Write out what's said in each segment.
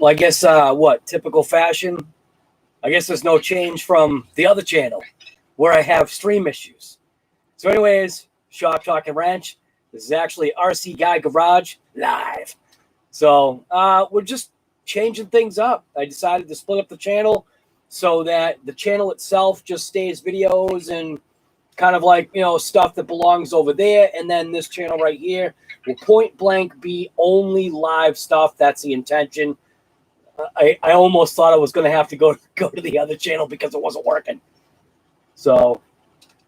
Well, I guess what typical fashion. I guess there's no change from the other channel where I have stream issues. So, anyways, Shop Talk and Ranch. This is actually RC Guy Garage live. So we're just changing things up. I decided to split up the channel so that the channel itself just stays videos and kind of like, you know, stuff that belongs over there. And then this channel right here will point blank be only live stuff. That's the intention. I almost thought I was going to have to go to the other channel because it wasn't working. So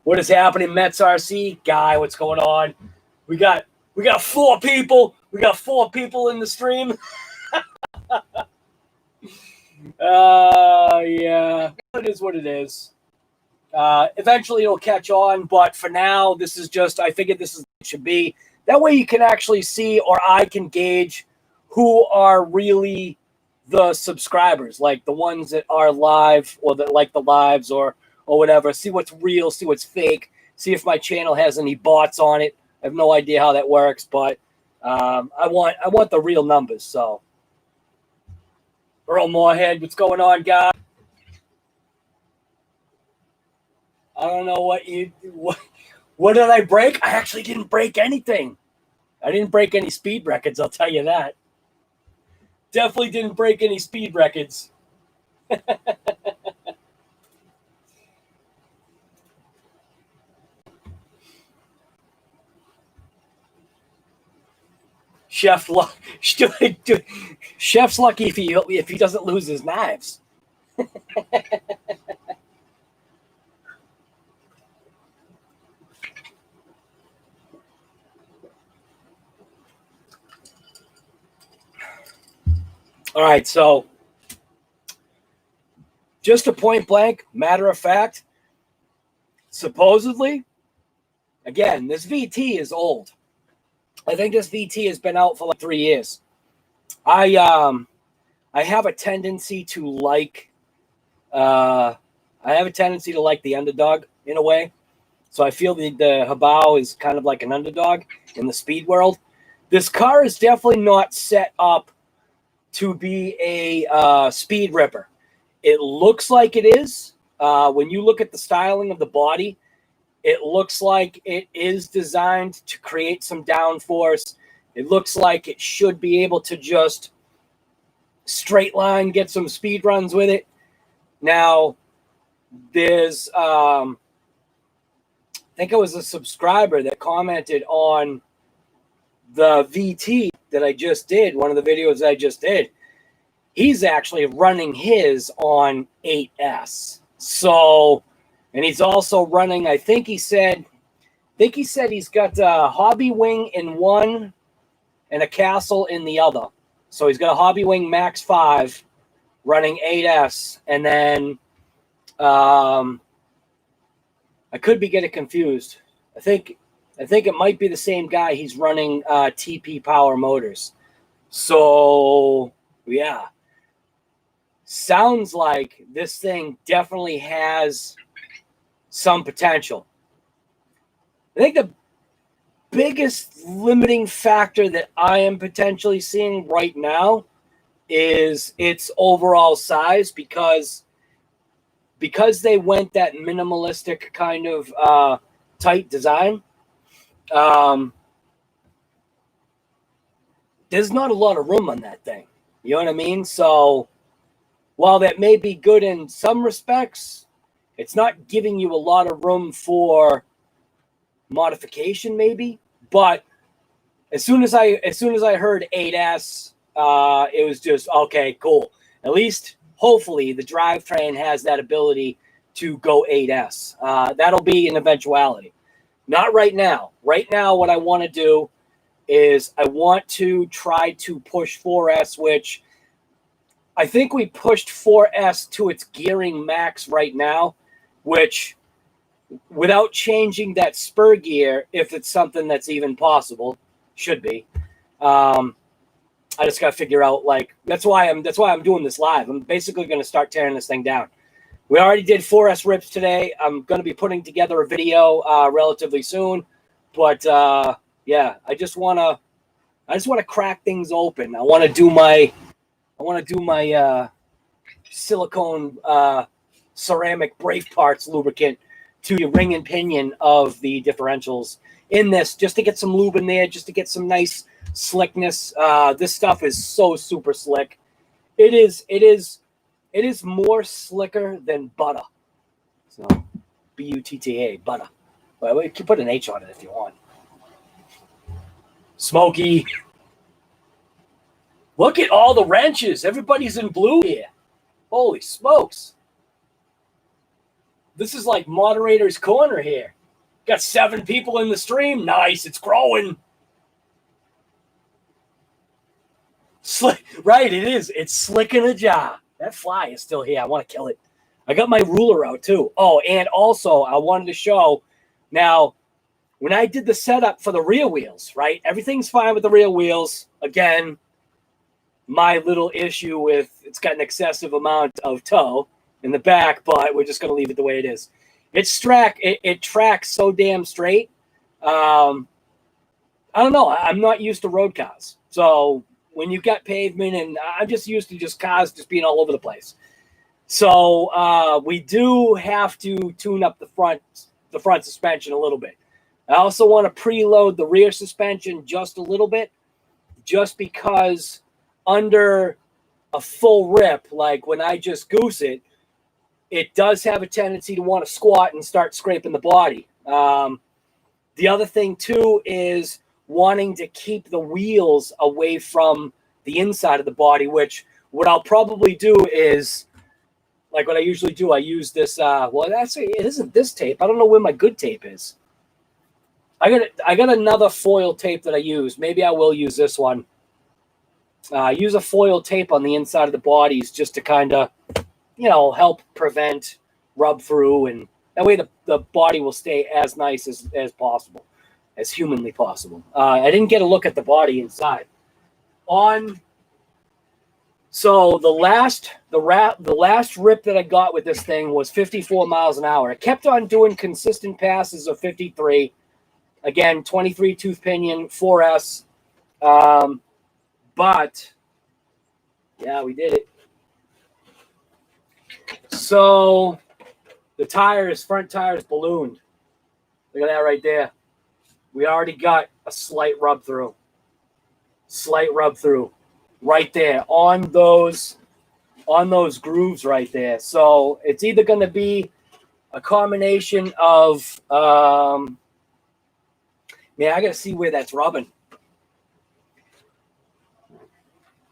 what is happening, Mets RC? Guy, what's going on? We got 4 people. We got 4 people in the stream. Yeah. It is what it is. Eventually it'll catch on, but for now, this is just, I figured this is what it should be. That way you can actually see, or I can gauge who are really the subscribers, like the ones that are live or that like the lives or whatever. See what's real, see what's fake, see if my channel has any bots on it. I have no idea how that works, but I want the real numbers. So Earl Moorhead, what's going on, guys? I don't know what did I break? I actually didn't break anything. I didn't break any speed records, I'll tell you that. Definitely didn't break any speed records. Chef's lucky if he doesn't lose his knives. All right, so just a point blank, matter of fact, supposedly, again, this VT is old. I think this VT has been out for like 3 years. I have a tendency to like the underdog in a way. So I feel the HoBao is kind of like an underdog in the speed world. This car is definitely not set up to be a speed ripper. It looks like it is. When you look at the styling of the body, it looks like it is designed to create some downforce. It looks like it should be able to just straight line, get some speed runs with it. Now, there's, I think it was a subscriber that commented on the VT that I just did, one of the videos I just did. He's actually running his on 8S. So, and he's also running, I think he said he's got a Hobby Wing in one and a Castle in the other. So he's got a Hobby Wing Max 5 running 8S. And then I could be getting confused. I think it might be the same guy. He's running TP Power Motors. So, yeah. Sounds like this thing definitely has some potential. I think the biggest limiting factor that I am potentially seeing right now is its overall size because they went that minimalistic kind of tight design. There's not a lot of room on that thing. You know what I mean? So while that may be good in some respects, it's not giving you a lot of room for modification, maybe. But as soon as I heard 8S, it was just okay, cool. At least, hopefully, the drivetrain has that ability to go 8S. That'll be an eventuality. Not right now. Right now, what I want to do is I want to try to push 4S, which I think we pushed 4S to its gearing max right now, which without changing that spur gear, if it's something that's even possible, should be. I just got to figure out, like, that's why I'm doing this live. I'm basically going to start tearing this thing down. We already did 4S rips today. I'm going to be putting together a video relatively soon, but yeah, I just want to crack things open. I want to do my I want to do my silicone ceramic brake parts lubricant to the ring and pinion of the differentials in this, just to get some lube in there, just to get some nice slickness. This stuff is so super slick. It is more slicker than butter. So Butta, butter. Well, you can put an H on it if you want. Smoky. Look at all the wrenches. Everybody's in blue here. Holy smokes. This is like moderator's corner here. Got 7 people in the stream. Nice. It's growing. Slick. Right, it is. It's slick in a jar. That fly is still here. I want to kill it. I got my ruler out too. Oh, and also I wanted to show now when I did the setup for the rear wheels, right? Everything's fine with the rear wheels. Again, my little issue with it's got an excessive amount of toe in the back, but we're just going to leave it the way it is. It tracks so damn straight. I don't know. I'm not used to road cars. So when you've got pavement, and I'm just used to just cars just being all over the place. So we do have to tune up the front suspension a little bit. I also want to preload the rear suspension just a little bit, just because under a full rip, like when I just goose it, it does have a tendency to want to squat and start scraping the body. The other thing too is wanting to keep the wheels away from the inside of the body, which what I'll probably do is, like what I usually do, I use this, well, actually, it isn't this tape. I don't know where my good tape is. I got another foil tape that I use. Maybe I will use this one. Use a foil tape on the inside of the bodies just to kind of, help prevent rub through, and that way the body will stay as nice as possible, as humanly possible. I didn't get a look at the body inside. So the last rip that I got with this thing was 54 miles an hour. It kept on doing consistent passes of 53. Again, 23 tooth pinion, 4S. But yeah, we did it. So the front tires ballooned. Look at that right there. We already got a slight rub through right there on those grooves right there. So it's either going to be a combination of, I got to see where that's rubbing.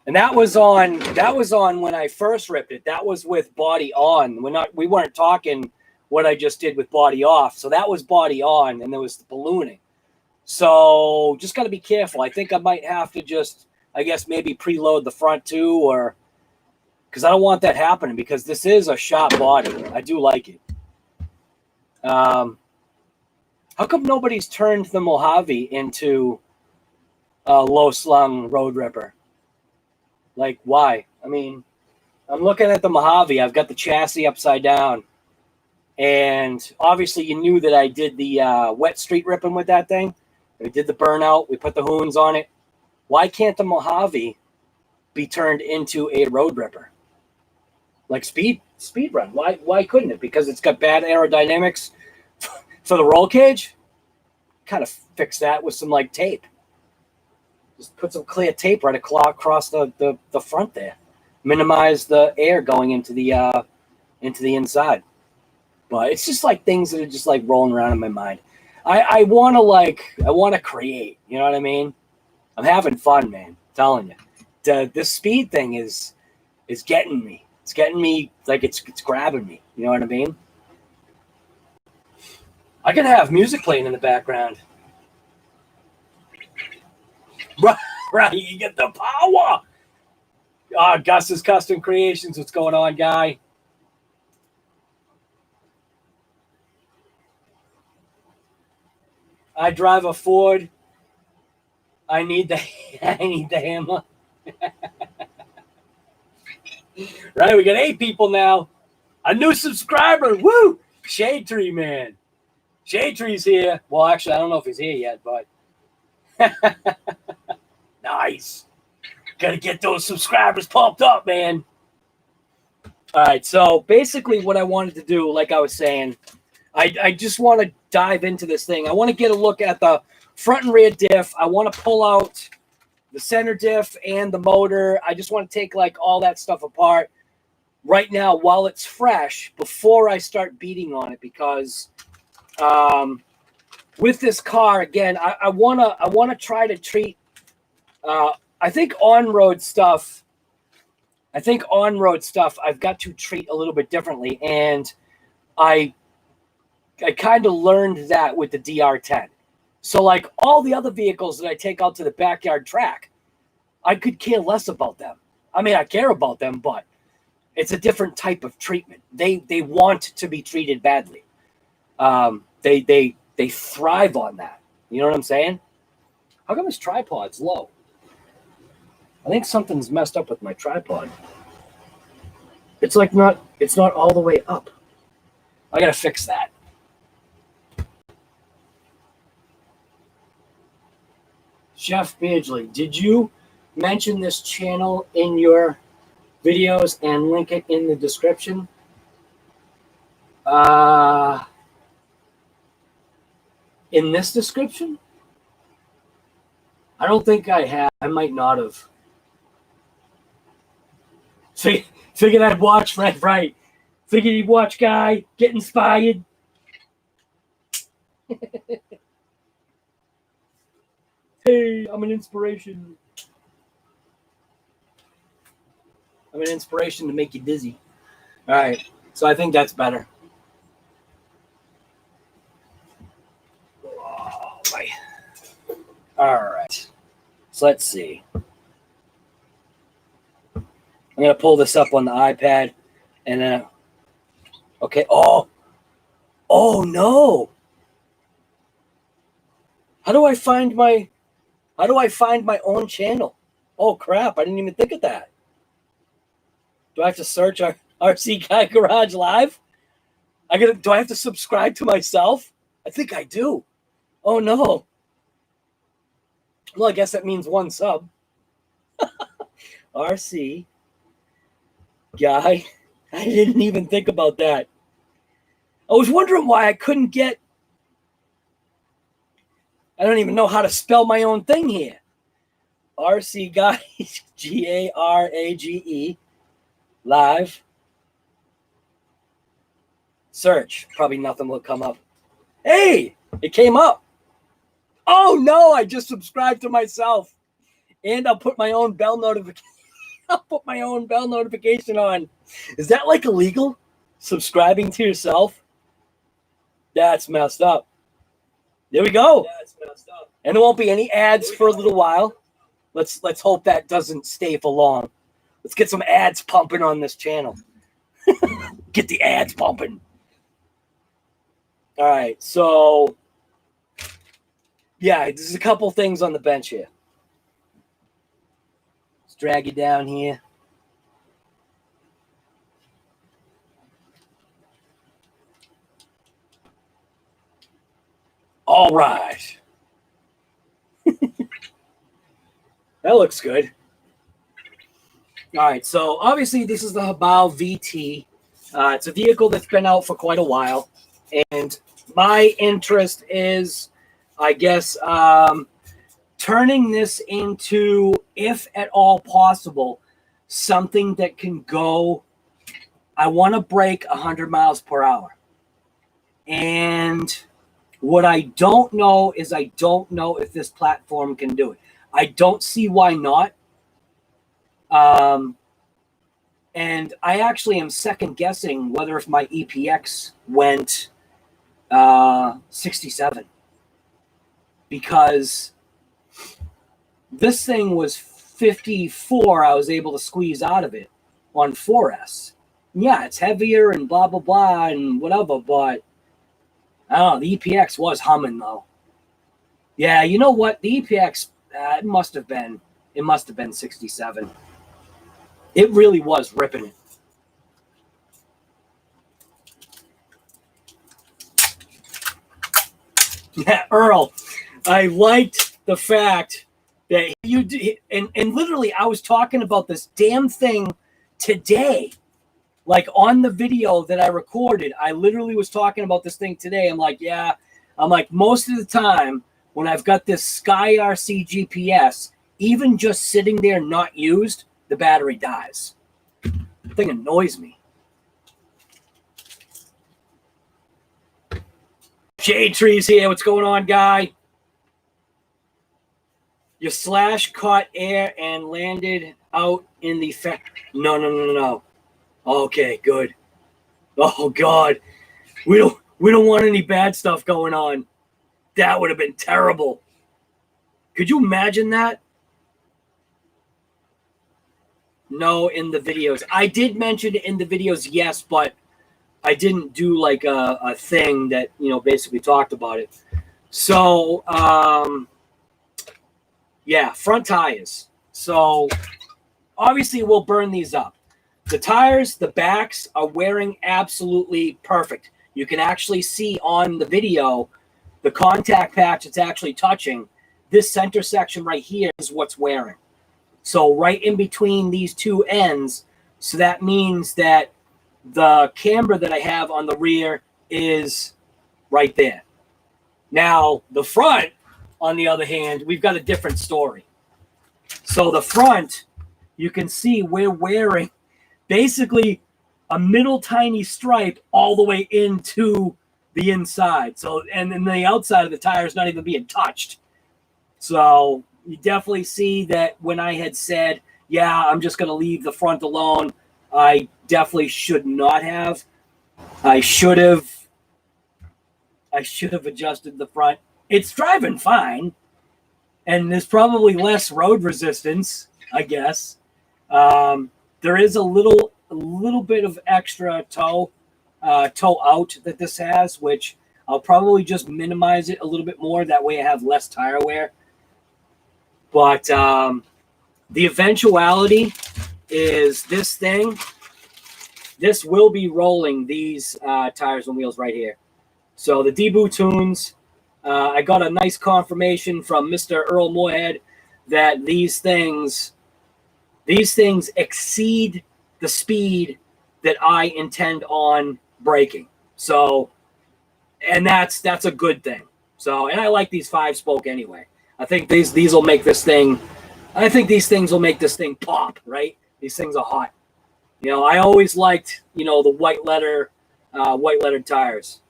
And that was on when I first ripped it. That was with body on. We weren't talking what I just did with body off. So that was body on, and there was the ballooning. So just got to be careful. I think I might have to just, I guess, maybe preload the front too, or because I don't want that happening, because this is a shop body. I do like it. How come nobody's turned the Mojave into a low slung road ripper? Like, why? I mean, I'm looking at the Mojave. I've got the chassis upside down. And obviously you knew that I did the wet street ripping with that thing. We did the burnout. We put the hoons on it. Why can't the Mojave be turned into a road ripper? Like speed run. Why couldn't it? Because it's got bad aerodynamics for the roll cage? Kind of fix that with some like tape. Just put some clear tape right across the front there. Minimize the air going into the inside. But it's just like things that are just like rolling around in my mind. I want to create. You know what I mean? I'm having fun, man. I'm telling you. This speed thing is getting me. It's getting me, like it's grabbing me. You know what I mean? I can have music playing in the background. Right, you get the power. Gus's Custom Creations. What's going on, guy? I drive a Ford. I need the hammer. Right, we got 8 people now. A new subscriber. Woo! Shade Tree, man. Shade Tree's here. Well, actually, I don't know if he's here yet, but nice. Gotta get those subscribers pumped up, man. All right, so basically what I wanted to do, like I was saying, I just want to dive into this thing. I want to get a look at the front and rear diff. I want to pull out the center diff and the motor. I just want to take like all that stuff apart right now while it's fresh before I start beating on it, because with this car, again, I wanna try to treat I think on-road stuff I've got to treat a little bit differently, and I kind of learned that with the DR10. So like all the other vehicles that I take out to the backyard track, I could care less about them. I mean, I care about them, but it's a different type of treatment. They want to be treated badly. They thrive on that. You know what I'm saying? How come this tripod's low? I think something's messed up with my tripod. It's not all the way up. I gotta fix that. Chef Beardsley, did you mention this channel in your videos and link it in the description? In this description? I don't think I have. I might not have. Figured I'd watch, right. Figured you'd watch, guy. Get inspired. Hey, I'm an inspiration. I'm an inspiration to make you dizzy. All right, so I think that's better. Oh, my. All right, so let's see. I'm going to pull this up on the iPad, and then, okay. Oh no. How do I find my own channel? Oh crap, I didn't even think of that. Do I have to search our RC Guy Garage Live? Do I have to subscribe to myself? I think I do. Oh no. Well, I guess that means one sub. RC Guy. I didn't even think about that. I was wondering why I couldn't get. I don't even know how to spell my own thing here. RC Guy, Garage Live. Search. Probably nothing will come up. Hey, it came up. Oh no, I just subscribed to myself. And I'll put my own bell notification. I'll put my own bell notification on. Is that like illegal? Subscribing to yourself? That's messed up. There we go. That's messed up. And there won't be any ads for a little while. Let's hope that doesn't stay for long. Let's get some ads pumping on this channel. Get the ads pumping. All right, so yeah, there's a couple things on the bench here. Let's drag you down here. All right. That looks good. All right, so obviously this is the HoBao VT. It's a vehicle that's been out for quite a while, and my interest is, I guess, turning this into, if at all possible, something that can go. I want to break 100 miles per hour, and what I don't know is I don't know if this platform can do it. I don't see why not. And I actually am second guessing whether if my EPX went 67, because this thing was 54. I was able to squeeze out of it on 4S. Yeah, it's heavier and blah, blah, blah and whatever, but I don't know. The EPX was humming though. Yeah, you know what? The EPX, it must have been 67. It really was ripping it. Yeah, Earl, I liked the fact that you do, and literally I was talking about this damn thing today. Like on the video that I recorded, I literally was talking about this thing today. I'm like, most of the time when I've got this Sky RC GPS, even just sitting there not used, the battery dies. The thing annoys me. Shade Trees here. What's going on, guy? Your slash caught air and landed out in the No. Okay, good. Oh God, we don't want any bad stuff going on. That would have been terrible. Could you imagine that? No, in the videos. I did mention it in the videos, yes, but I didn't do like a thing that, basically talked about it. So, yeah, front tires. So, obviously, we'll burn these up. The tires, the backs are wearing absolutely perfect. You can actually see on the video the contact patch it's actually touching. This center section right here is what's wearing. So right in between these two ends, so that means that the camber that I have on the rear is right there. Now, the front, on the other hand, we've got a different story. So the front, you can see we're wearing basically a middle tiny stripe all the way into the inside. So, and then the outside of the tire is not even being touched. So you definitely see that when I had said, yeah, I'm just going to leave the front alone, I definitely should not have. I should have adjusted the front. It's driving fine, and there's probably less road resistance, I guess. There is a little bit of extra toe out that this has, which I'll probably just minimize it a little bit more. That way I have less tire wear. But the eventuality is this will be rolling these tires and wheels right here. So the Debu Tunes, I got a nice confirmation from Mr. Earl Moorhead that these things exceed the speed that I intend on braking. So, and that's a good thing. So, and I like these 5-spoke anyway. I think these will make this thing. I think these things will make this thing pop. Right? These things are hot. I always liked the white lettered tires.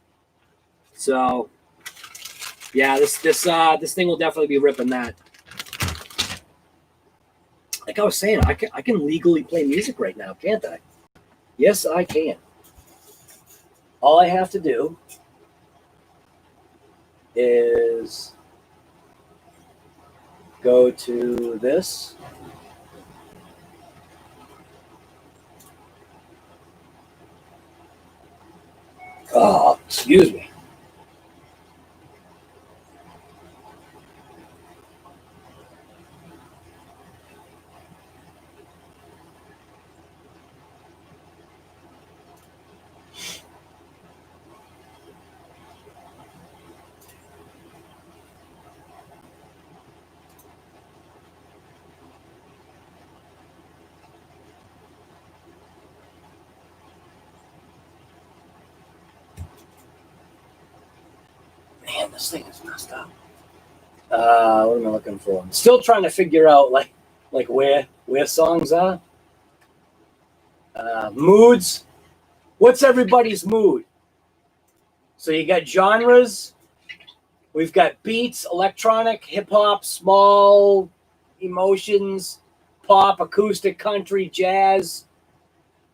So, yeah, this thing will definitely be ripping that. Like I was saying, I can legally play music right now, can't I? Yes, I can. All I have to do is go to this. Oh, excuse me. Man, this thing is messed up. What am I looking for? I'm still trying to figure out like where songs are. Moods. What's everybody's mood? So you got genres. We've got beats, electronic, hip hop, small emotions, pop, acoustic, country, jazz,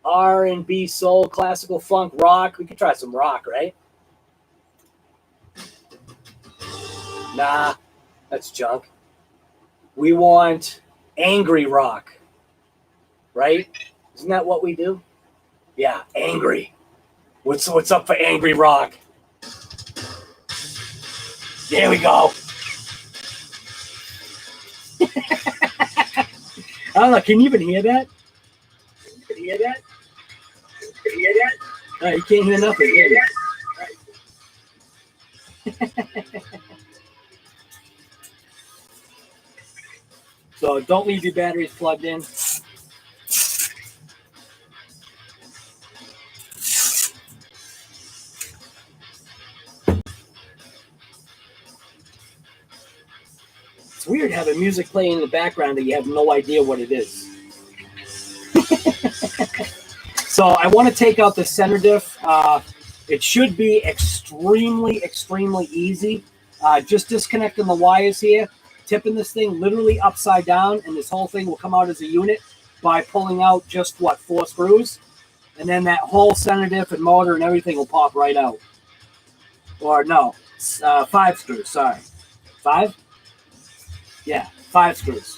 R&B, soul, classical, funk, rock. We could try some rock, right? Nah, that's junk. We want angry rock, right? Isn't that what we do? Yeah, angry. What's up for angry rock? There we go. I don't know. Can you even hear that? Can you hear that? Can you hear that? No, you can't hear nothing. Hear that? So don't leave your batteries plugged in. It's weird having music playing in the background that you have no idea what it is. So I want to take out the center diff. It should be extremely, extremely easy. Just disconnecting the wires here, tipping this thing literally upside down, and this whole thing will come out as a unit by pulling out just, 4 screws? And then that whole center diff and motor and everything will pop right out. Or no, 5 screws, sorry. 5? Yeah, 5 screws.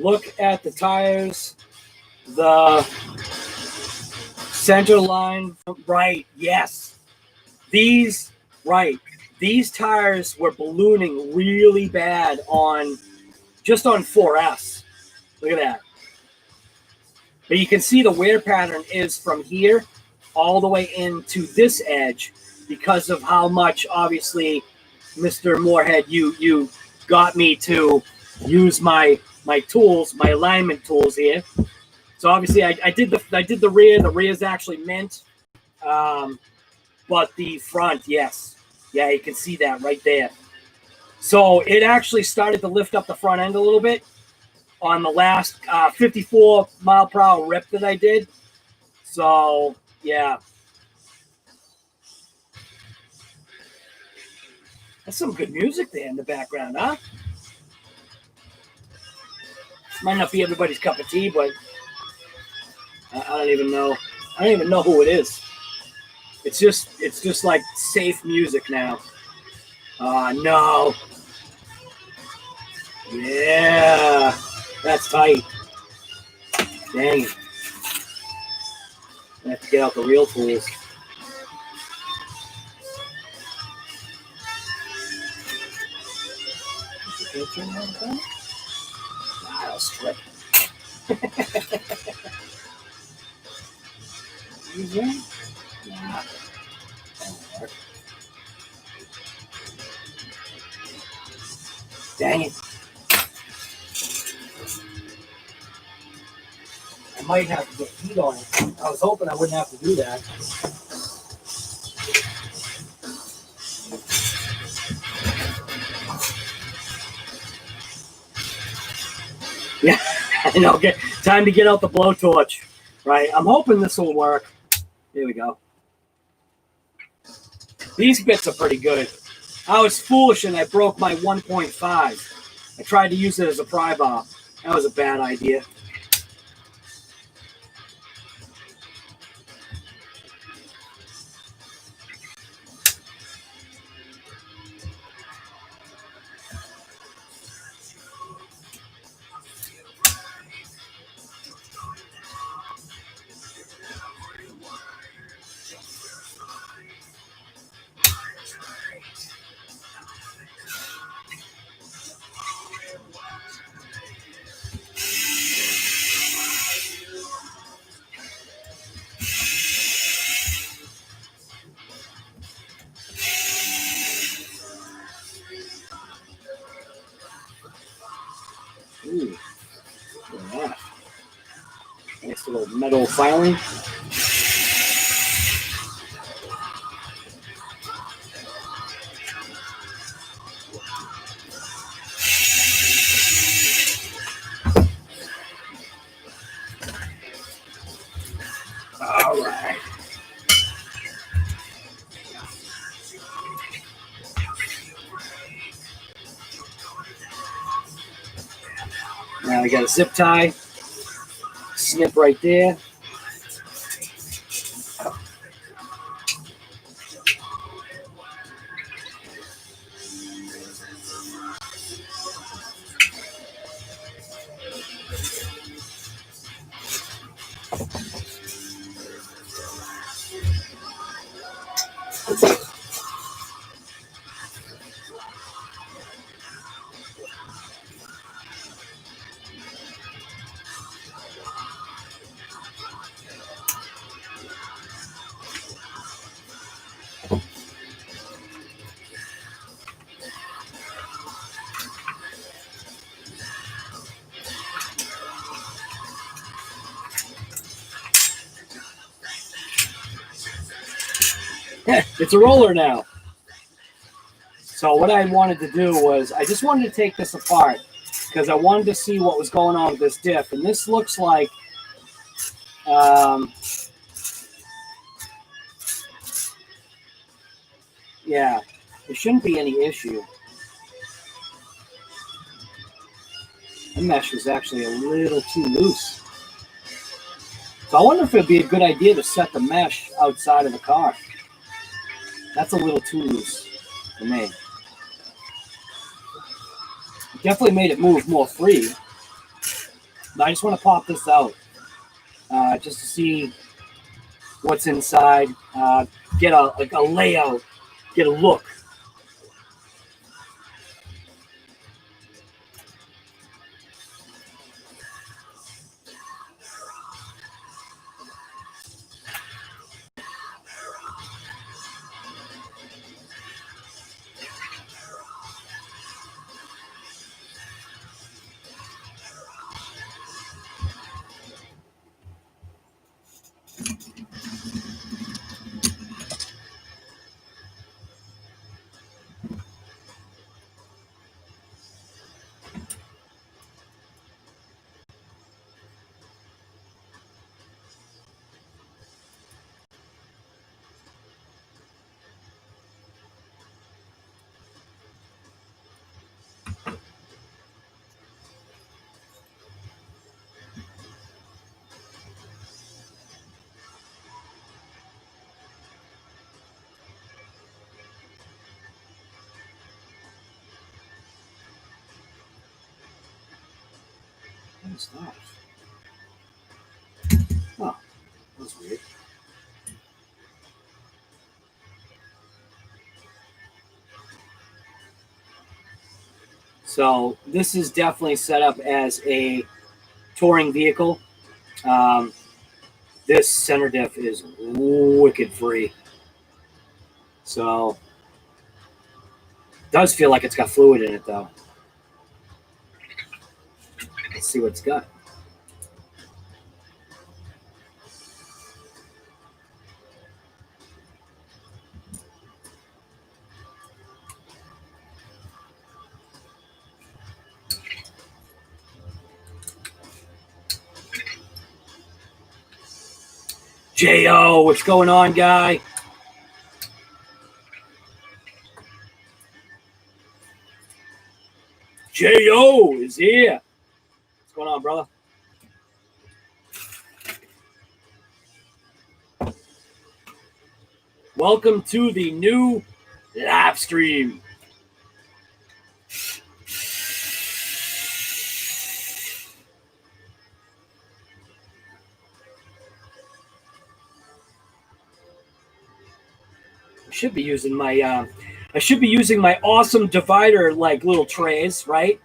Look at the tires. The center line, right, yes. These, right. These tires were ballooning really bad just on 4S. Look at that. But you can see the wear pattern is from here all the way into this edge because of how much, obviously, Mr. Moorhead, you got me to use my tools, my alignment tools here. So obviously I did the rear. The rear is actually mint, but the front, yes, yeah, you can see that right there. So it actually started to lift up the front end a little bit on the last 54 mile per hour rip that I did. So yeah, that's some good music there in the background, huh? Might not be everybody's cup of tea, but I don't even know. I don't even know who it is. It's just like safe music now. No. Yeah, that's tight. Dang it. I have to get out the real tools. I'll strip. Nah. Dang it. I might have to get heat on it. I was hoping I wouldn't have to do that. Yeah, I know. Time to get out the blowtorch. Right. I'm hoping this will work. Here we go. These bits are pretty good. I was foolish and I broke my 1.5. I tried to use it as a pry bar. That was a bad idea. Ooh, look at that. Nice little metal filing. All right. Now we got a zip tie. Snip right there. It's a roller now. So what I wanted to do was I just wanted to take this apart because I wanted to see what was going on with this diff. And this looks like yeah, there shouldn't be any issue. The mesh was actually a little too loose. So I wonder if it'd be a good idea to set the mesh outside of the car. That's a little too loose for me. It definitely made it move more free. But I just want to pop this out just to see what's inside, get a layout, get a look. What is that? Oh, that's weird. So this is definitely set up as a touring vehicle. This center diff is wicked free. So it does feel like it's got fluid in it though. Let's see what it's got. J.O., what's going on, guy? J.O. is here. What's going on, brother? Welcome to the new live stream. I should be using my awesome divider like little trays, right?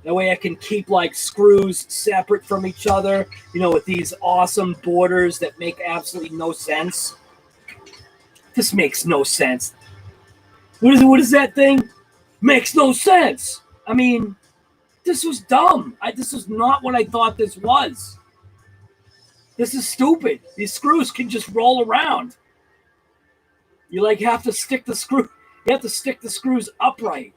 That way I can keep like screws separate from each other, you know, with these awesome borders that make absolutely no sense. This makes no sense. What is that thing? Makes no sense. I mean, this was dumb. This was not what I thought this was. This is stupid. These screws can just roll around. You like have to stick the screw. You have to stick the screws upright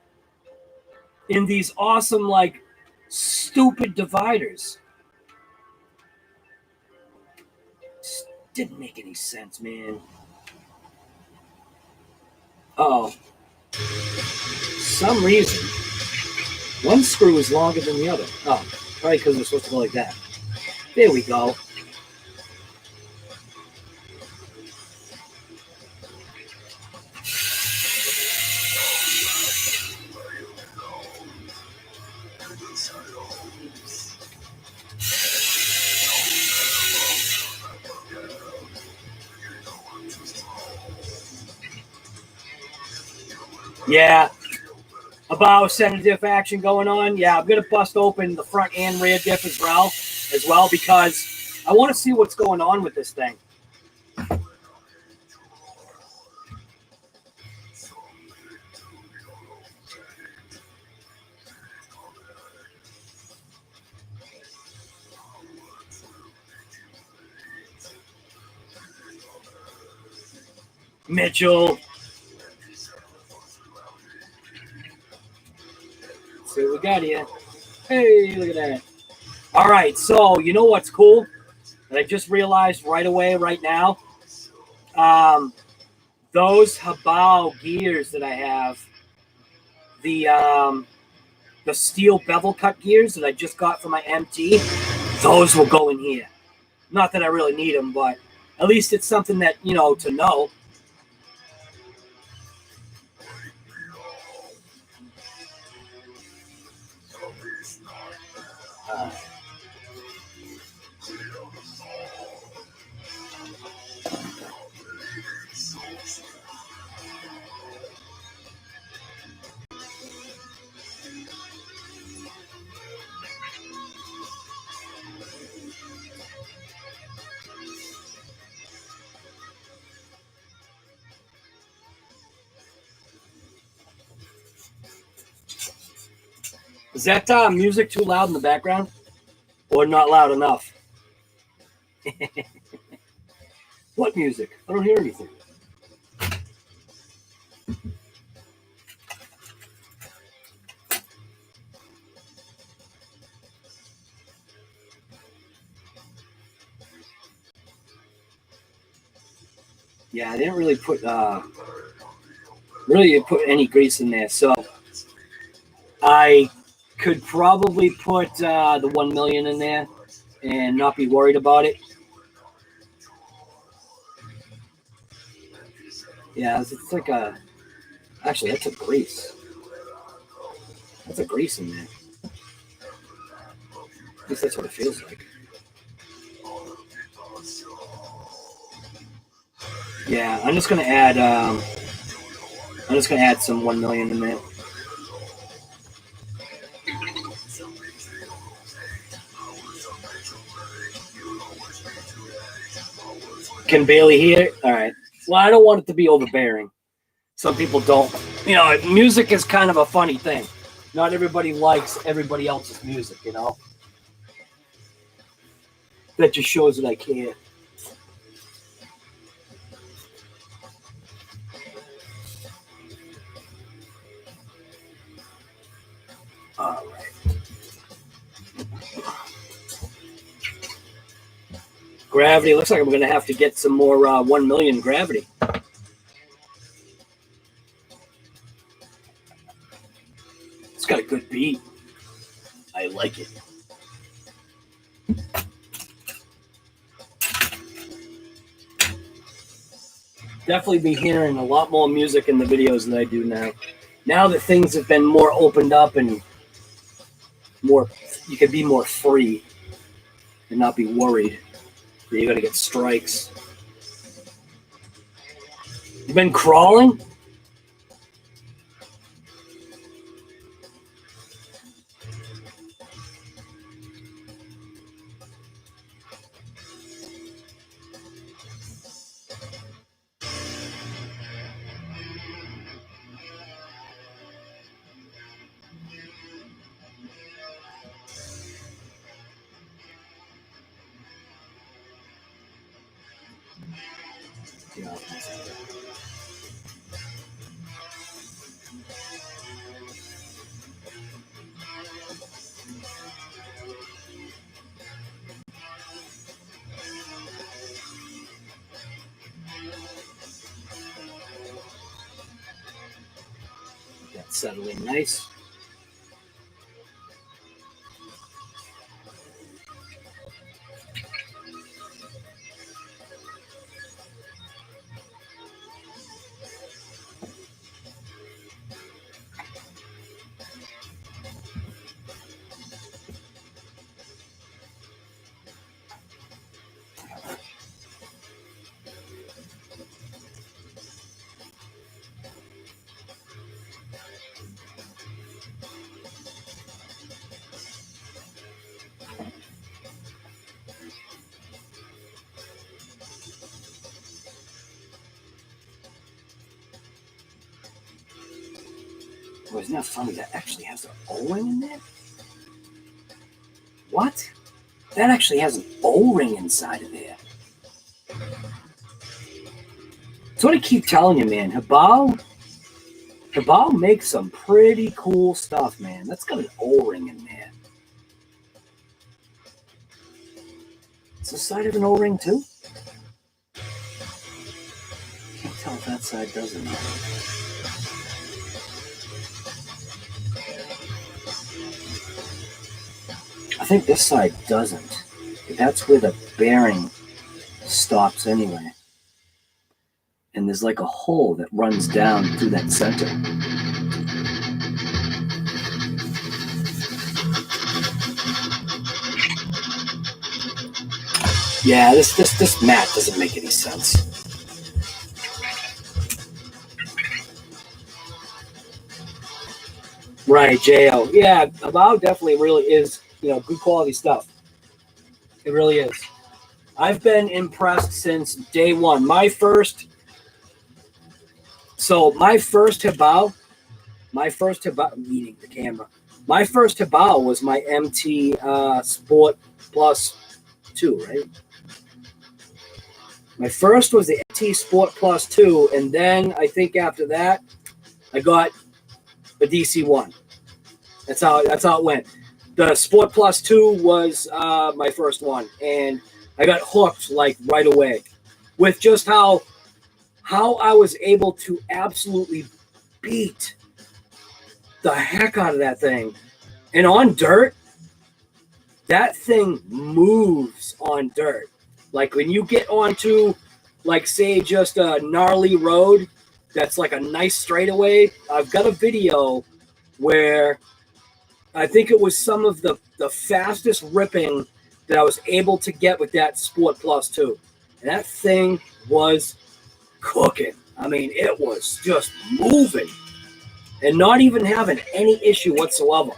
in these awesome, like, stupid dividers. Just didn't make any sense, man. Oh, some reason one screw is longer than the other. Oh, probably because we're supposed to go like that. There we go. Yeah. HoBao center diff action going on. Yeah, I'm going to bust open the front and rear diff as well, because I want to see what's going on with this thing. Mitchell. Let's see what we got here. Hey, look at that. All right, so you know what's cool that I just realized right away, right now? Those HoBao gears that I have, the steel bevel cut gears that I just got for my MT, those will go in here. Not that I really need them, but at least it's something that, you know, to know. Is that music too loud in the background? Or not loud enough? What music? I don't hear anything. Yeah, I didn't really put any grease in there, so I could probably put the 1 million in there and not be worried about it. Yeah, it's like a. Actually, that's a grease. That's a grease in there. At least that's what it feels like. Yeah, I'm just gonna add. I'm just gonna add some 1 million in there. Can barely hear it. All right. Well, I don't want it to be overbearing. Some people don't. You know, music is kind of a funny thing. Not everybody likes everybody else's music. You know. That just shows that I care. All right. Gravity. Looks like I'm going to have to get some more 1 million gravity. It's got a good beat. I like it. Definitely be hearing a lot more music in the videos than I do now. Now that things have been more opened up and more, you can be more free and not be worried that you're going to get strikes. You've been crawling? Yeah. That's settling nice. Oh, isn't that funny? That actually has an O-ring in there? What? That actually has an O-ring inside of there. That's what I keep telling you, man. HoBao makes some pretty cool stuff, man. That's got an O-ring in there. Is the side of an O-ring too? Can't tell if that side does or not. I think this side doesn't. That's where the bearing stops anyway. And there's like a hole that runs down through that center. Yeah, this mat doesn't make any sense. Right, JO. Yeah, HoBao definitely really is, good quality stuff. It really is. I've been impressed since day one. My first HoBao, meaning the camera. My first HoBao was my MT Sport Plus 2, right? My first was the MT Sport Plus 2, and then I think after that, I got a DC1. That's how it went. The Sport Plus 2 was my first one, and I got hooked like right away with just how I was able to absolutely beat the heck out of that thing. And on dirt, that thing moves on dirt. Like when you get onto, like, say, just a gnarly road that's like a nice straightaway, I've got a video where I think it was some of the fastest ripping that I was able to get with that Sport Plus 2. And that thing was cooking. I mean, it was just moving and not even having any issue whatsoever.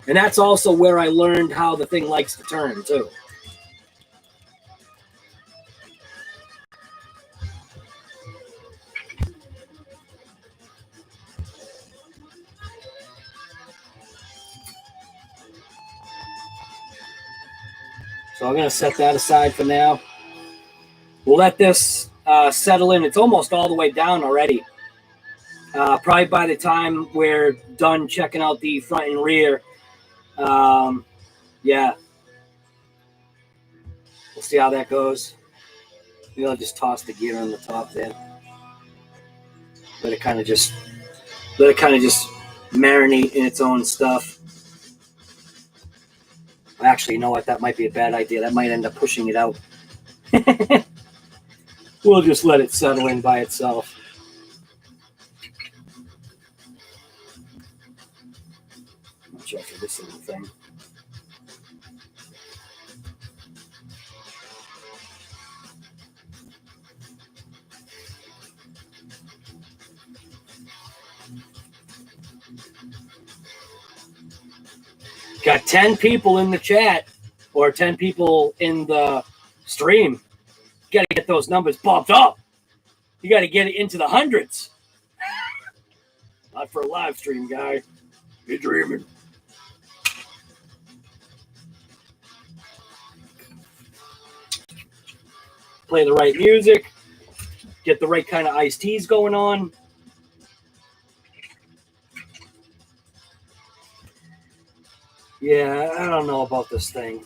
And that's also where I learned how the thing likes to turn, too. So I'm going to set that aside for now. We'll let this settle in. It's almost all the way down already. Probably by the time we're done checking out the front and rear, yeah. We'll see how that goes. Maybe I'll just toss the gear on the top there. Let it kind of just marinate in its own stuff. Actually, you know what? That might be a bad idea. That might end up pushing it out. We'll just let it settle in by itself. Watch out for this little thing. Got 10 people in the chat or 10 people in the stream. You got to get those numbers bumped up. You got to get it into the hundreds. Not for a live stream, guy. You're dreaming. Play the right music. Get the right kind of iced teas going on. Yeah, I don't know about this thing.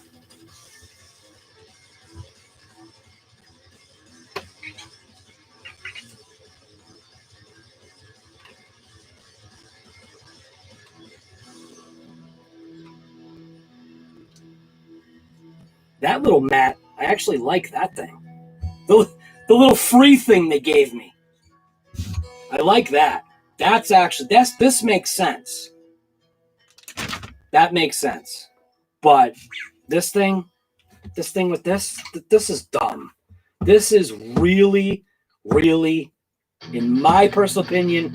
That little mat, I actually like that thing. The little free thing they gave me. I like that. This makes sense. That makes sense. But this thing with this is dumb. This is really, really, in my personal opinion,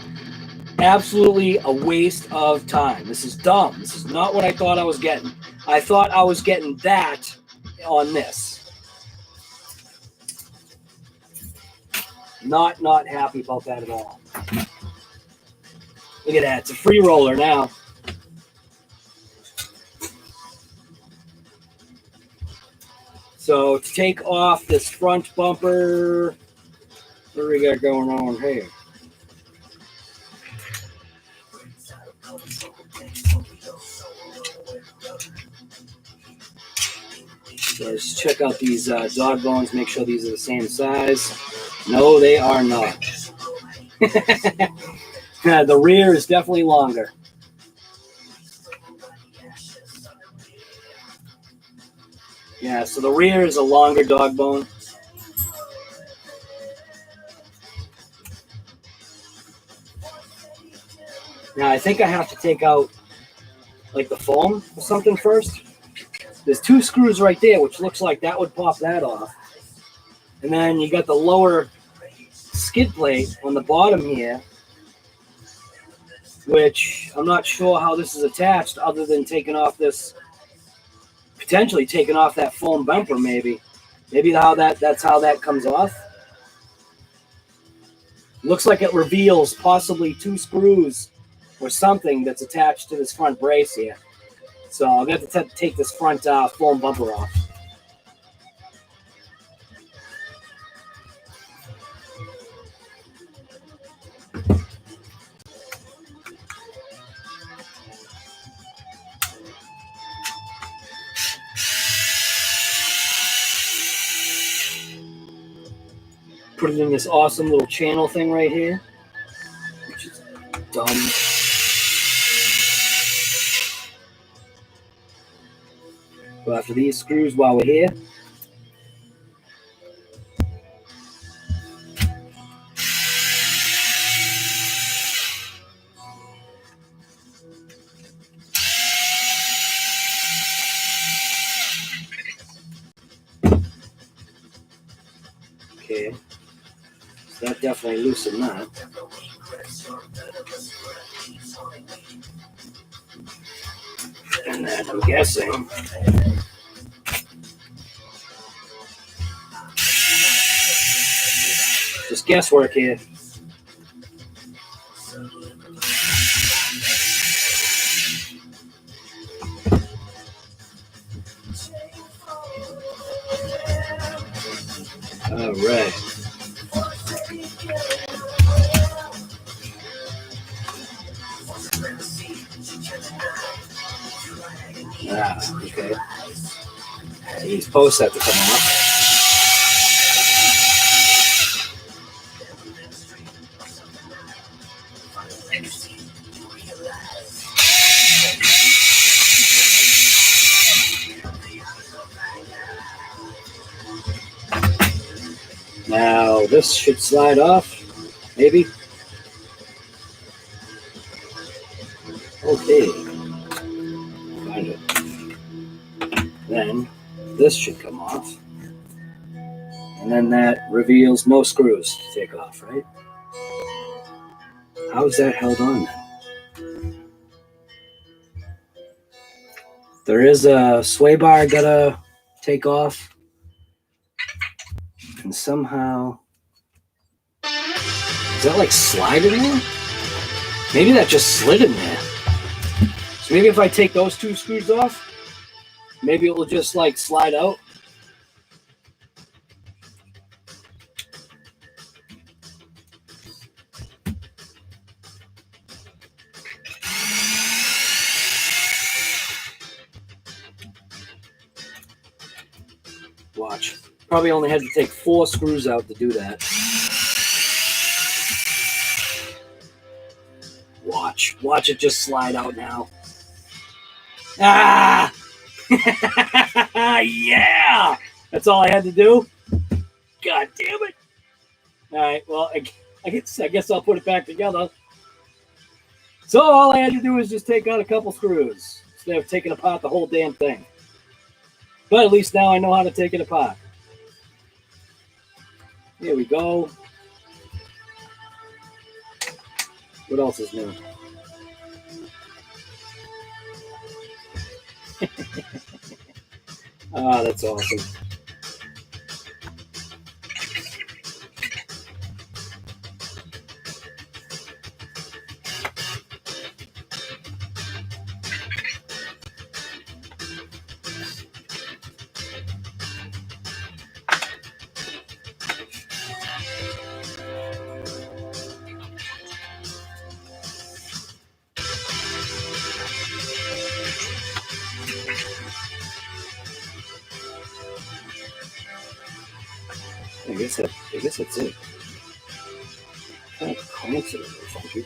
absolutely a waste of time. This is dumb. This is not what I thought I was getting. I thought I was getting that on this. Not happy about that at all. Look at that. It's a free roller now. So to take off this front bumper, What do we got going on here? So let's check out these dog bones, make sure these are the same size. No, they are not. The rear is definitely longer. Yeah, so the rear is a longer dog bone. Now I think I have to take out like the foam or something first. There's 2 screws right there, which looks like that would pop that off. And then you got the lower skid plate on the bottom here, which I'm not sure how this is attached other than taking off this, potentially taking off that foam bumper maybe. Maybe that's how that comes off. Looks like it reveals possibly 2 screws or something that's attached to this front brace here. So I'm going to have to take this front foam bumper off. Put it in this awesome little channel thing right here, which is dumb. Go after these screws while we're here. Okay, so that definitely loosened that. And then I'm guessing just guesswork here. All right. Okay. These posts have to come off. Now this should slide off, maybe. Okay. Find it. Then this should come off. And then that reveals no screws to take off, right? How is that held on then? There is a sway bar I gotta take off. And somehow, is that like slide in there? Maybe that just slid in there. So maybe if I take those 2 screws off, maybe it will just like slide out. Watch. Probably only had to take 4 screws out to do that. Watch. Watch it just slide out now. Ah! Yeah! That's all I had to do? God damn it. All right, well, I guess I'll put it back together. So all I had to do was just take out a couple screws instead of taking apart the whole damn thing. But at least now I know how to take it apart. Here we go. What else is new? Ah, that's awesome. I guess that's it. Kind of clamps it a little funky.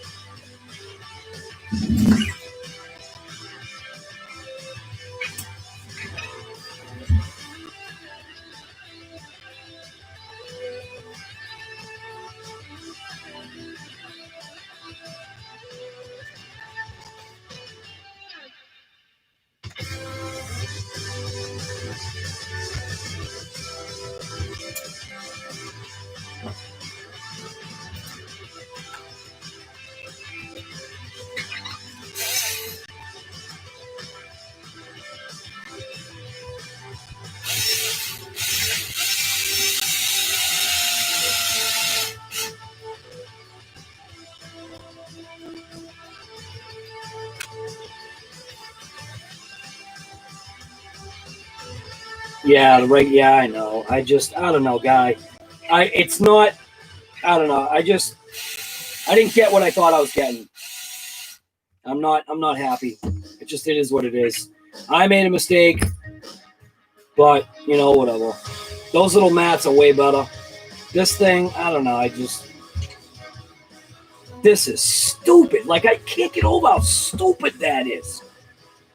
Yeah, right. Yeah, I know. I don't know, guy. It's not. I don't know. I didn't get what I thought I was getting. I'm not happy. It is what it is. I made a mistake, but whatever. Those little mats are way better. This thing, I don't know. This is stupid. Like, I can't get over how stupid that is.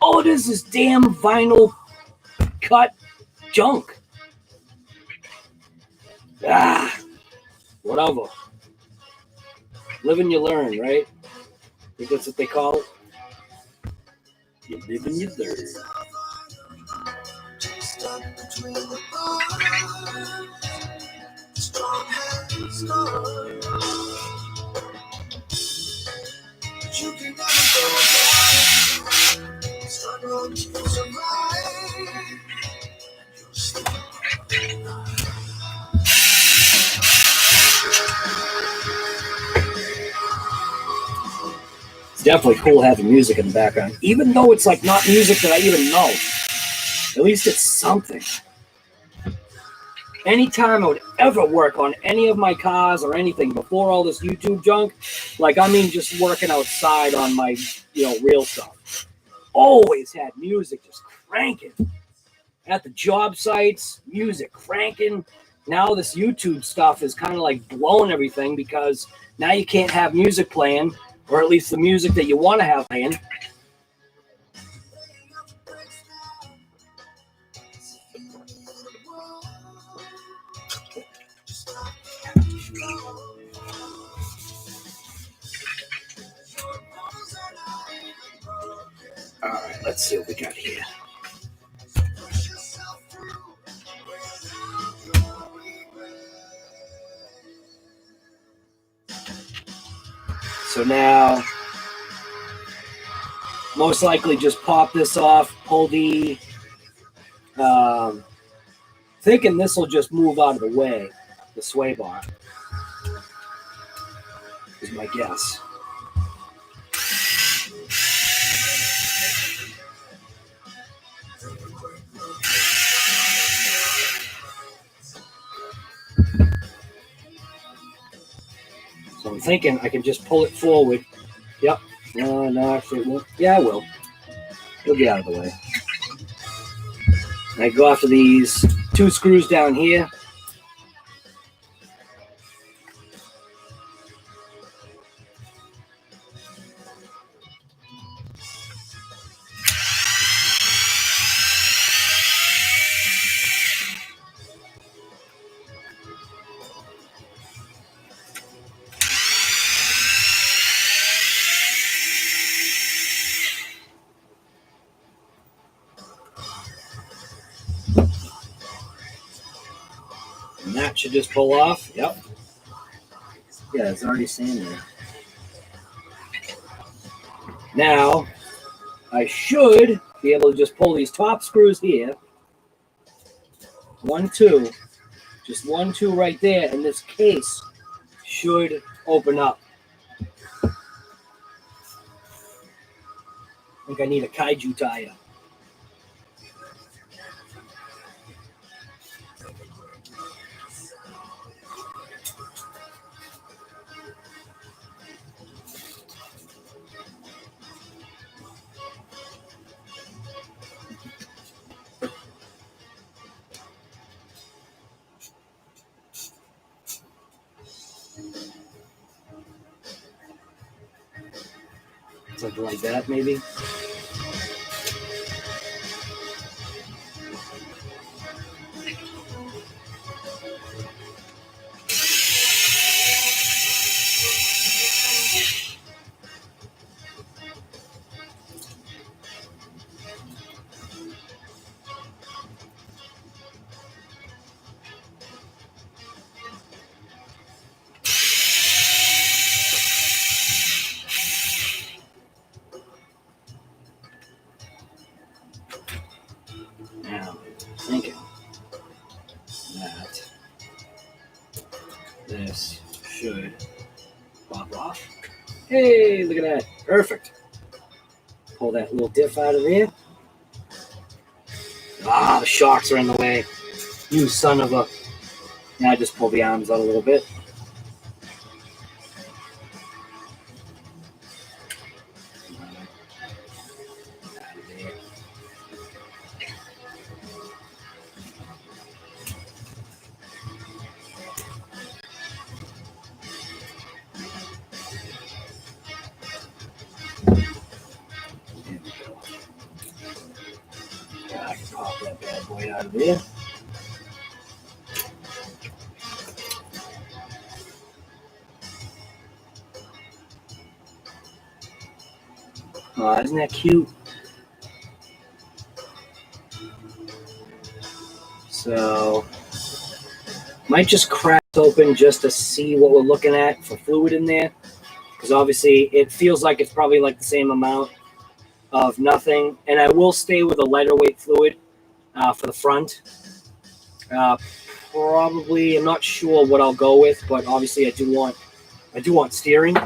All it is damn vinyl cut junk. Whatever. Live and you learn, right? I think that's what they call it. You live and you learn. You can never struggle to survive. It's definitely cool having music in the background, even though it's like not music that I even know. At least it's something. Anytime I would ever work on any of my cars or anything before all this YouTube junk, like, I mean, just working outside on my, real stuff, always had music just cranking. At the job sites, music cranking. Now this YouTube stuff is kind of like blowing everything, because now you can't have music playing, or at least the music that you want to have playing. All right, let's see what we got here. So now, most likely just pop this off, pull the, thinking this will just move out of the way, the sway bar, is my guess. So I'm thinking I can just pull it forward. Yep. No, actually it won't. Yeah, I will. It'll get out of the way. And I go after these 2 screws down here. And that should just pull off. Yep. Yeah, it's already sand there. Now, I should be able to just pull these top screws here. 1, 2. Just 1, 2 right there, and this case should open up. I think I need a kaiju tire. Something like that, maybe. Now, thinking that this should pop off. Hey, look at that. Perfect. Pull that little diff out of there. Ah, the shocks are in the way. You son of a... Now just pull the arms out a little bit. I can pop that bad boy out of there. Oh, isn't that cute? So, might just crack open just to see what we're looking at for fluid in there. Because obviously it feels like it's probably like the same amount of nothing. And I will stay with a lighter weight fluid for the front. Probably, I'm not sure what I'll go with, but obviously I do want steering.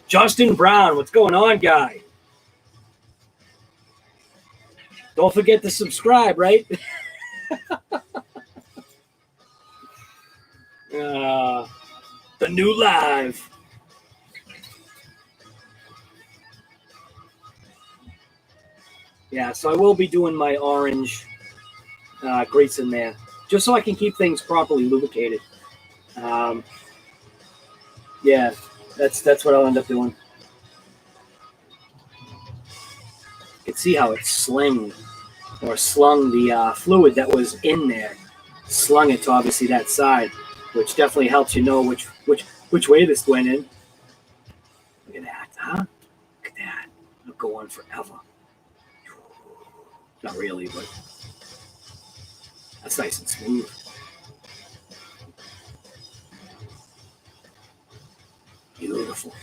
Justin Brown, what's going on, guy? Don't forget to subscribe, right? The new live. Yeah, so I will be doing my orange grease in there, just so I can keep things properly lubricated. Yeah, that's what I'll end up doing. You can see how it slung the fluid that was in there, slung it to obviously that side, which definitely helps you know which way this went in. Look at that, huh? Look at that. It'll go on forever. Not really, but that's nice and smooth. Beautiful.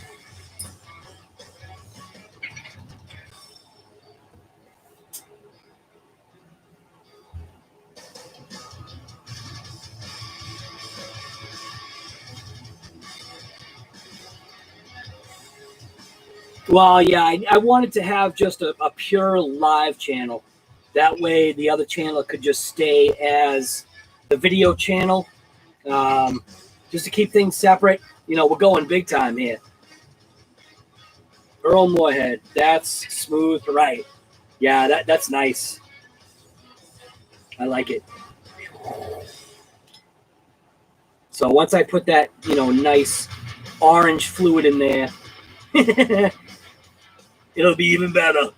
Well, yeah, I wanted to have just a pure live channel. That way the other channel could just stay as the video channel, just to keep things separate. You know, we're going big time here. Earl Moorhead, that's smooth, right? Yeah, that's nice. I like it. So once I put that, nice orange fluid in there, it'll be even better.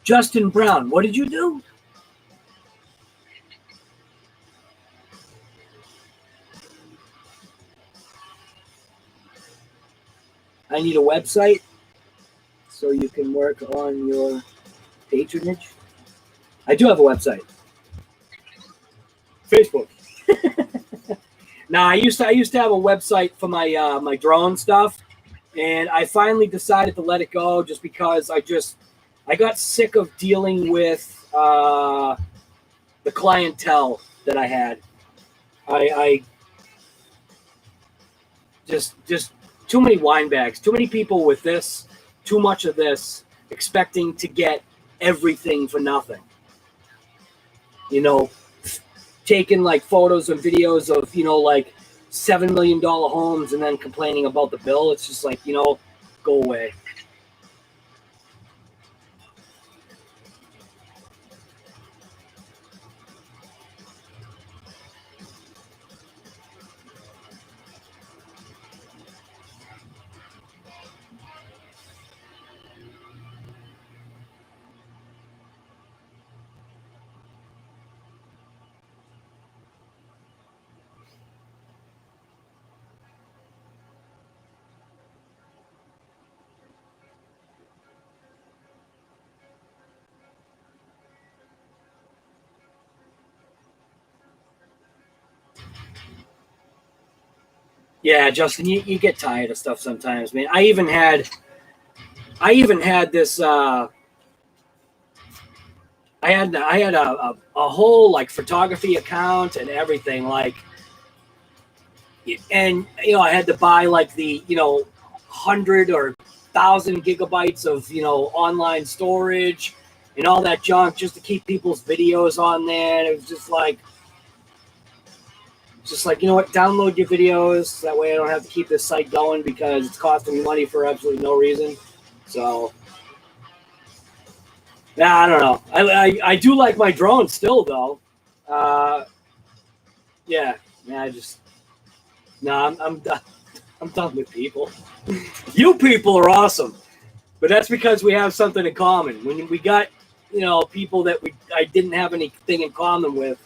Justin Brown, what did you do? I need a website so you can work on your patronage. I do have a website. Facebook. Now, I used to have a website for my my drone stuff, and I finally decided to let it go just because I got sick of dealing with the clientele that I had. I just too many wine bags, too many people with this, too much of this, expecting to get everything for nothing. taking like photos and videos of, like $7 million homes and then complaining about the bill. It's just like, go away. Yeah, Justin, you get tired of stuff sometimes, man. I even had this. I had a whole like photography account and everything, like, and I had to buy like the 100 or 1,000 gigabytes of online storage and all that junk just to keep people's videos on there. It was just like, you know what, download your videos. That way I don't have to keep this site going because it's costing me money for absolutely no reason. So, yeah, I don't know. I do like my drone still, though. Yeah, I'm done. I'm done with people. You people are awesome, but that's because we have something in common. When we got, people that I didn't have anything in common with,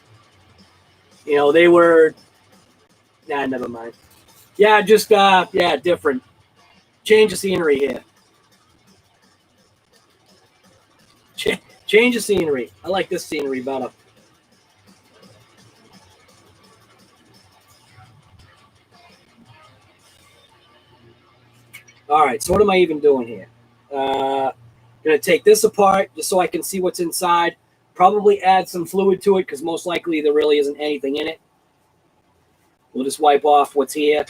they were. Nah, never mind. Yeah, just different. Change of scenery here. Change of scenery. I like this scenery better. All right, so what am I even doing here? Gonna take this apart just so I can see what's inside. Probably add some fluid to it because most likely there really isn't anything in it. We'll just wipe off what's here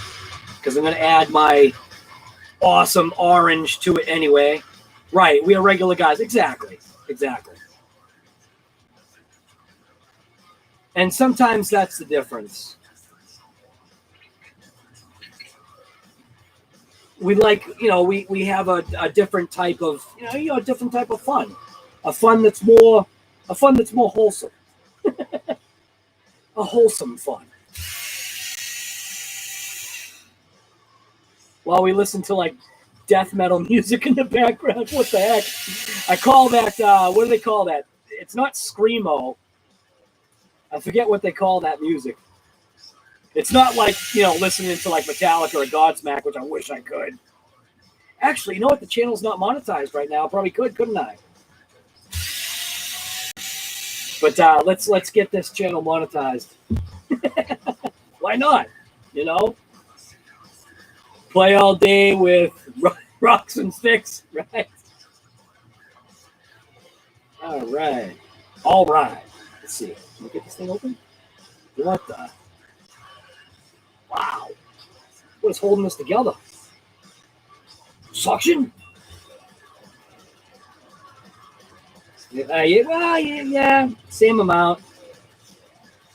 because I'm gonna add my awesome orange to it anyway. Right, we are regular guys. Exactly. And sometimes that's the difference. We like, we have a different type of, a different type of fun, a fun that's more wholesome, a wholesome fun. While we listen to like death metal music in the background, what the heck? I call that, what do they call that? It's not screamo. I forget what they call that music. It's not like, listening to like Metallica or Godsmack, which I wish I could. Actually, you know what? The channel's not monetized right now. Probably couldn't I? But let's get this channel monetized. Why not? Play all day with rocks and sticks, right? All right. Let's see. Can we get this thing open? What the? Wow. What is holding this together? Suction? Yeah, same amount.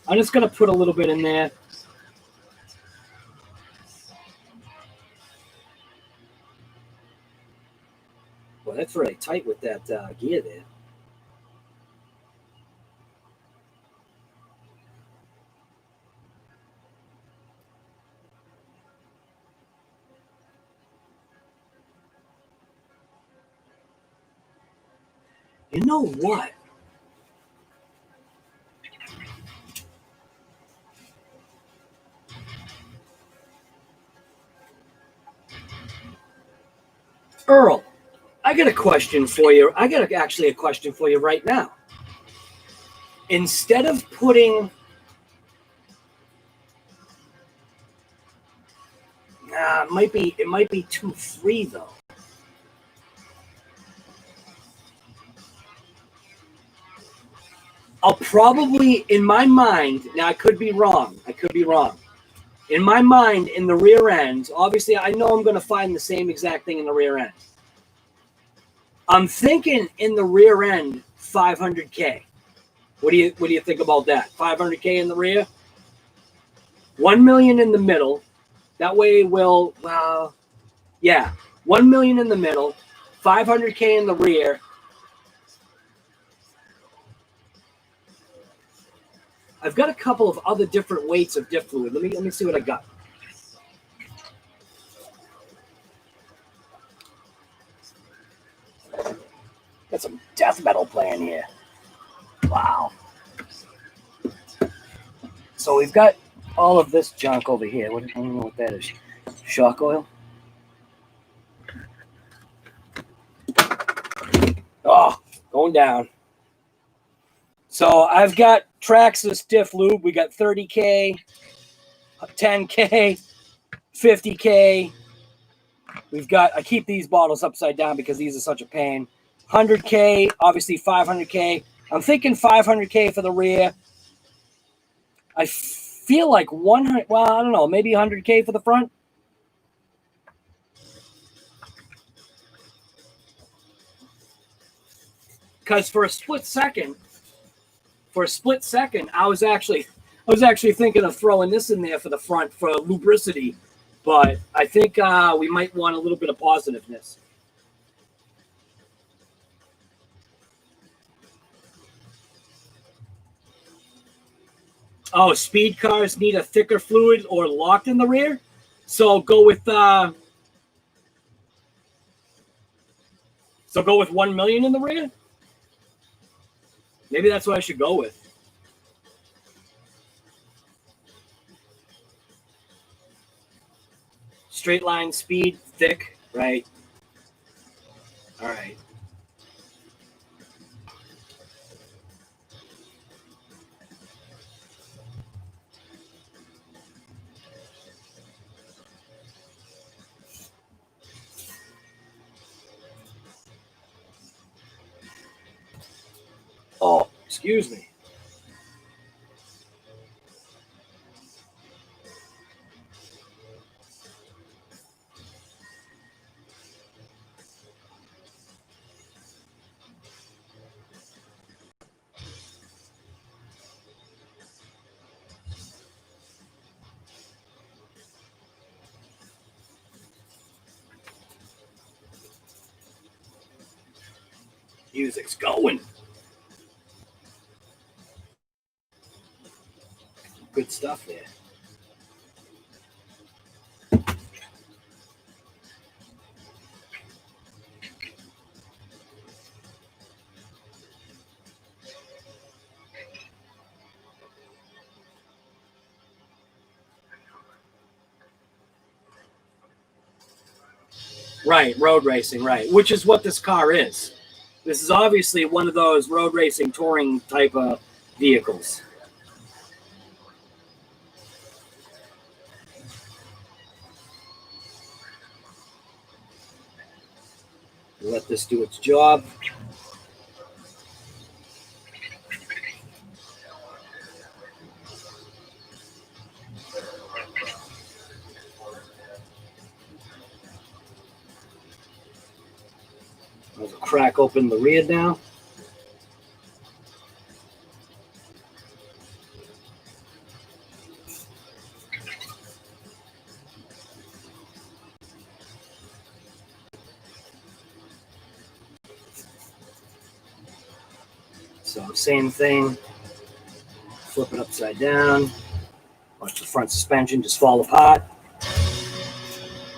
I'm just going to put a little bit in there. Well, that's really tight with that gear there. You know what? Earl, I got a question for you. I got actually a question for you right now. Instead of putting... it might be too free, though. I'll probably, in my mind, now I could be wrong. In my mind, in the rear end, obviously I know I'm going to find the same exact thing in the rear end. I'm thinking in the rear end, 500K. What do you think about that? 500K in the rear, 1 million in the middle. That way we'll, 1 million in the middle, 500K in the rear. I've got a couple of other different weights of diff fluid. Let me see what I got. Got some death metal playing here. Wow. So we've got all of this junk over here. I don't know what that is. Shock oil. Oh, going down. So I've got Traxxas diff lube. We got 30K, 10K, 50K. We've got, I keep these bottles upside down because these are such a pain. 100K, obviously 500K. I'm thinking 500K for the rear. I feel like 100, well, I don't know, maybe 100K for the front. Because for a split second, I was actually thinking of throwing this in there for the front for lubricity, but I think we might want a little bit of positiveness. Oh, speed cars need a thicker fluid or locked in the rear, so go with 1 million in the rear. Maybe that's what I should go with. Straight line speed, thick, right? All right. Oh, excuse me. Music's going. Good stuff there. Right, road racing, right, which is what this car is. This is obviously one of those road racing touring type of vehicles. Let this do its job. I'll crack open the rear now. So same thing. Flip it upside down. Watch the front suspension just fall apart.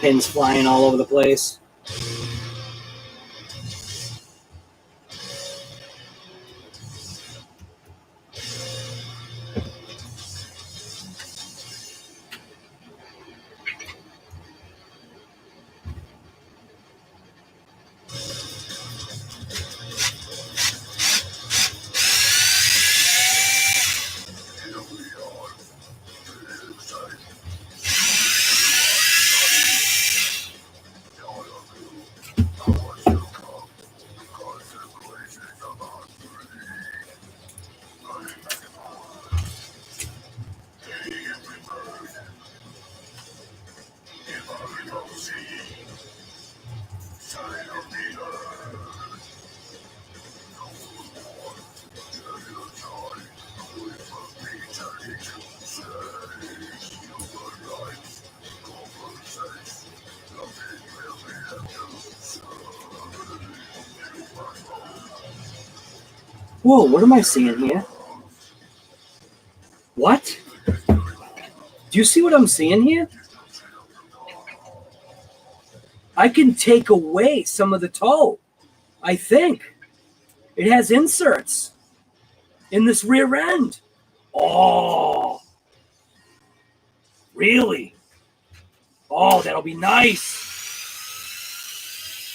Pins flying all over the place. Whoa, what am I seeing here? What? Do you see what I'm seeing here? I can take away some of the toe, I think. It has inserts in this rear end. Oh, really? Oh, that'll be nice.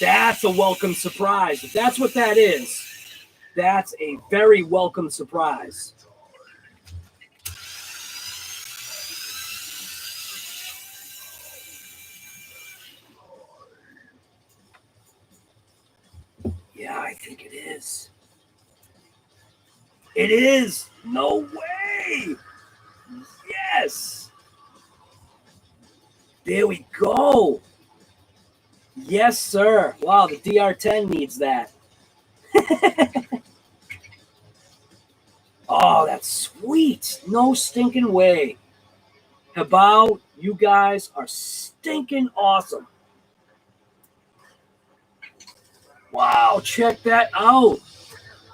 That's a welcome surprise. If that's what that is, that's a very welcome surprise. Yeah, I think it is. It is. No way. Yes. There we go. Yes, sir. Wow, the DR10 needs that. Oh, that's sweet. No stinking way. HoBao, you guys are stinking awesome. Wow, check that out.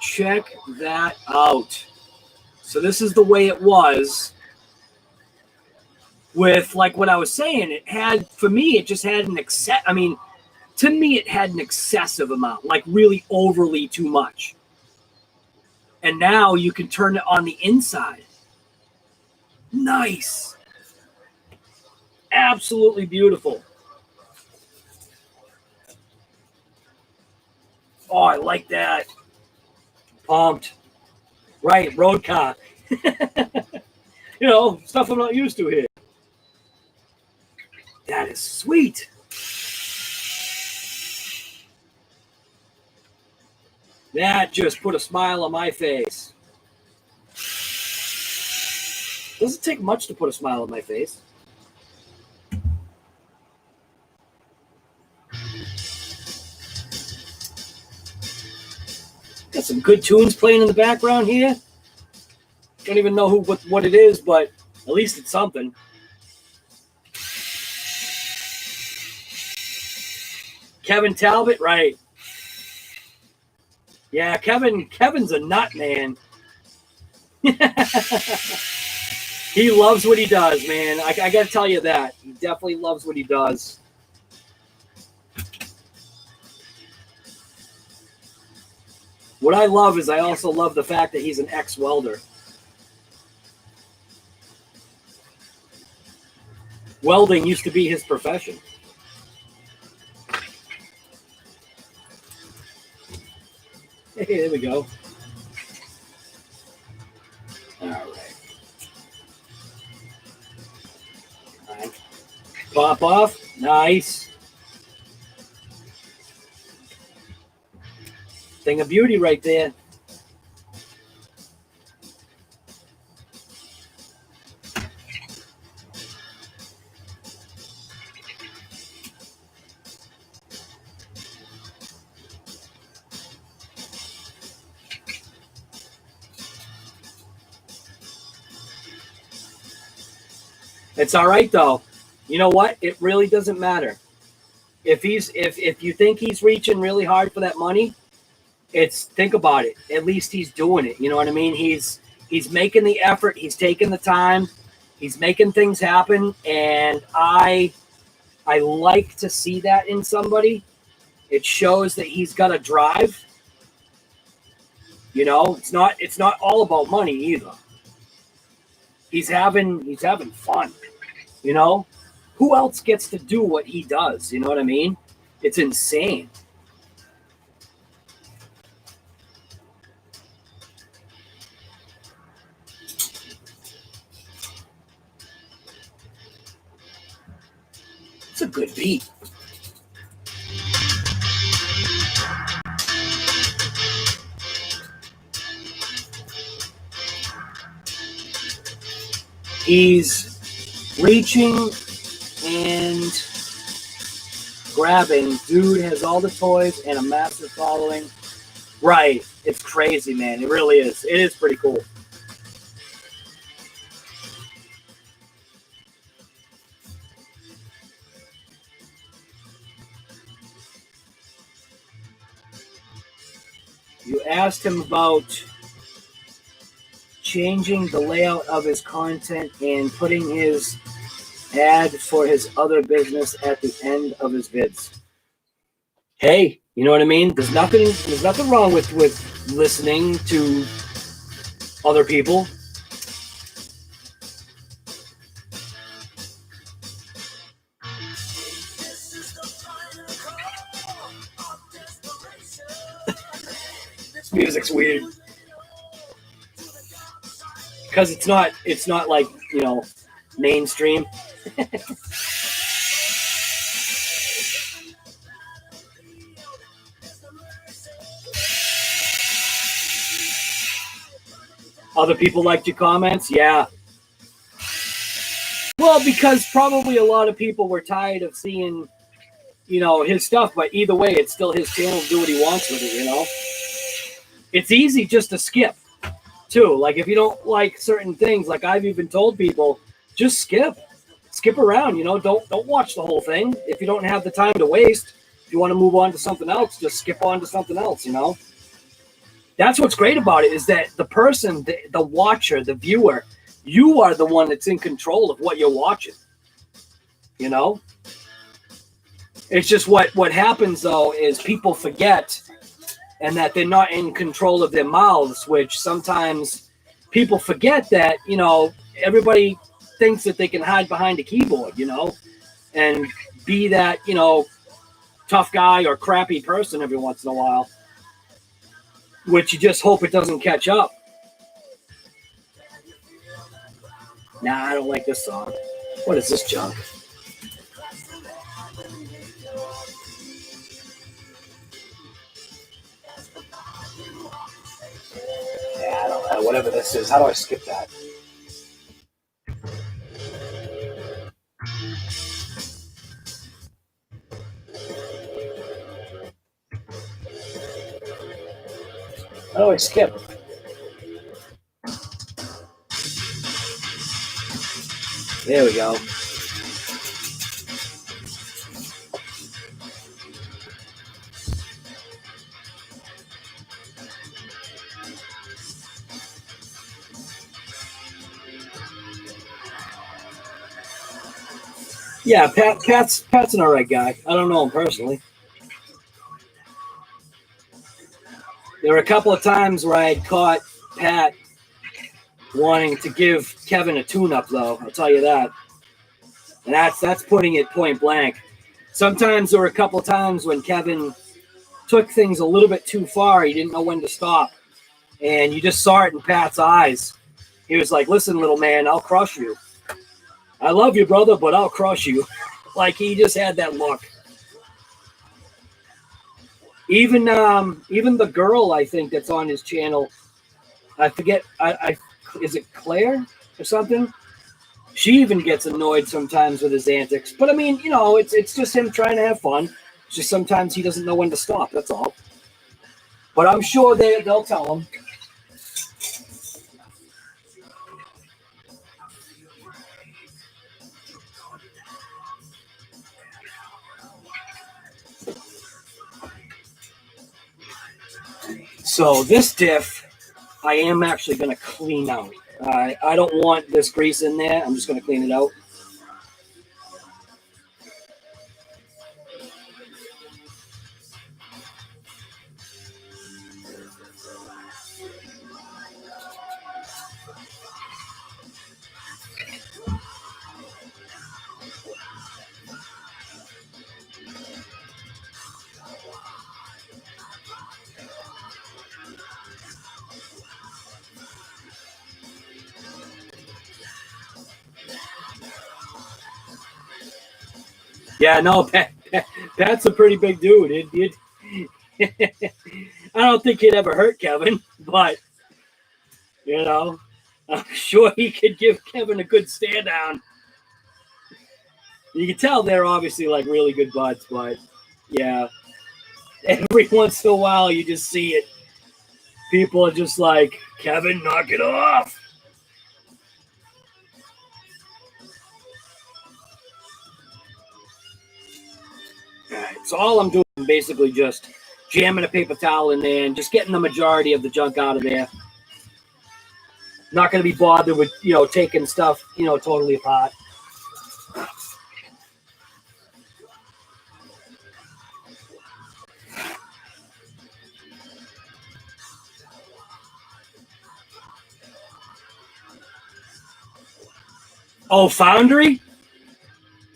Check that out. So this is the way it was with, like what I was saying. It had, for me, it just had an to me, it had an excessive amount, like really overly too much. And now you can turn it on the inside. Nice. Absolutely beautiful. Oh, I like that. Pumped. Right, road car. You know, stuff I'm not used to here. That is sweet. That just put a smile on my face. Doesn't take much to put a smile on my face. Got some good tunes playing in the background here. Don't even know what it is, but at least it's something. Kevin Talbot, right? Yeah, Kevin's a nut, man. He loves what he does, man. I got to tell you that. He definitely loves what he does. What I love is I also love the fact that he's an ex-welder. Welding used to be his profession. Hey, there we go. All right. Pop off. Nice. Thing of beauty right there. It's all right though. You know what? It really doesn't matter. If you think he's reaching really hard for that money, think about it. At least he's doing it. You know what I mean? He's making the effort. He's taking the time. He's making things happen, and I like to see that in somebody. It shows that he's got a drive. You know, it's not all about money either. He's having fun. You know, who else gets to do what he does? You know what I mean? It's insane. It's a good beat. He's reaching and grabbing. Dude has all the toys and a massive following. Right. It's crazy, man. It really is. It is pretty cool. You asked him about changing the layout of his content and putting his ad for his other business at the end of his vids. Hey, you know what I mean? There's nothing wrong with listening to other people. This music's weird. Because it's not like, you know, mainstream. Other people liked your comments? Yeah. Well, because probably a lot of people were tired of seeing, you know, his stuff, but either way, it's still his channel to do what he wants with it, you know? It's easy just to skip, too. Like, if you don't like certain things, like I've even told people, just skip. Skip around, you know? Don't watch the whole thing. If you don't have the time to waste, if you want to move on to something else, just skip on to something else, you know? That's what's great about it, is that the person, the watcher, the viewer, you are the one that's in control of what you're watching. You know? It's just what happens, though, is people forget and that they're not in control of their mouths, which sometimes people forget that, you know, everybody thinks that they can hide behind a keyboard, you know, and be that, you know, tough guy or crappy person every once in a while. Which you just hope it doesn't catch up. Nah, I don't like this song. What is this junk? Yeah, I don't know. Whatever this is. How do I skip that? How do I skip? There we go. Yeah, Pat's an alright guy. I don't know him personally. There were a couple of times where I had caught Pat wanting to give Kevin a tune-up, though. I'll tell you that. And that's putting it point blank. Sometimes there were a couple of times when Kevin took things a little bit too far. He didn't know when to stop. And you just saw it in Pat's eyes. He was like, listen, little man, I'll crush you. I love you, brother, but I'll crush you. Like, he just had that look. Even the girl, I think, that's on his channel, I forget, is it Claire or something? She even gets annoyed sometimes with his antics. But, I mean, you know, it's just him trying to have fun. It's just sometimes he doesn't know when to stop, that's all. But I'm sure they'll tell him. So this diff, I am actually going to clean out. I don't want this grease in there. I'm just going to clean it out. Yeah, no, Pat's a pretty big dude. I don't think he'd ever hurt Kevin, but, you know, I'm sure he could give Kevin a good stand down. You can tell they're obviously like really good buds, but yeah, every once in a while you just see it. People are just like, Kevin, knock it off. All right, so all I'm doing is basically just jamming a paper towel in there and just getting the majority of the junk out of there. Not going to be bothered with, taking stuff, totally apart. Oh, Foundry?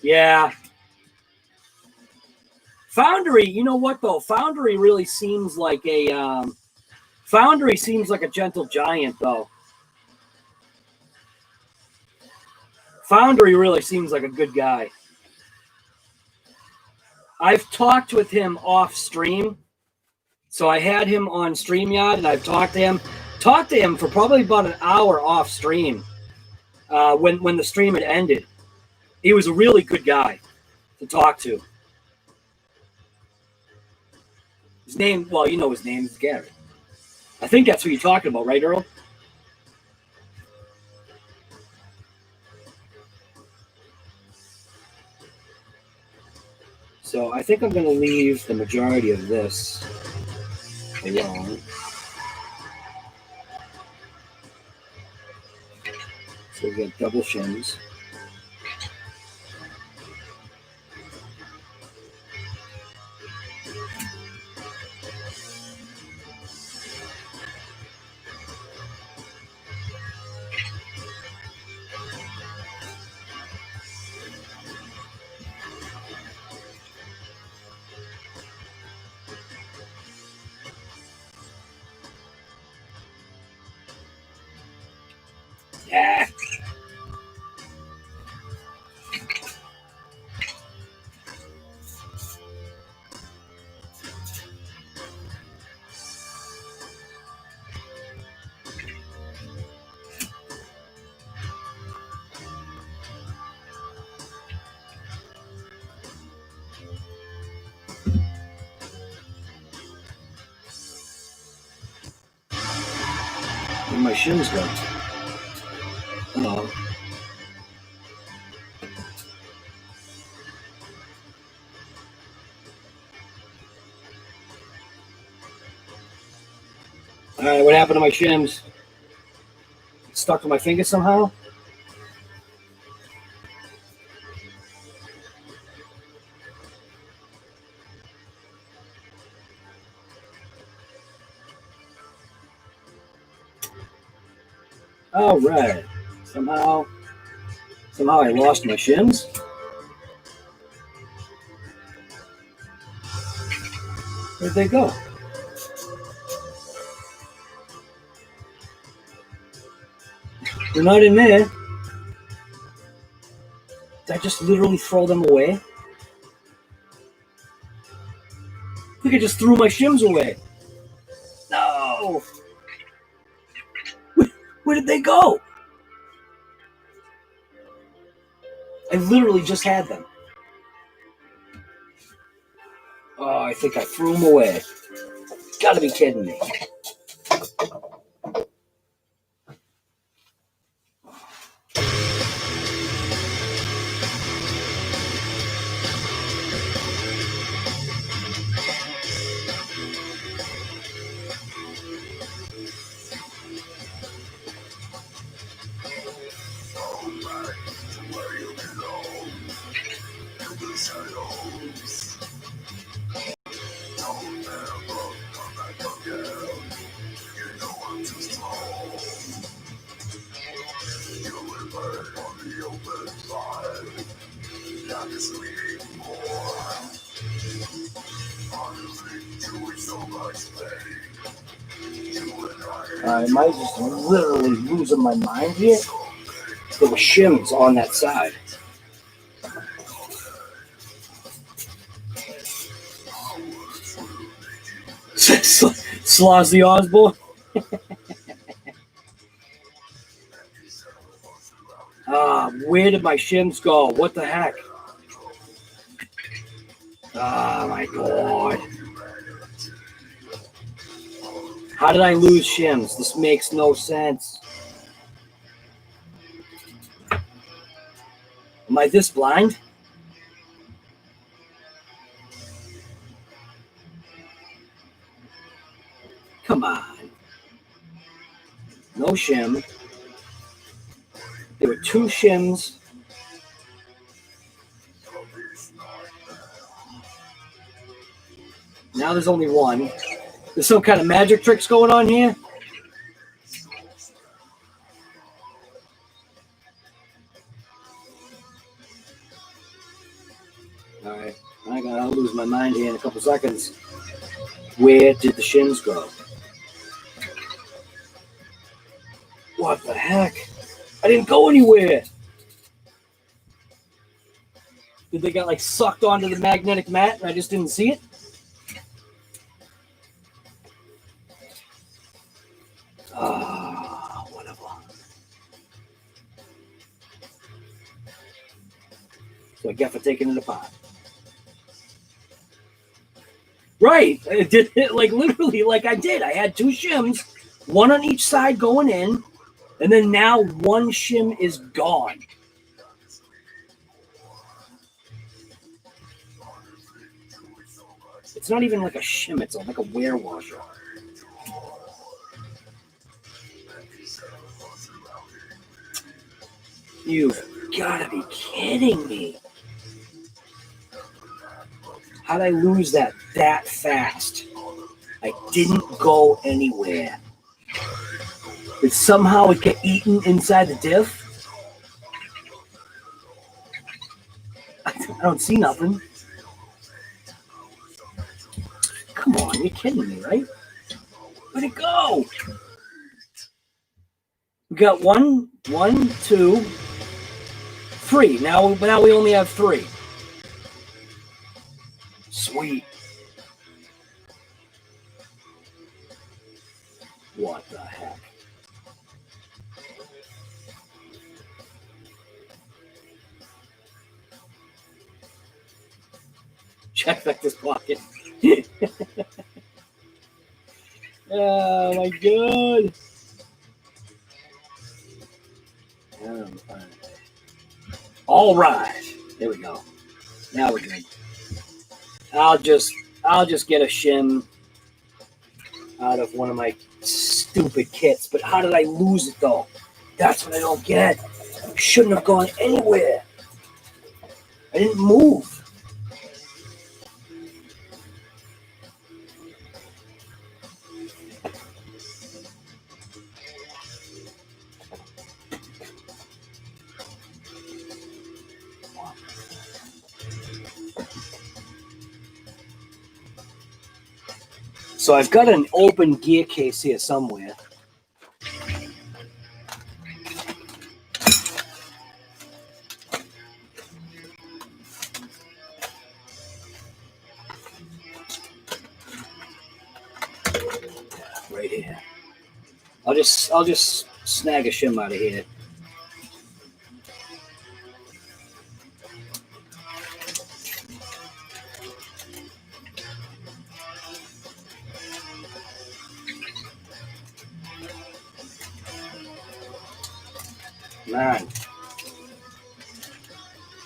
Yeah. Foundry, you know what though? Foundry really seems like a gentle giant though. Foundry really seems like a good guy. I've talked with him off stream. So I had him on StreamYard and I've talked to him for probably about an hour off stream when the stream had ended. He was a really good guy to talk to. His name, well, you know his name is Gary. I think that's who you're talking about, right, Earl? So I think I'm going to leave the majority of this alone. So we get double shims. Yeah. Where'd my shims go? Oh. All right, what happened to my shims? It stuck to my finger somehow? All right. Somehow I lost my shims. Where'd they go? They're not in there. Did I just literally throw them away? I think I just threw my shims away. No. Where did they go? I literally just had them. Oh, I think I threw them away. Gotta be kidding me. Am I just literally losing my mind here? There were shims on that side. Slozzy Osborne. Where did my shims go? What the heck? Oh my god. How did I lose shims? This makes no sense. Am I this blind? Come on. No shim. There were 2 shims. Now there's only 1. There's some kind of magic tricks going on here. All right, I'm gonna lose my mind here in a couple seconds. Where did the shims go? What the heck? I didn't go anywhere. Did they get like sucked onto the magnetic mat and I just didn't see it? Whatever. So I get for taking it apart. Right. I did it like literally like I did. I had 2 shims, 1 on each side going in, and then now 1 shim is gone. It's not even like a shim, it's like a wear washer. You've gotta be kidding me. How'd I lose that fast? I didn't go anywhere. Did somehow it get eaten inside the diff? I don't see nothing. Come on, you're kidding me, right? Where'd it go? We got 1, 2, 3. Now we only have 3. Sweet. What the heck? Check back this pocket. Oh my god. All right. There we go. Now we're good. I'll just get a shim out of one of my stupid kits. But how did I lose it though? That's what I don't get. I shouldn't have gone anywhere. I didn't move. So I've got an open gear case here somewhere. Right here. I'll just snag a shim out of here. Man.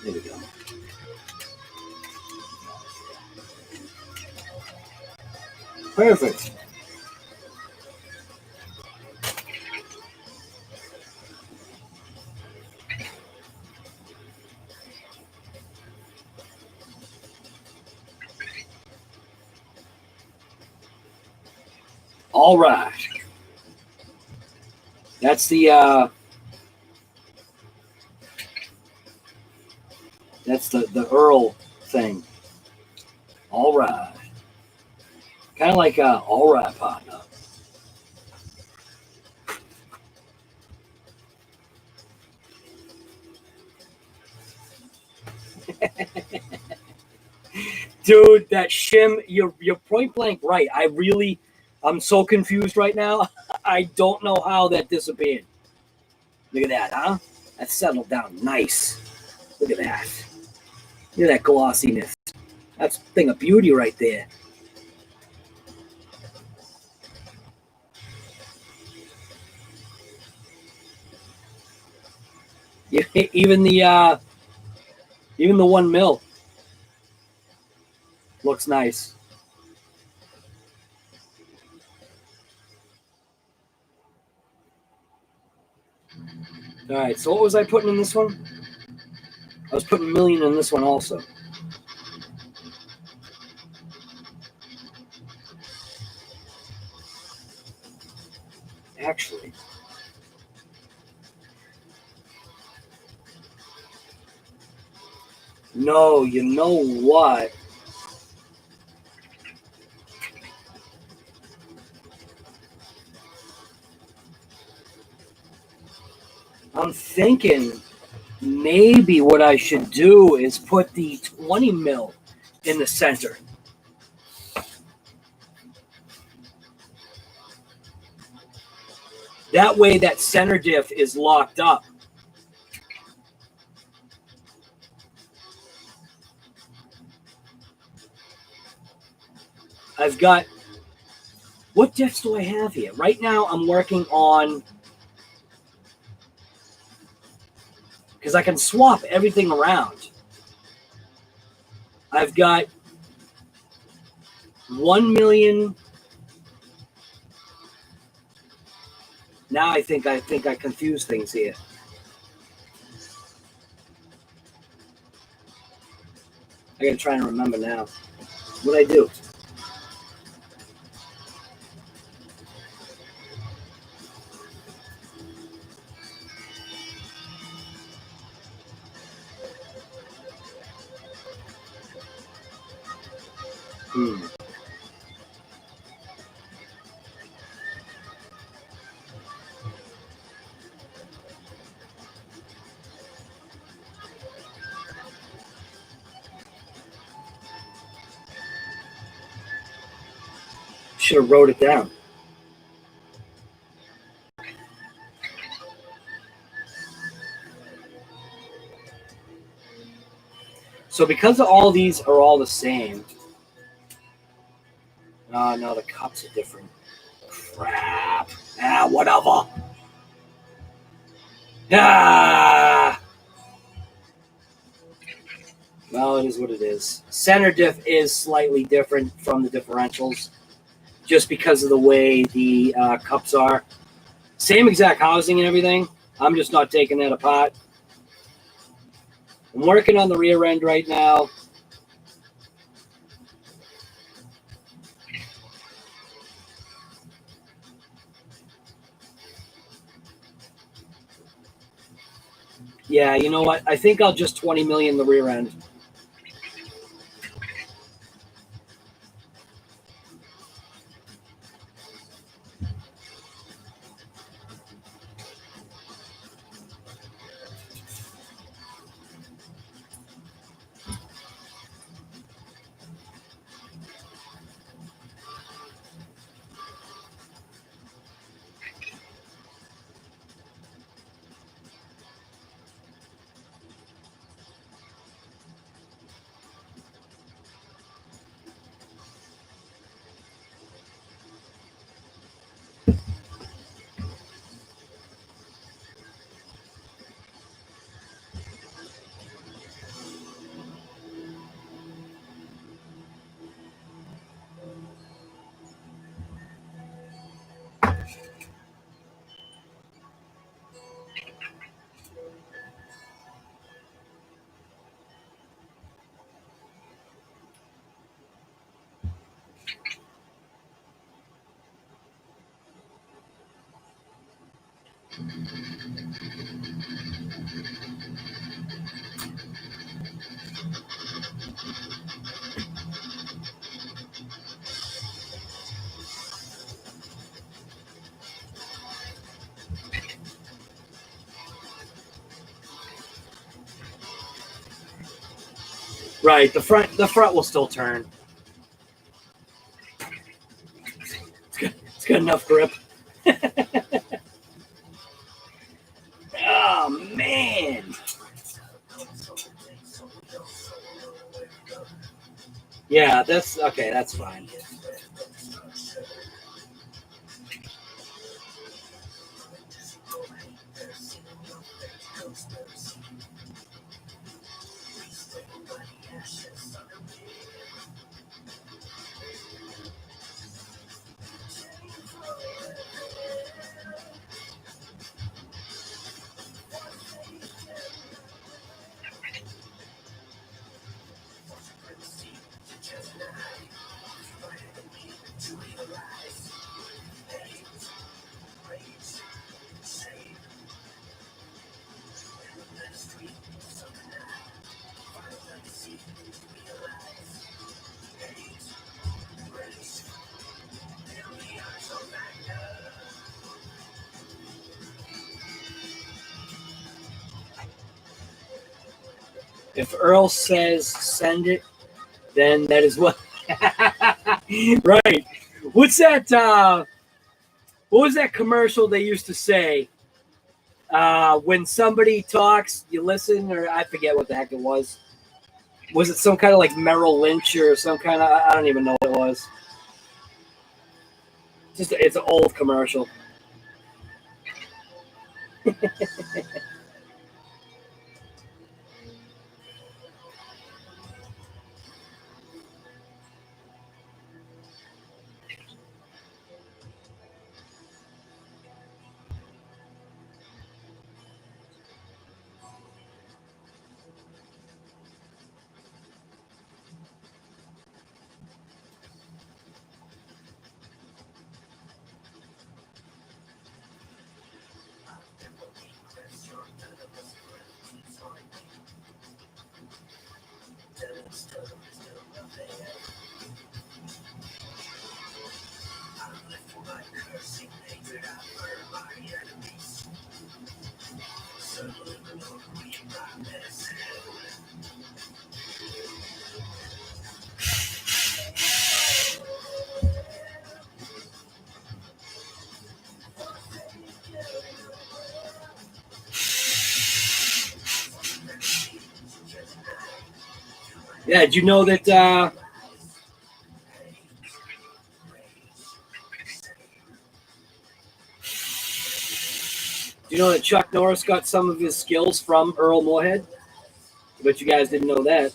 There we go. Perfect. All right. That's the Earl thing. All right. Kind of like all right, partner. Dude, that shim, you're point blank right. I'm so confused right now. I don't know how that disappeared. Look at that, huh? That settled down nice. Look at that. Look at that glossiness. That's a thing of beauty right there. Even the 1 mil looks nice. All right, so what was I putting in this one? I was putting million in this one also. Actually, no, you know what? I'm thinking maybe what I should do is put the 20 mil in the center. That way that center diff is locked up. I've got, what diffs do I have here? Right now I'm working on, because I can swap everything around. I've got 1 million. Now I think I confuse things here. I gotta try and remember now. What I do? Should have wrote it down. So because all these are all the same. Oh no, the cups are different. Crap. Whatever. Well, it is what it is. Center diff is slightly different from the differentials, just because of the way the cups are. Same exact housing and everything. I'm just not taking that apart. I'm working on the rear end right now. Yeah, you know what? I think I'll just 20 million the rear end. Right, the front will still turn. It's got enough grip. Oh man. Yeah, that's okay. That's fine. If Earl says send it, then that is what. Right. What's that? What was that commercial they used to say? When somebody talks, you listen, or I forget what the heck it was. Was it some kind of like Merrill Lynch or some kind of? I don't even know what it was. Just it's an old commercial. Yeah, did you know that? Do you know that Chuck Norris got some of his skills from Earl Moorhead? But you guys didn't know that.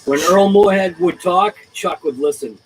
When Earl Moorhead would talk, Chuck would listen.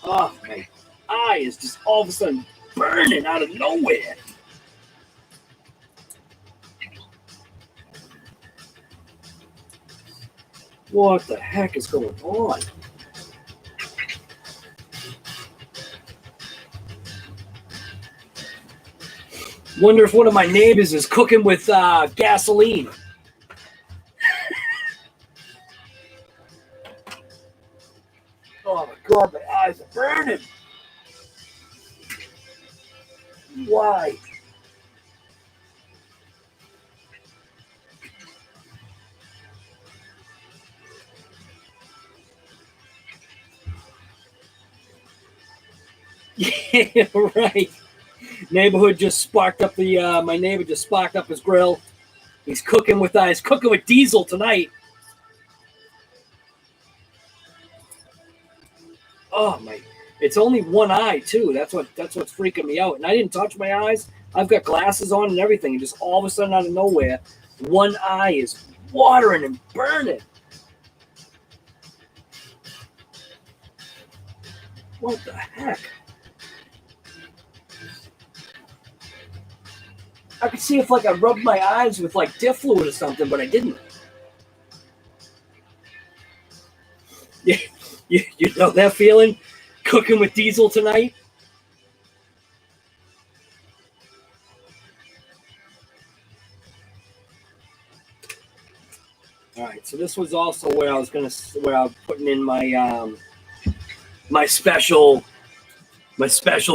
Oh, my eye is just all of a sudden burning out of nowhere. What the heck is going on? Wonder if one of my neighbors is cooking with gasoline. Oh my God, my eyes are burning. Why? Yeah, right. Neighborhood just sparked up the. My neighbor just sparked up his grill. He's cooking with diesel tonight. Oh my! It's only one eye too. That's what's freaking me out. And I didn't touch my eyes. I've got glasses on and everything. And just all of a sudden, out of nowhere, one eye is watering and burning. What the heck? I could see if like I rubbed my eyes with like diff fluid or something, but I didn't. Yeah, you know that feeling? Cooking with diesel tonight? All right, so this was also where I was putting in my special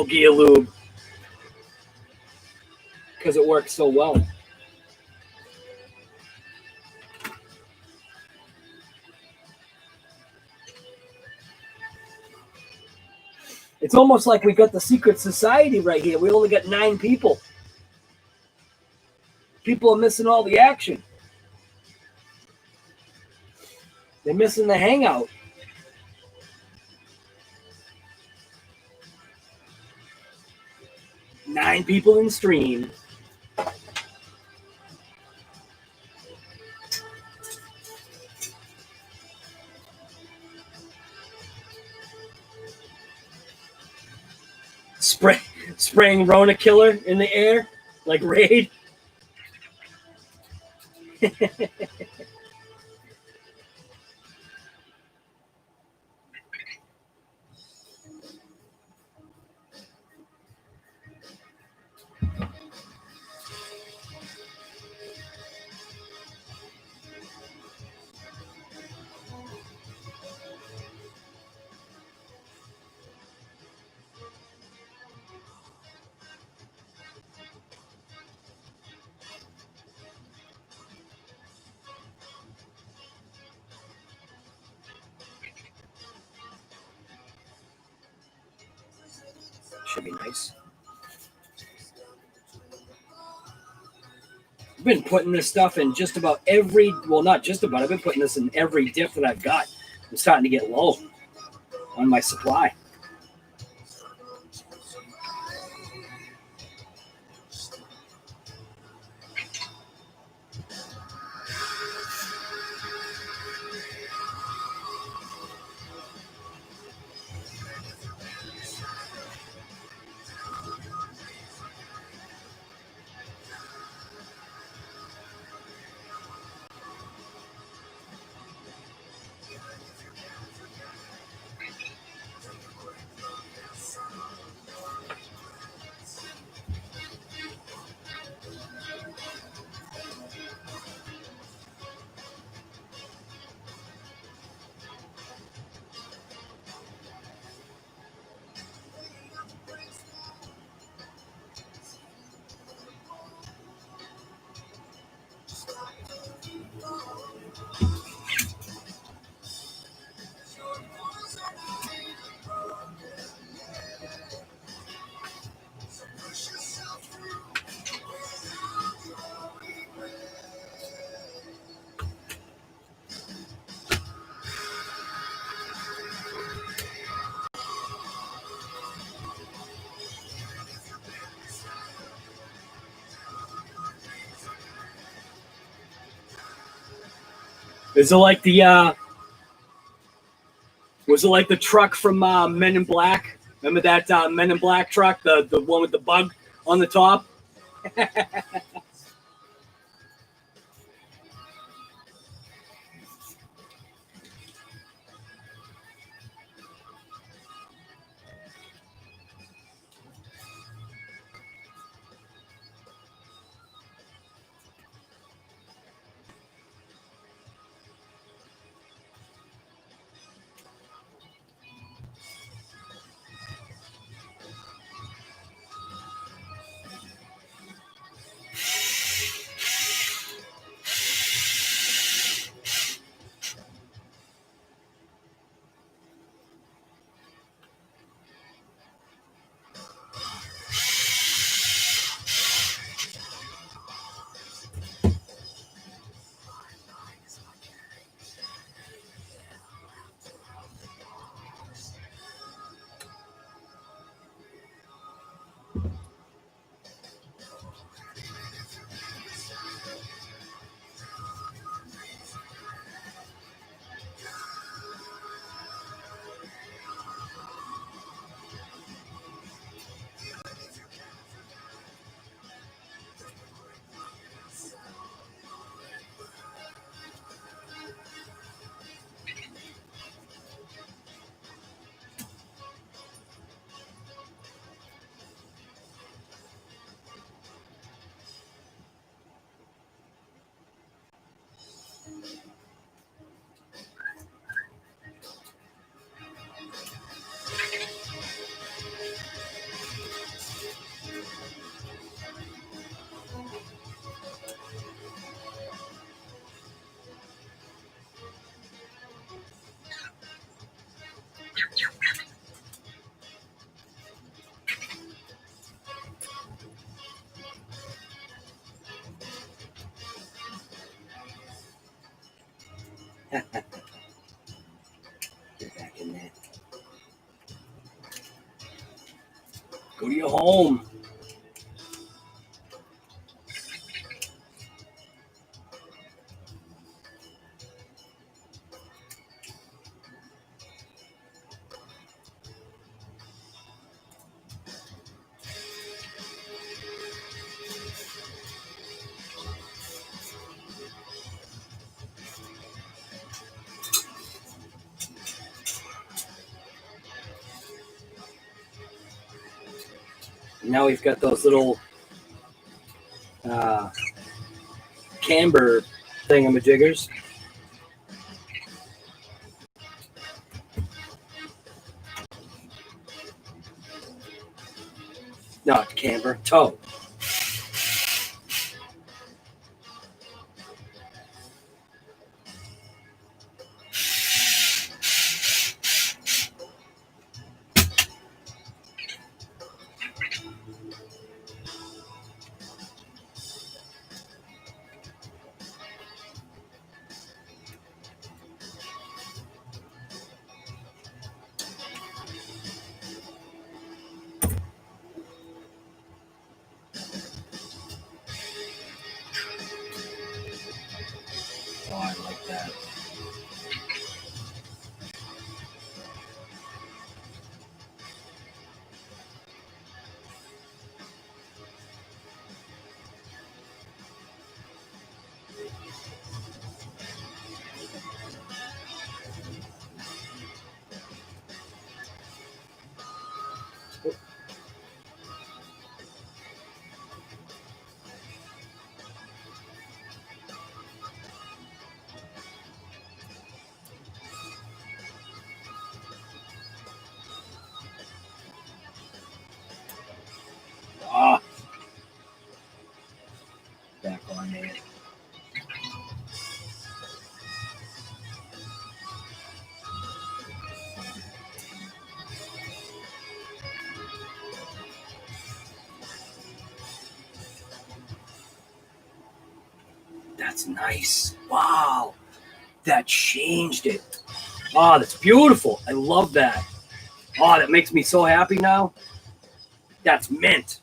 gear lube because it works so well. It's almost like we got the secret society right here. We only got 9 people. People are missing all the action. They're missing the hangout. Nine people in stream. spraying Rona killer in the air like Raid. Should be nice. I've been putting this stuff in just about every, well, not just about, I've been putting this in every diff that I've got. I'm starting to get low on my supply. Is it like the was it like the truck from Men in Black? Remember that Men in Black truck, the one with the bug on the top? Get back in there. Go to your home. Now we've got those little camber thingamajiggers. Not camber, toe. Oh, I like that. Ah, back on it. That's nice. Wow, that changed it. Oh, that's beautiful. I love that. Oh, that makes me so happy now. That's mint.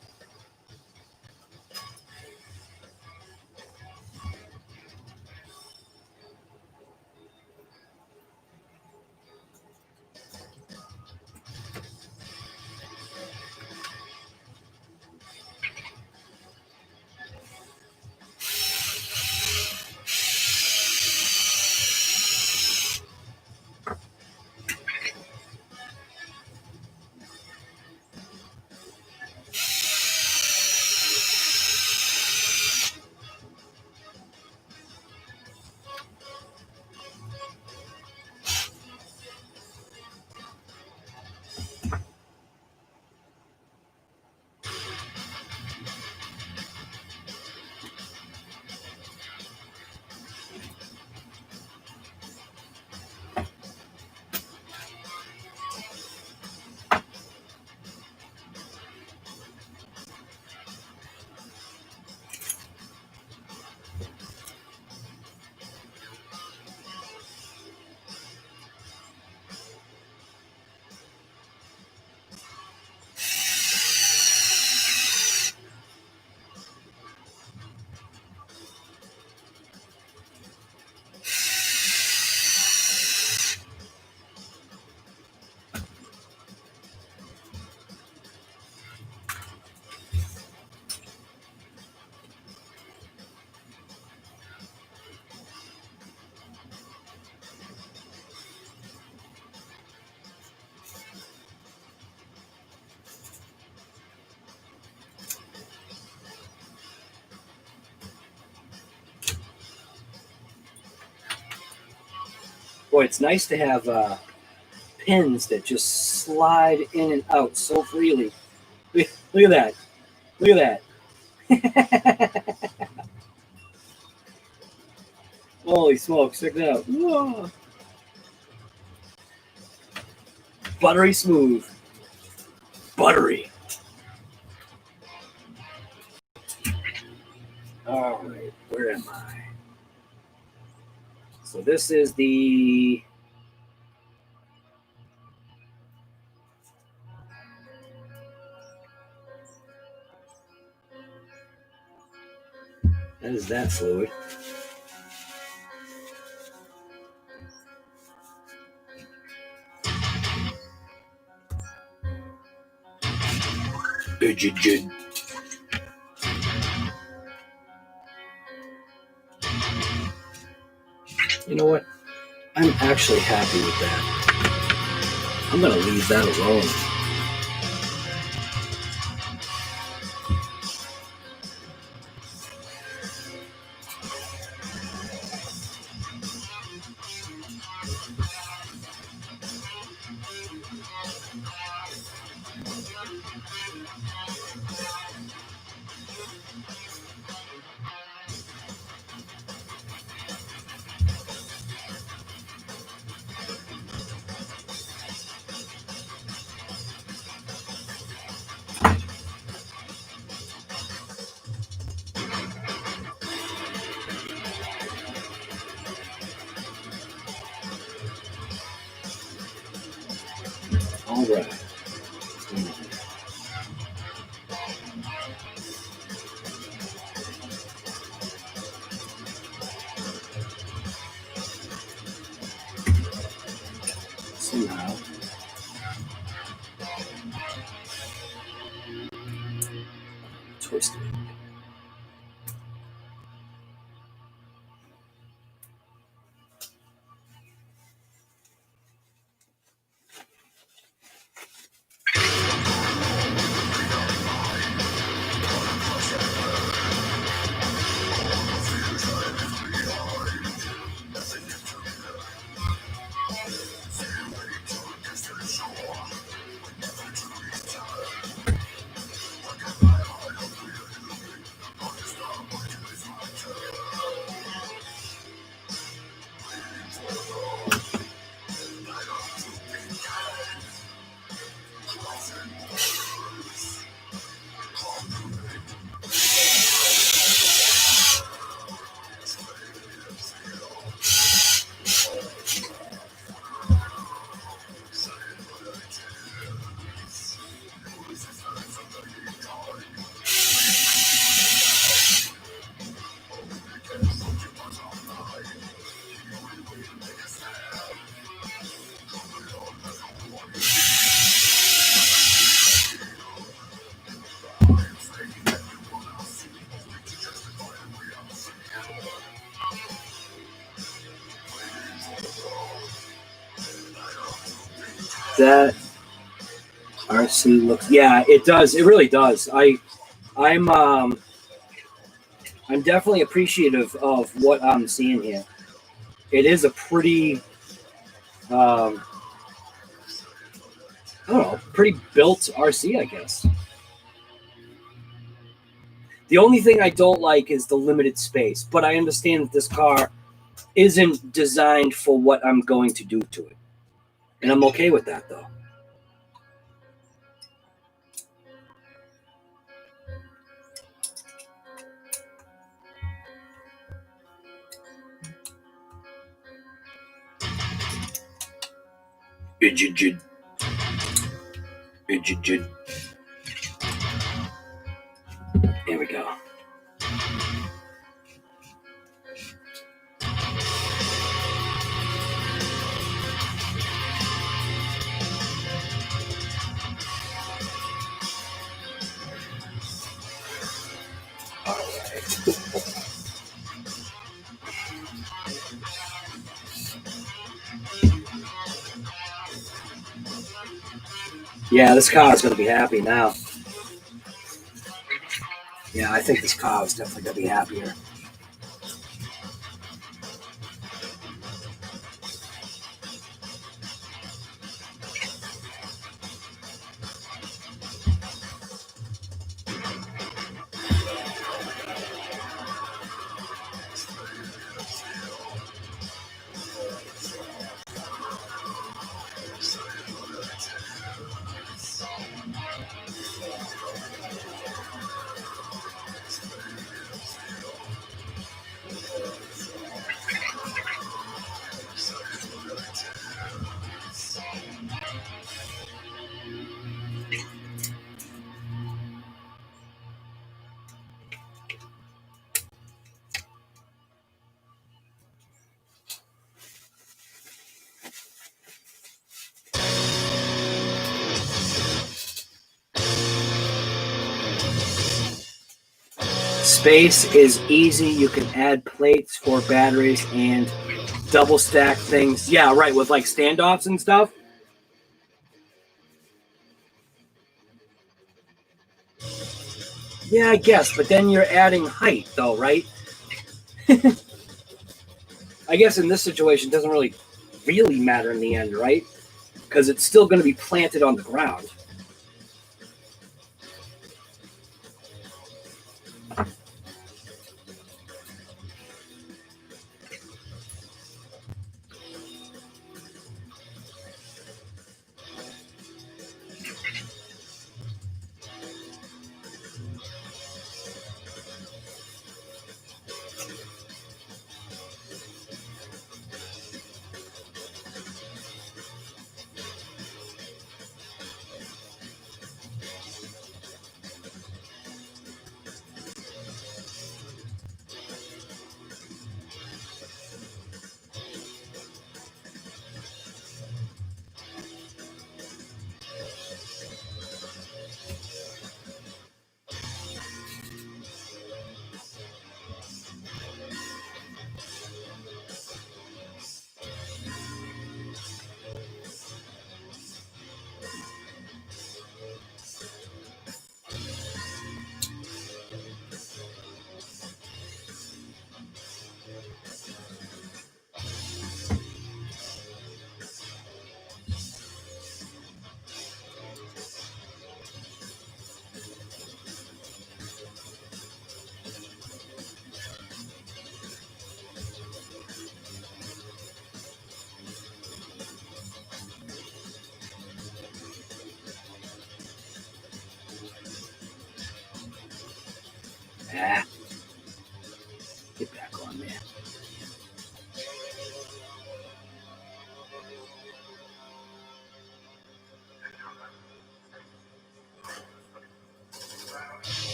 Boy, it's nice to have pins that just slide in and out so freely. Look at that. Look at that. Holy smokes, check that out. Whoa. Buttery smooth. Buttery. All right, where am I? So this is the that is that fluid. You know what? I'm actually happy with that. I'm going to leave that alone. All right. Somehow. Twisted. That RC looks, yeah, it does. It really does. I'm definitely appreciative of what I'm seeing here. It is a pretty, I don't know, pretty built RC, I guess. The only thing I don't like is the limited space, but I understand that this car isn't designed for what I'm going to do to it. And I'm okay with that, though. There we go. Yeah, this car is going to be happy now. Yeah, I think this car is definitely going to be happier. Space is easy. You can add plates for batteries and double stack things. Yeah, right, with like standoffs and stuff. Yeah, I guess, but then you're adding height, though, right? I guess in this situation, it doesn't really matter in the end, right? Because it's still going to be planted on the ground.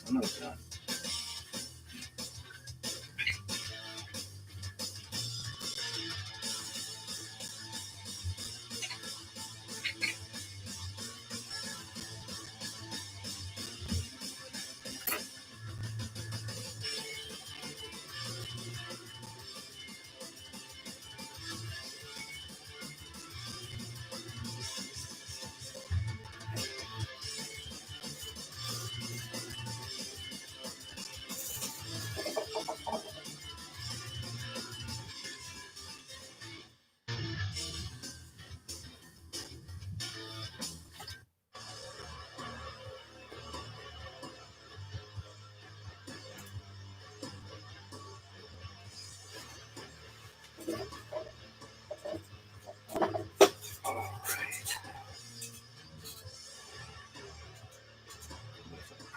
I'm not done.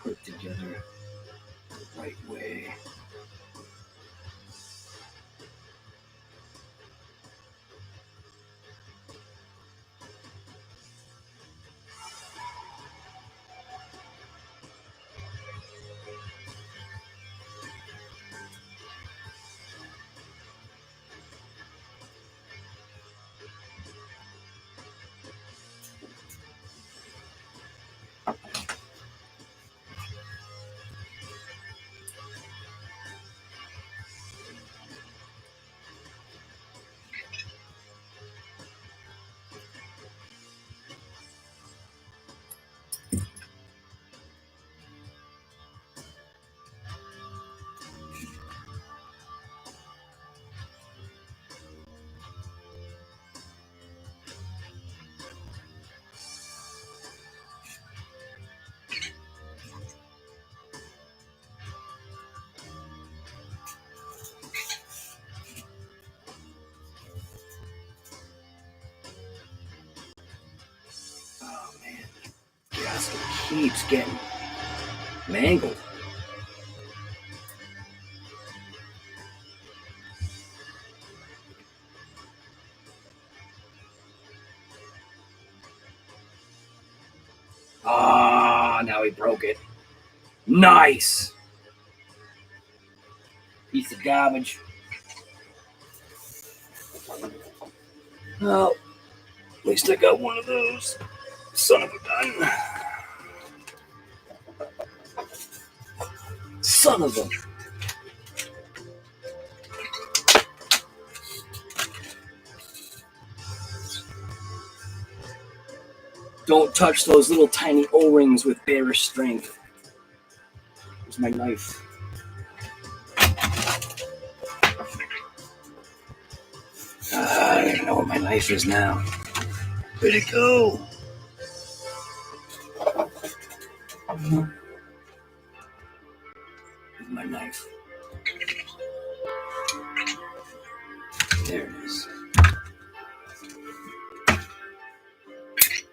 Put together the right way. Oh man, gasket keeps getting mangled. Ah, now he broke it. Nice. Piece of garbage. Well, at least I got one of those. Son of a gun. Son of a. Don't touch those little tiny O-rings with bearish strength. Here's my knife. I don't even know what my knife is now. Where'd it go? Here's my knife. There it is.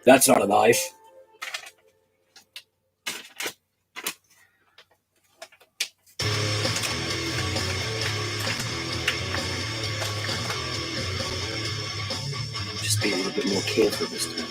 That's not a knife. Just be a little bit more careful this time.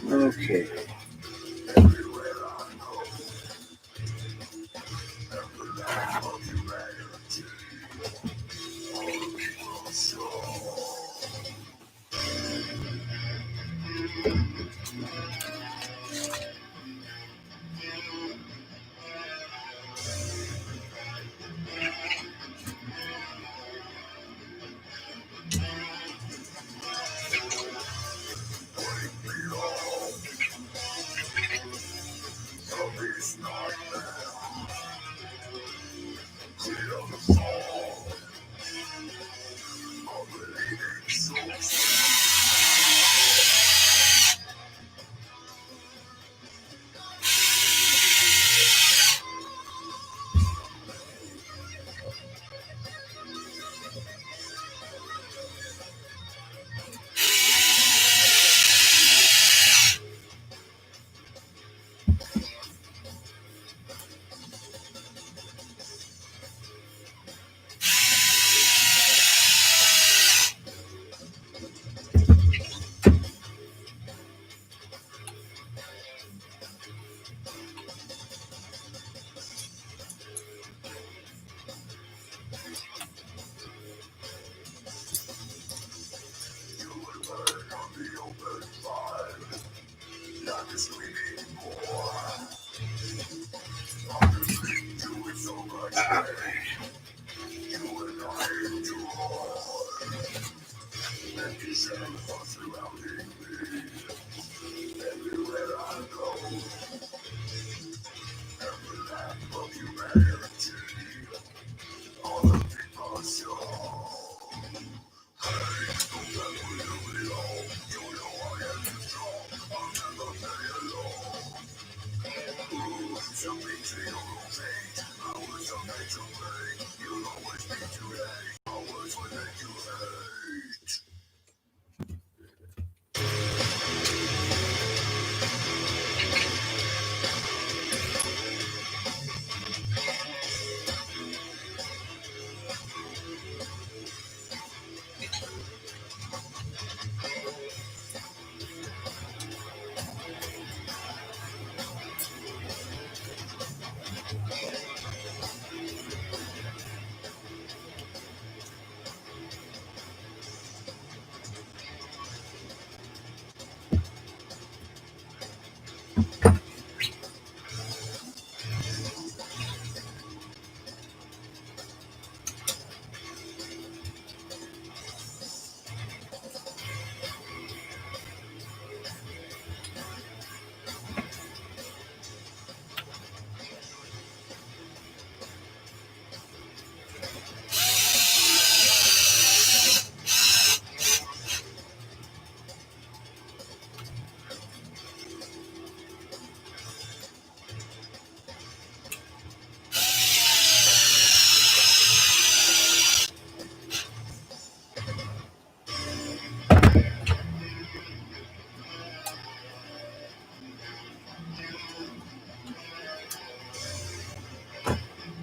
Okay.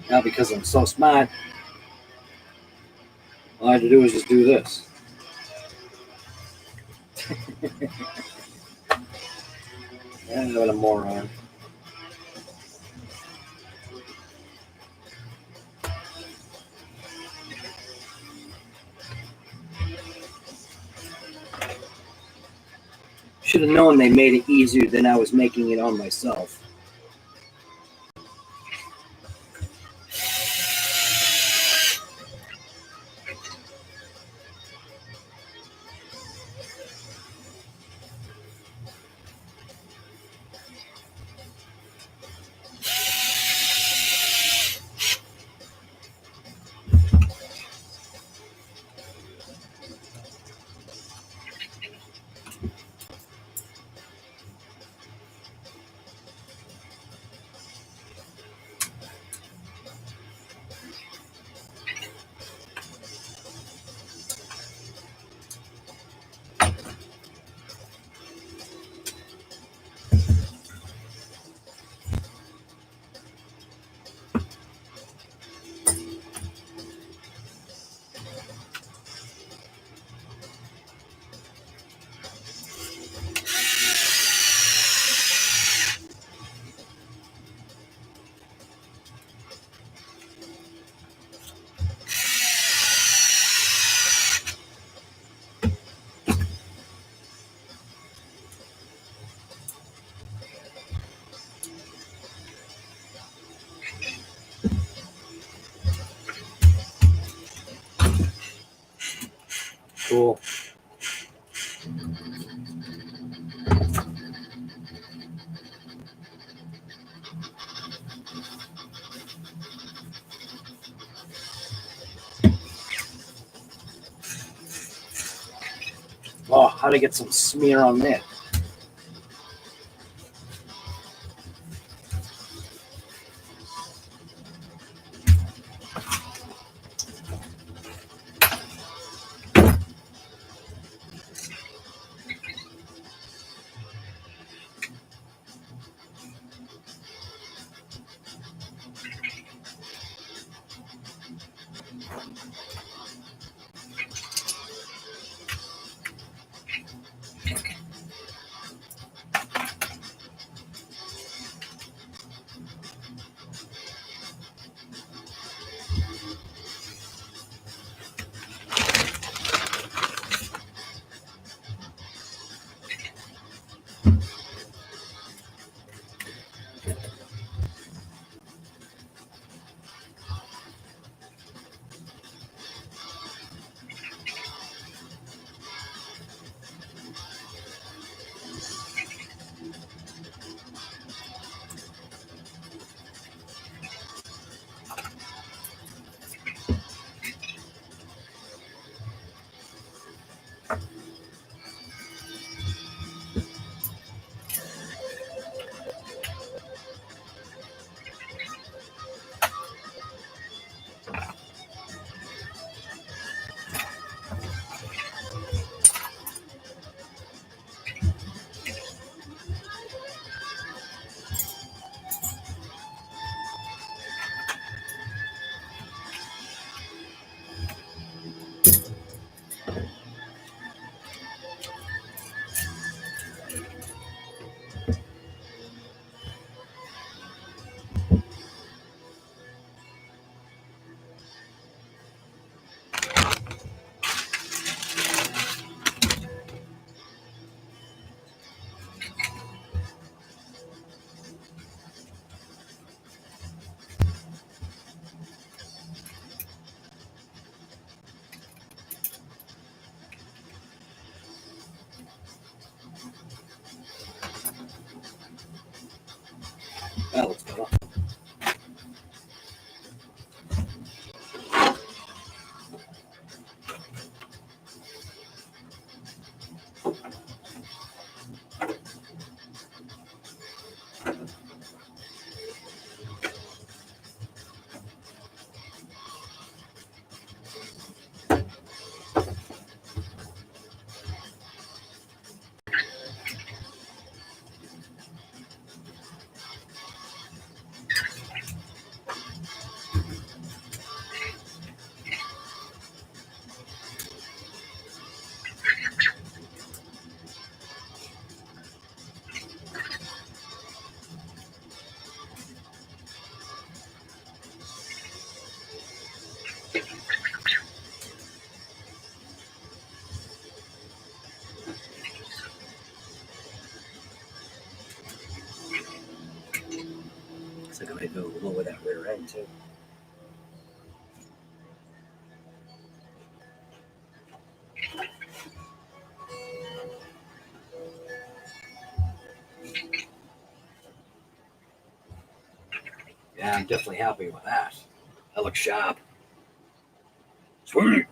Now, because I'm so smart, all I had to do is just do this. And what a moron. Should have known they made it easier than I was making it on myself. Cool. Oh, how to get some smear on there. That looks better. Looks like I might go lower that rear end too. Yeah, I'm definitely happy with that. That looks sharp. Sweet.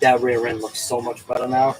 That rear end looks so much better now.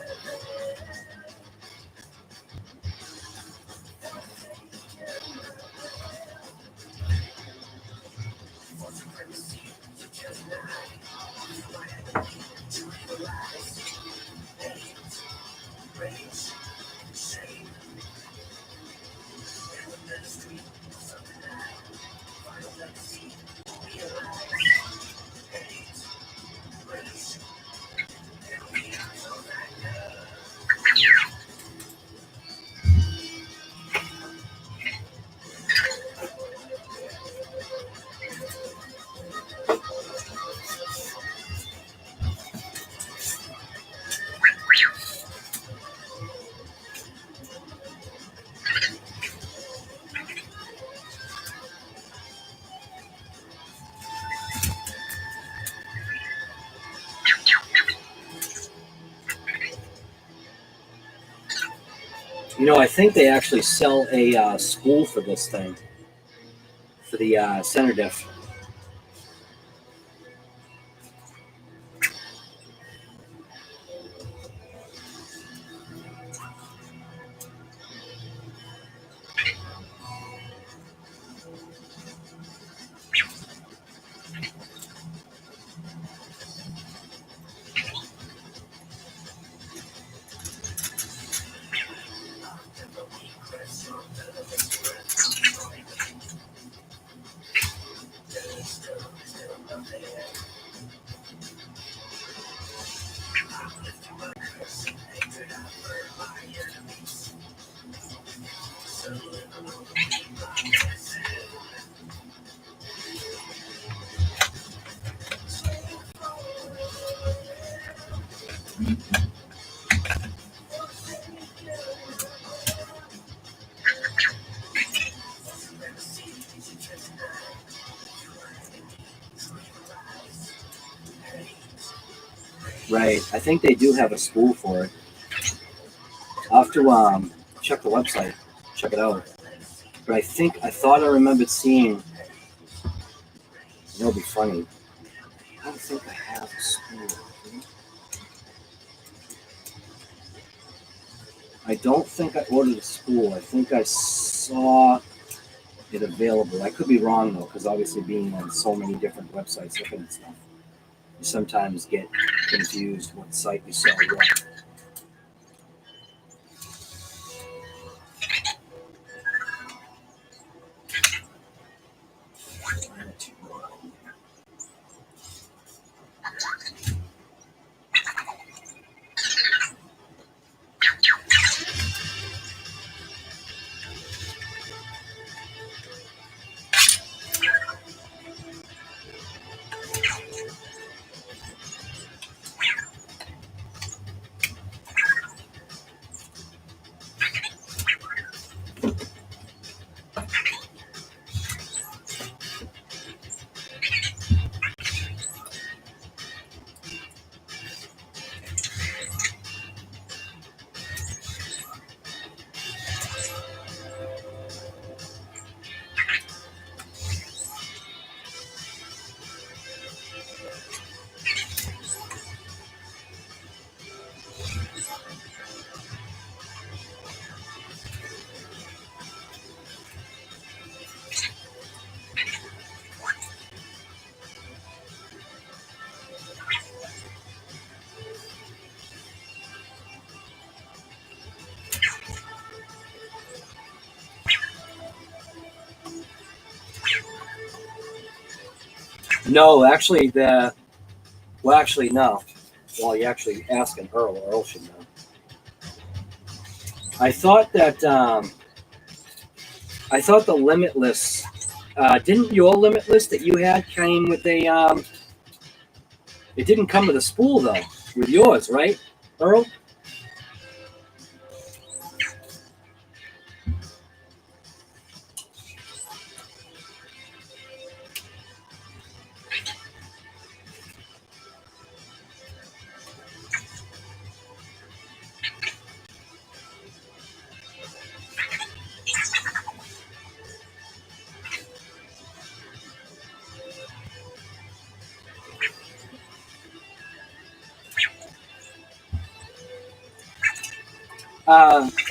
You know, I think they actually sell a spool for this thing, for the center diff. Right. I think they do have a school for it. I'll have to check the website, check it out. But I thought I remembered seeing. It'll be funny. I don't think I have a school. I don't think I ordered a spool. I think I saw it available. I could be wrong though, because obviously being on so many different websites looking at stuff, you sometimes get confused what site you saw what. No, actually, no. Well, you actually asking Earl. Earl should know. I thought that the Limitless. Didn't your Limitless that you had came with a? It didn't come with a spool though. With yours, right, Earl?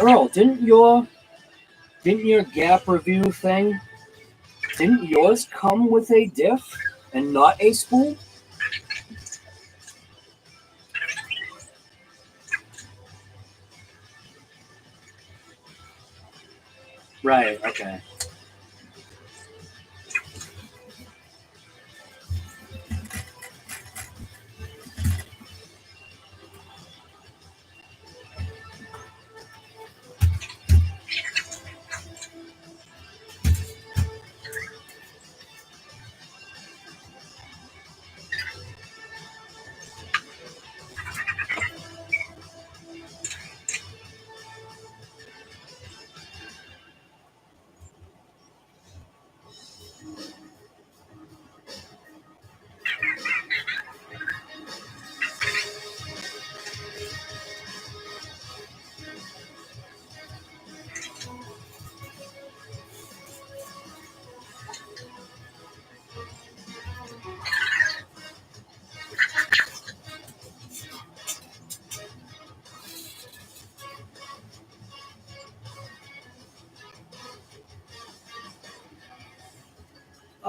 Earl, didn't your Gap review thing? Didn't yours come with a diff and not a spool? Right. Okay.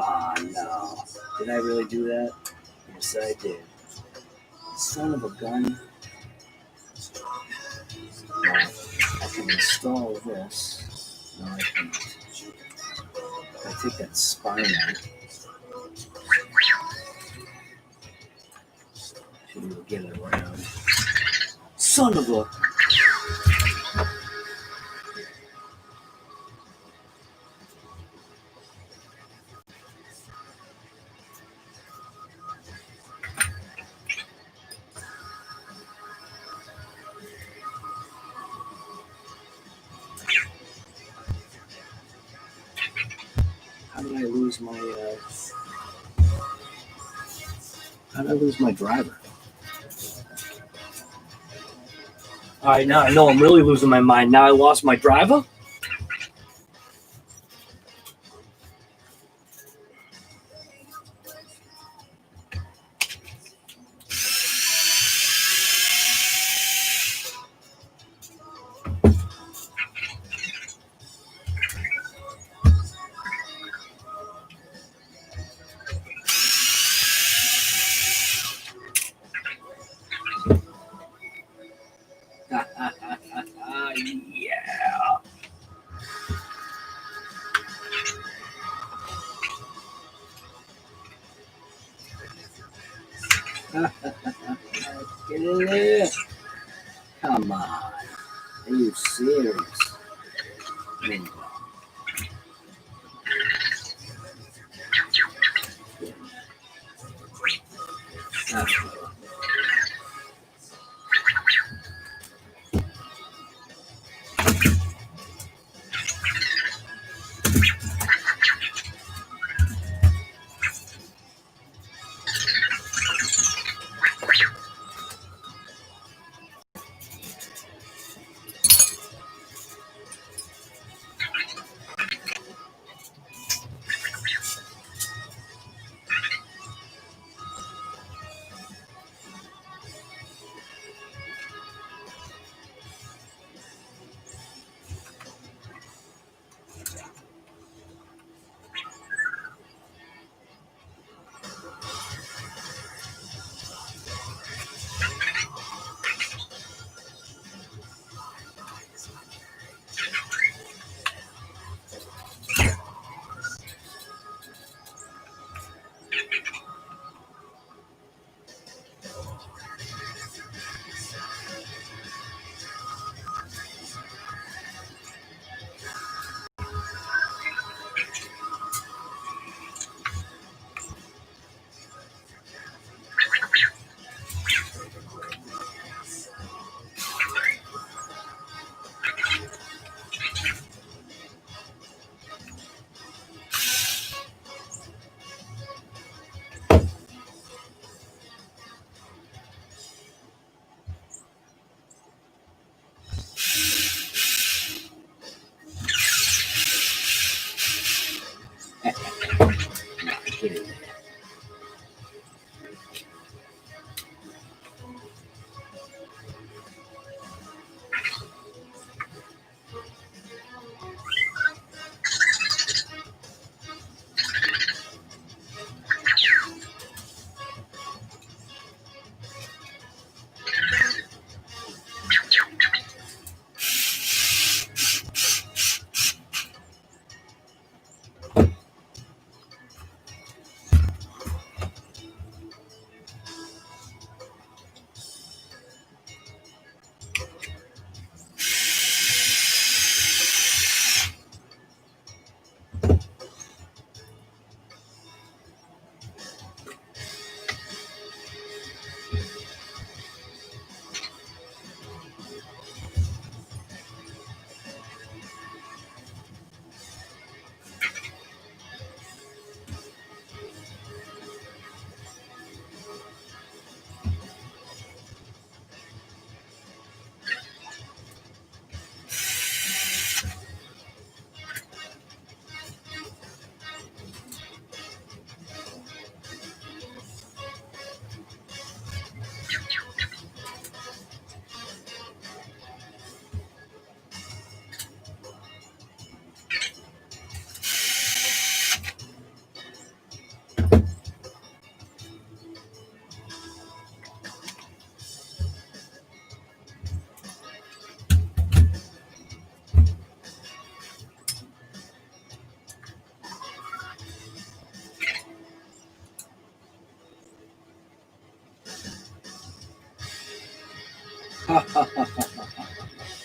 Ah, no. Did I really do that? Yes, I did. Son of a gun. Now, I can install this. No, I can't. If I take that spine out, should be able to get it around. Son of a. How did I lose my? How did I lose my driver? All right, now I know I'm really losing my mind. Now I lost my driver. Yeah. Get in there. Come on. Are you serious? Get in there.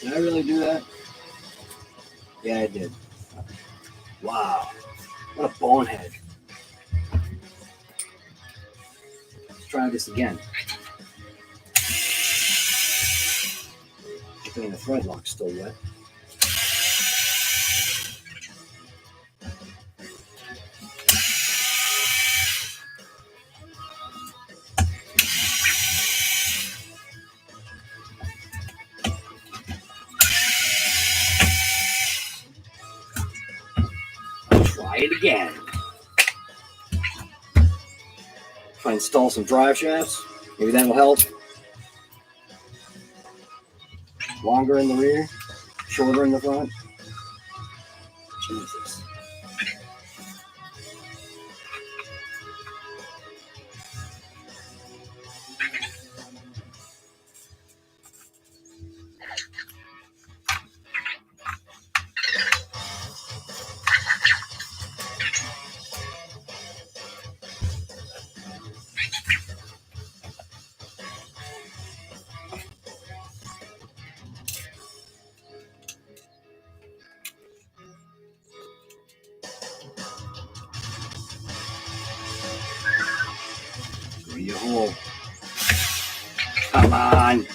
Did I really do that? Yeah, I did. Wow. What a bonehead. Let's try this again. I think the thread lock's still wet. try it again. If I install some drive shafts, maybe that'll help. Longer in the rear, shorter in the front. Jesus. Your hole. Come on.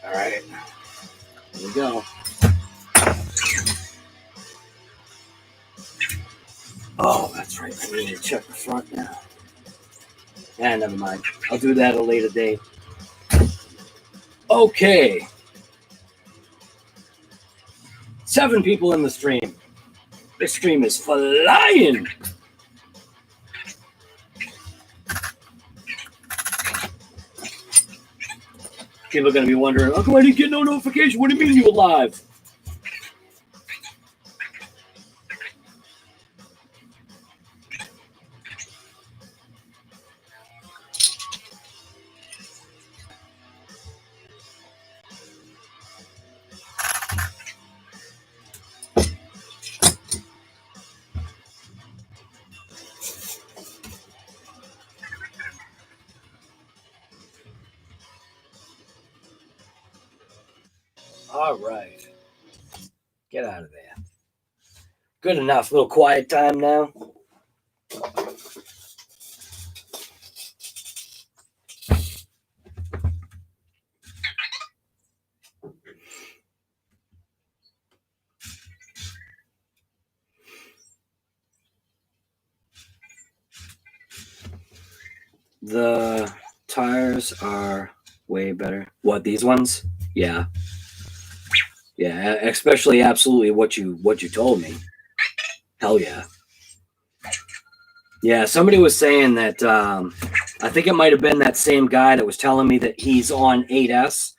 All right. Here we go. Oh, that's right. I need to check the front now. Never mind. I'll do that at a later date. Okay. 7 people in the stream. This stream is flying. People are going to be wondering, how come I didn't get no notification? What do you mean you're live? All right. Get out of there. Good enough. Little quiet time now. The tires are way better. What, these ones? Yeah. Yeah, especially absolutely what you told me. Hell yeah. Yeah, somebody was saying that I think it might have been that same guy that was telling me that he's on 8S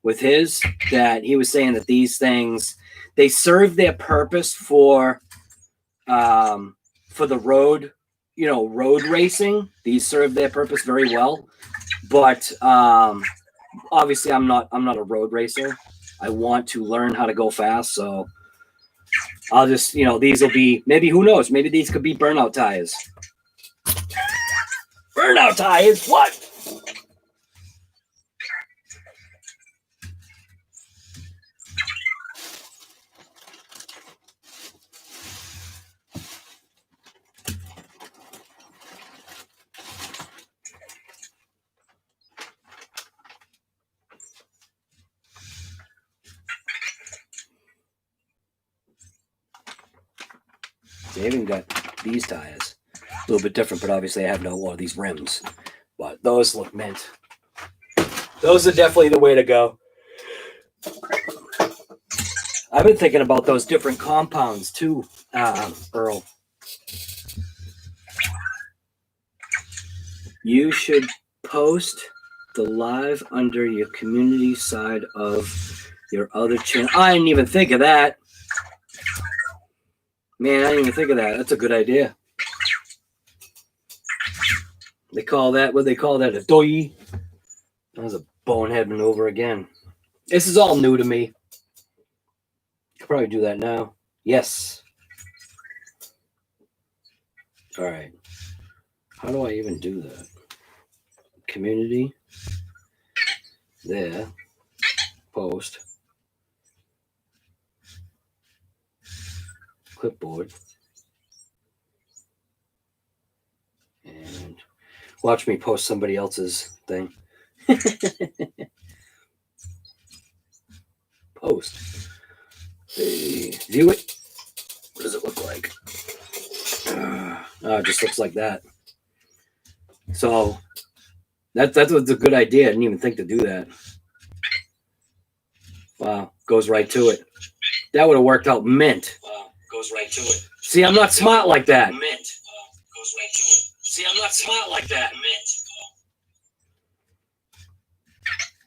with his, that he was saying that these things, they serve their purpose for the road, road racing. These serve their purpose very well. But obviously I'm not a road racer. I want to learn how to go fast, so I'll just, these will be, maybe, who knows, maybe these could be burnout tires. Burnout tires? What? They even got these tires. A little bit different, but obviously I have no more of these rims. But those look mint. Those are definitely the way to go. I've been thinking about those different compounds too, Earl. You should post the live under your community side of your other channel. I didn't even think of that. Man, I didn't even think of that. That's a good idea. They call that, what they call that, a doy. That was a bonehead maneuver again. This is all new to me. Could probably do that now. Yes. All right. How do I even do that? Community. There. Post. Clipboard. And watch me post somebody else's thing. Post. Hey, view it. What does it look like? It just looks like that. So that was a good idea. I didn't even think to do that. Wow, goes right to it. That would have worked out mint. Wow, goes right to it. See, I'm not smart like that. Mint. Goes right to it. See, I'm not smart like that. Mint.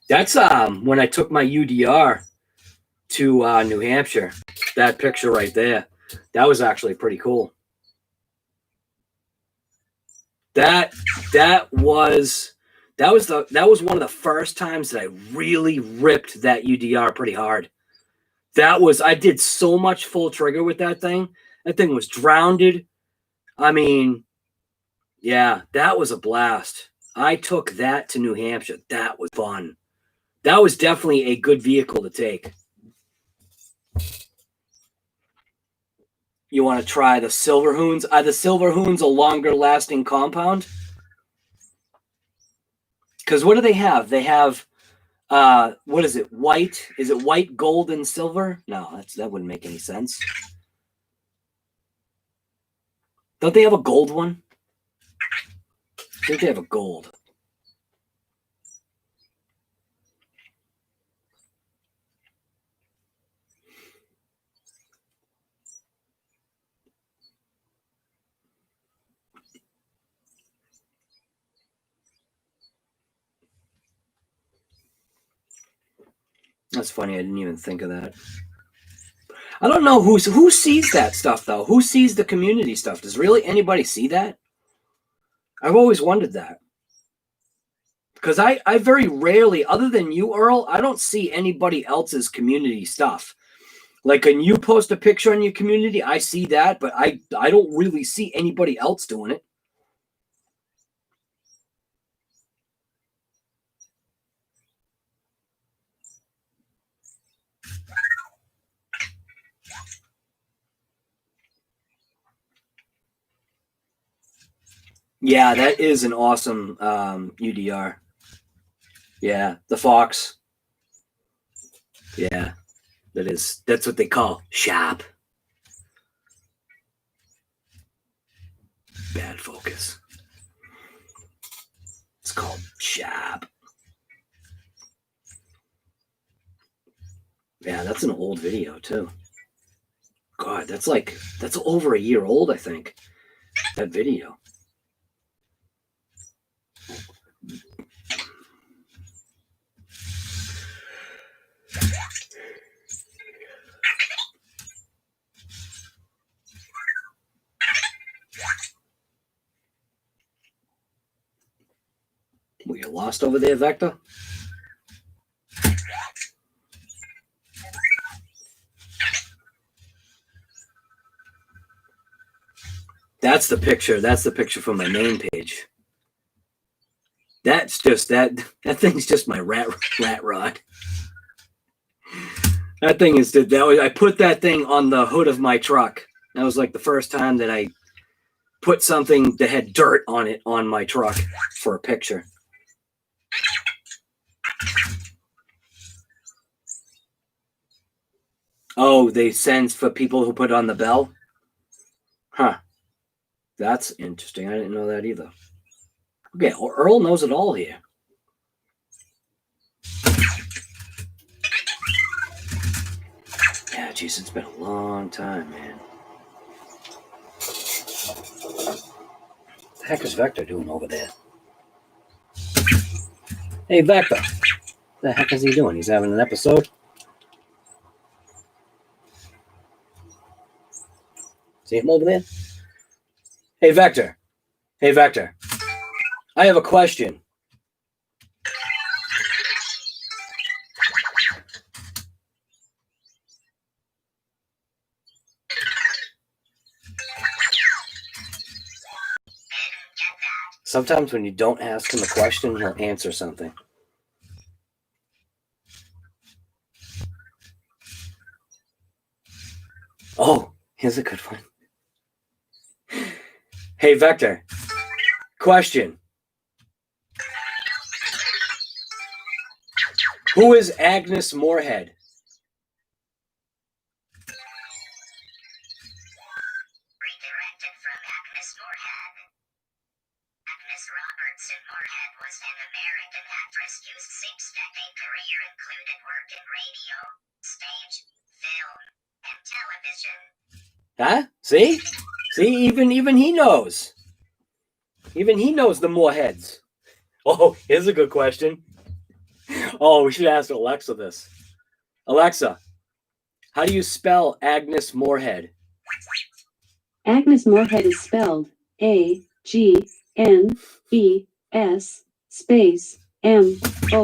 That's when I took my UDR to New Hampshire. That picture right there. That was actually pretty cool. That was one of the first times that I really ripped that UDR pretty hard. I did so much full trigger with that thing. That thing was drowned. I mean, yeah, that was a blast. I took that to New Hampshire. That was fun. That was definitely a good vehicle to take. You want to try the Silverhoons? Are the Silverhoons a longer lasting compound? Because what do they have? They have, what is it? White? Is it white, gold, and silver? No, that wouldn't make any sense. Don't they have a gold one? I think they have a gold. That's funny. I didn't even think of that. I don't know who sees that stuff, though. Who sees the community stuff? Does really anybody see that? I've always wondered that. Because I very rarely, other than you, Earl, I don't see anybody else's community stuff. Like when you post a picture on your community, I see that, but I don't really see anybody else doing it. Yeah, that is an awesome UDR. Yeah, the Fox. Yeah, that's what they call sharp. Bad focus. It's called sharp. Yeah, that's an old video too. God, that's over a year old, I think. That video. Were you lost over there, Vector? That's the picture. That's the picture from my main page. That's just that thing's just my rat rod. That thing is I put that thing on the hood of my truck. That was like the first time that I put something that had dirt on it on my truck for a picture. Oh, they sense for people who put on the bell? Huh. That's interesting. I didn't know that either. Okay, well, Earl knows it all here. Yeah, geez, it's been a long time, man. What the heck is Vector doing over there? Hey, Vector. What the heck is he doing? He's having an episode? See him over there? Hey, Vector. Hey, Vector. I have a question. Sometimes when you don't ask him a question, he'll answer something. Oh, here's a good one. Hey, Vector. Question. Who is Agnes Moorehead? Redirected from Agnes Moorehead. Agnes Robertson Moorehead was an American actress whose six-decade career included work in radio, stage, film, and television. Huh? See? Even he knows. Even he knows the Mooreheads. Oh, here's a good question. Oh, we should ask Alexa this. Alexa, how do you spell Agnes Moorehead? Agnes Moorehead is spelled A-G-N-E-S space M-O-O-R-E-H-E-A-D.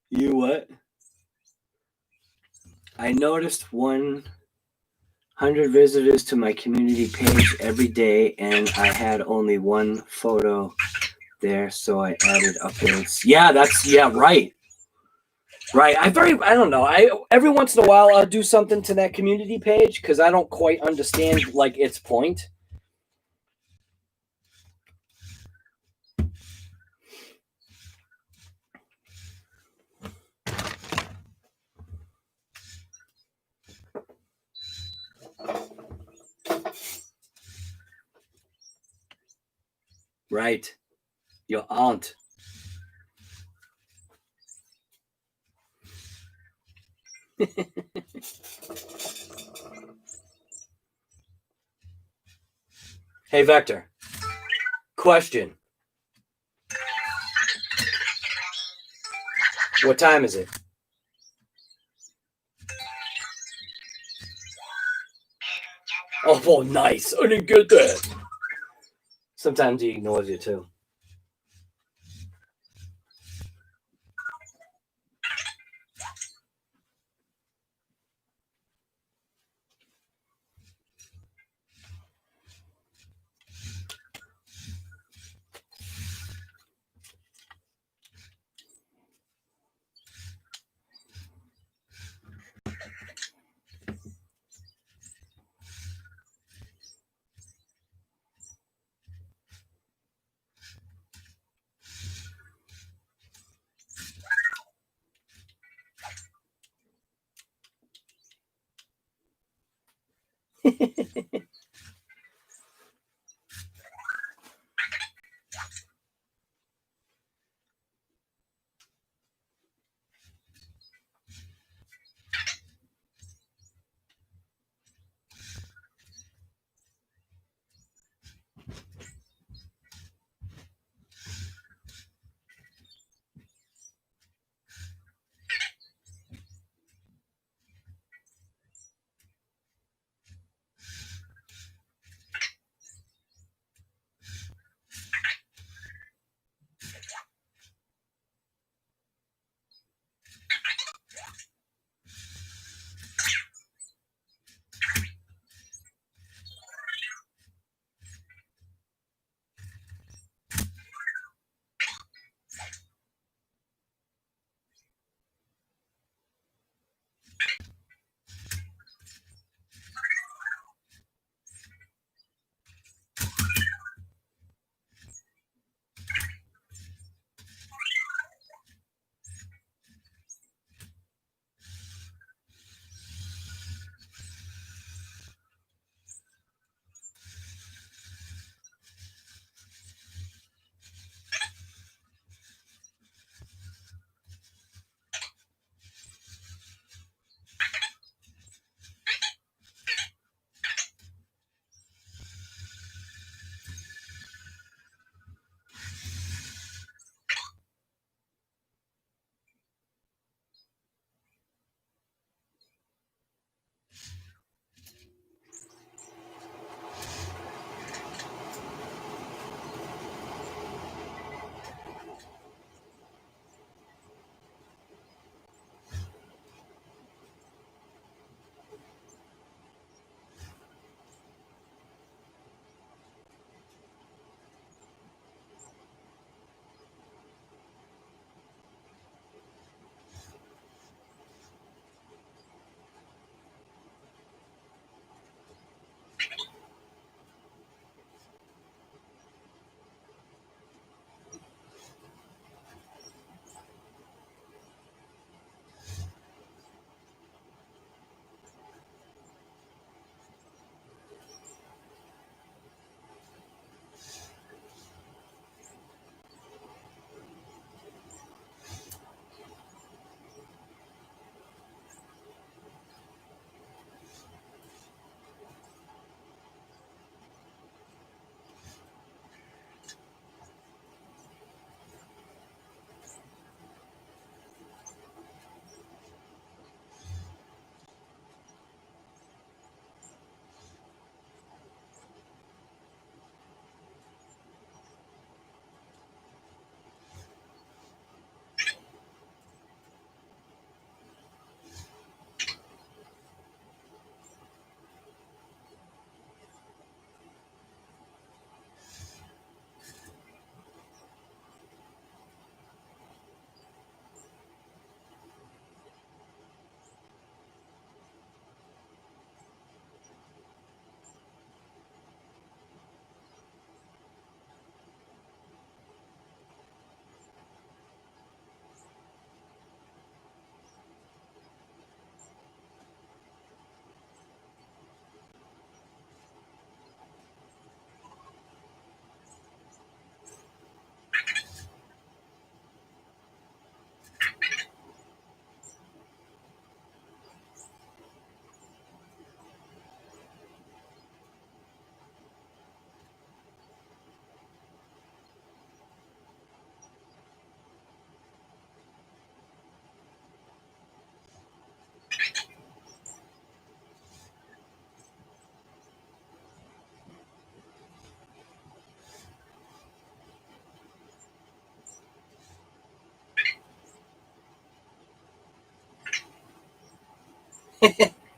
You what? I noticed 100 visitors to my community page every day, and I had only one photo there, so I added updates. Yeah, right. Right. I don't know. Every once in a while I'll do something to that community page because I don't quite understand like its point. Right. Your aunt. Hey, Vector. Question. What time is it? Oh, well, nice. I didn't get that. Sometimes he ignores you, too.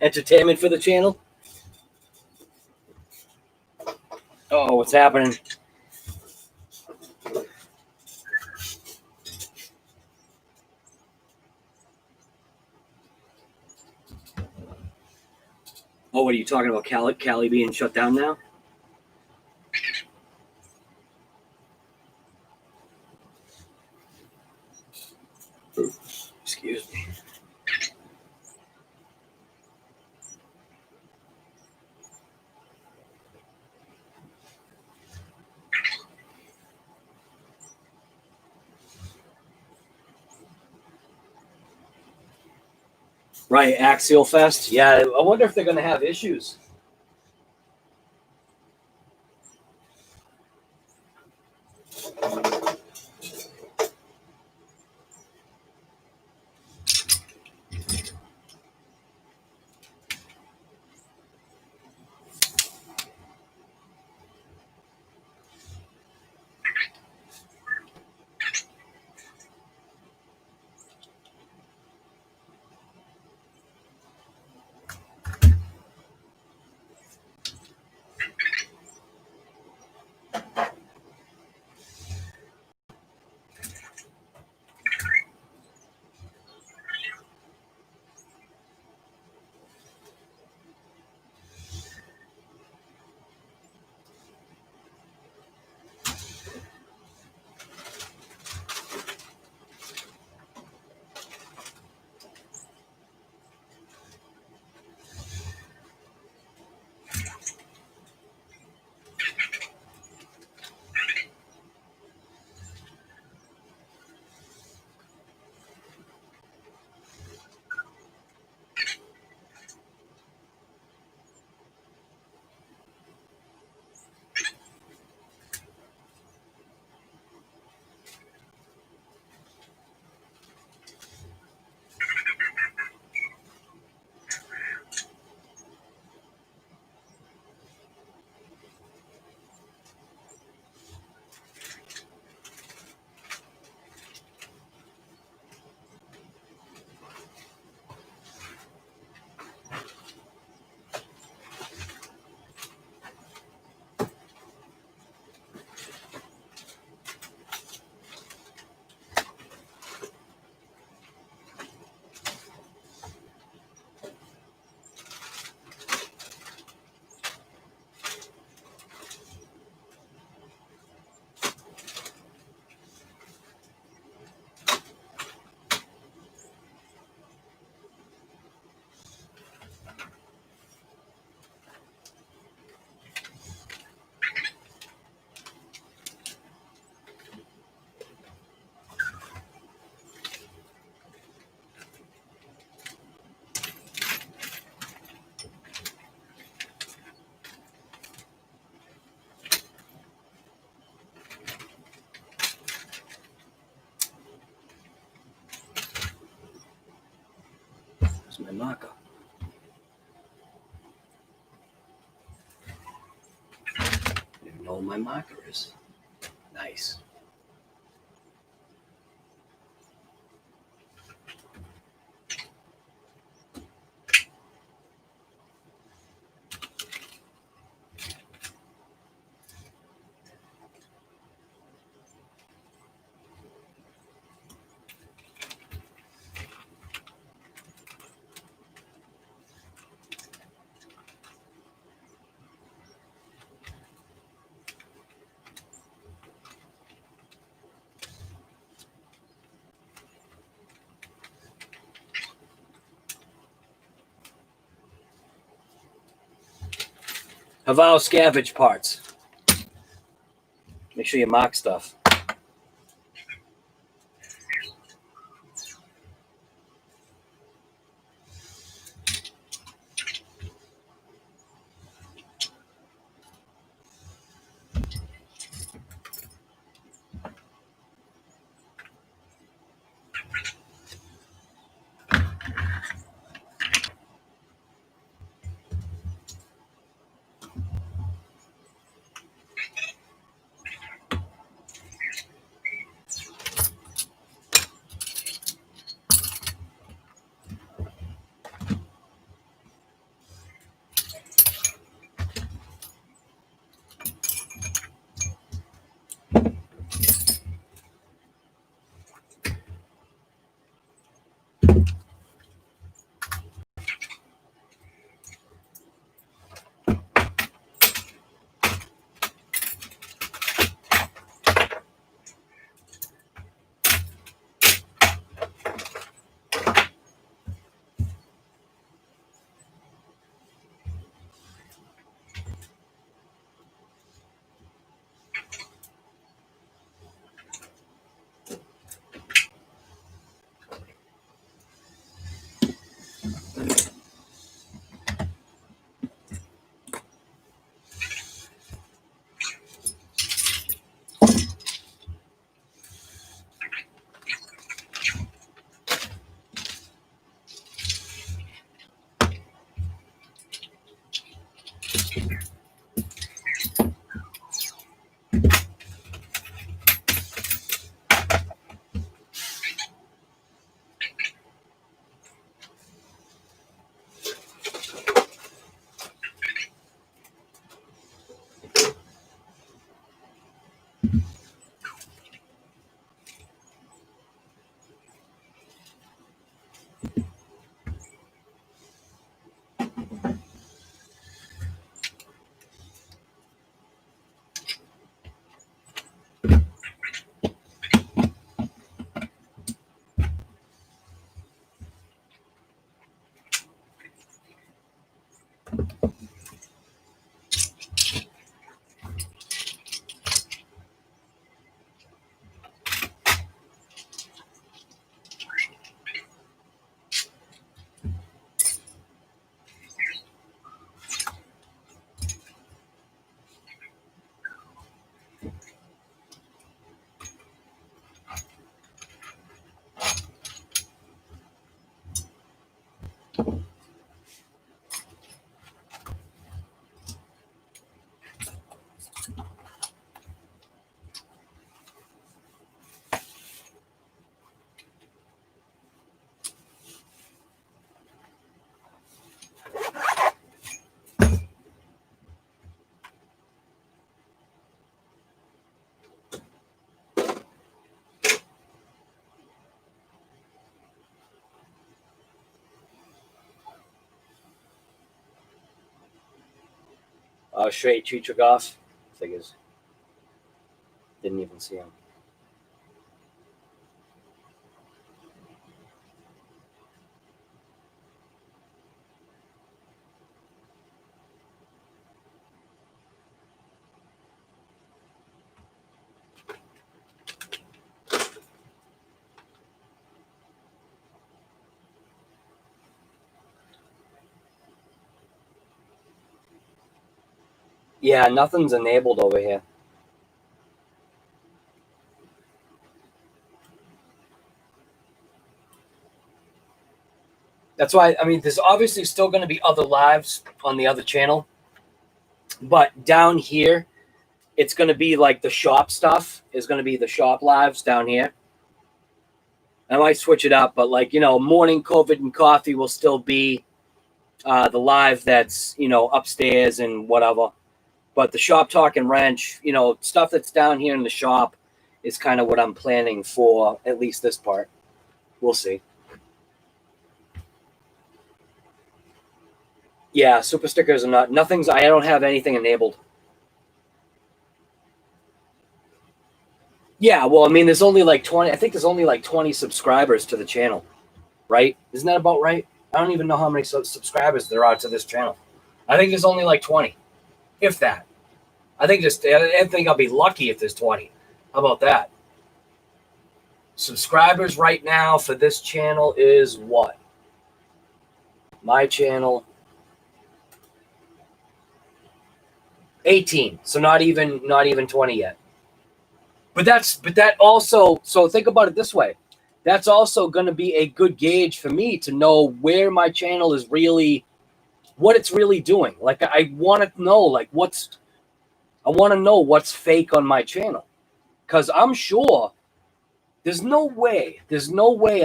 Entertainment for the channel. Oh, what's happening? Oh, what are you talking about? Cali being shut down now? Excuse me. Right, Axial Fest. Yeah, I wonder if they're going to have issues. Where's my marker? I don't even know where my marker is. Nice. HoBao scavenge parts. Make sure you mark stuff. Straight Cheech off. Figures. Didn't even see him. Yeah, nothing's enabled over here. That's why, I mean, there's obviously still going to be other lives on the other channel. But down here, it's going to be like the shop stuff is going to be the shop lives down here. I might switch it up, but like, morning COVID and coffee will still be the live that's, upstairs and whatever. But the shop talk and wrench, stuff that's down here in the shop is kind of what I'm planning for at least this part. We'll see. Yeah, super stickers are not, I don't have anything enabled. Yeah, well, I mean, there's only like 20, I think there's only like 20 subscribers to the channel, right? Isn't that about right? I don't even know how many subscribers there are to this channel. I think there's only like 20, if that. I think I'll be lucky if there's 20. How about that? Subscribers right now for this channel is what? My channel, 18. So not even 20 yet. But that also, so think about it this way. That's also going to be a good gauge for me to know where my channel is really, what it's really doing. Like I want to know, like I want to know what's fake on my channel. Because I'm sure there's no way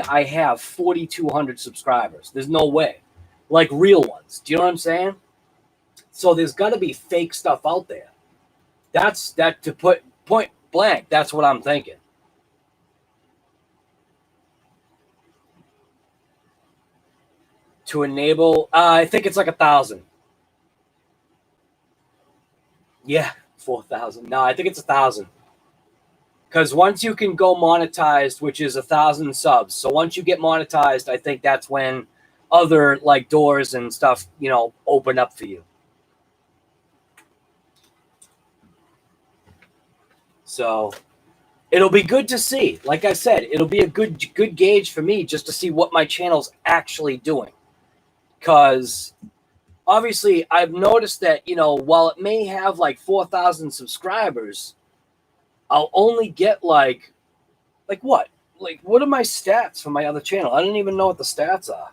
I have 4,200 subscribers. There's no way. Like real ones. Do you know what I'm saying? So there's got to be fake stuff out there. That's to put point blank. That's what I'm thinking. To enable, I think it's like 1,000. Yeah, 4,000. No, I think it's 1,000. Because once you can go monetized, which is 1,000 subs. So once you get monetized, I think that's when other like doors and stuff, open up for you. So it'll be good to see. Like I said, it'll be a good gauge for me just to see what my channel's actually doing. Because obviously I've noticed that, while it may have like 4,000 subscribers, I'll only get like what? Like, what are my stats for my other channel? I don't even know what the stats are.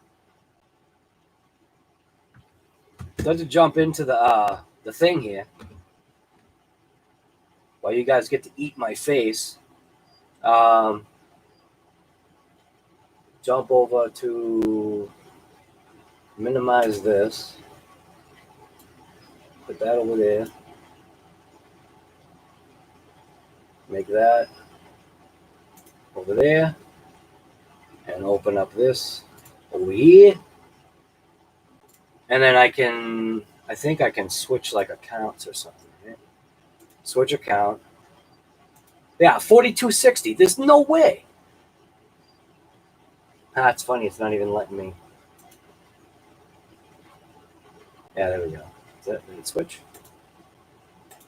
I had to jump into the the thing here. While you guys get to eat my face, jump over to minimize this. Put that over there. Make that over there. And open up this over here. And then I think I can switch like accounts or something. Right? Switch account. Yeah, 4260. There's no way. It's funny. It's not even letting me. Yeah, there we go. Is that switch?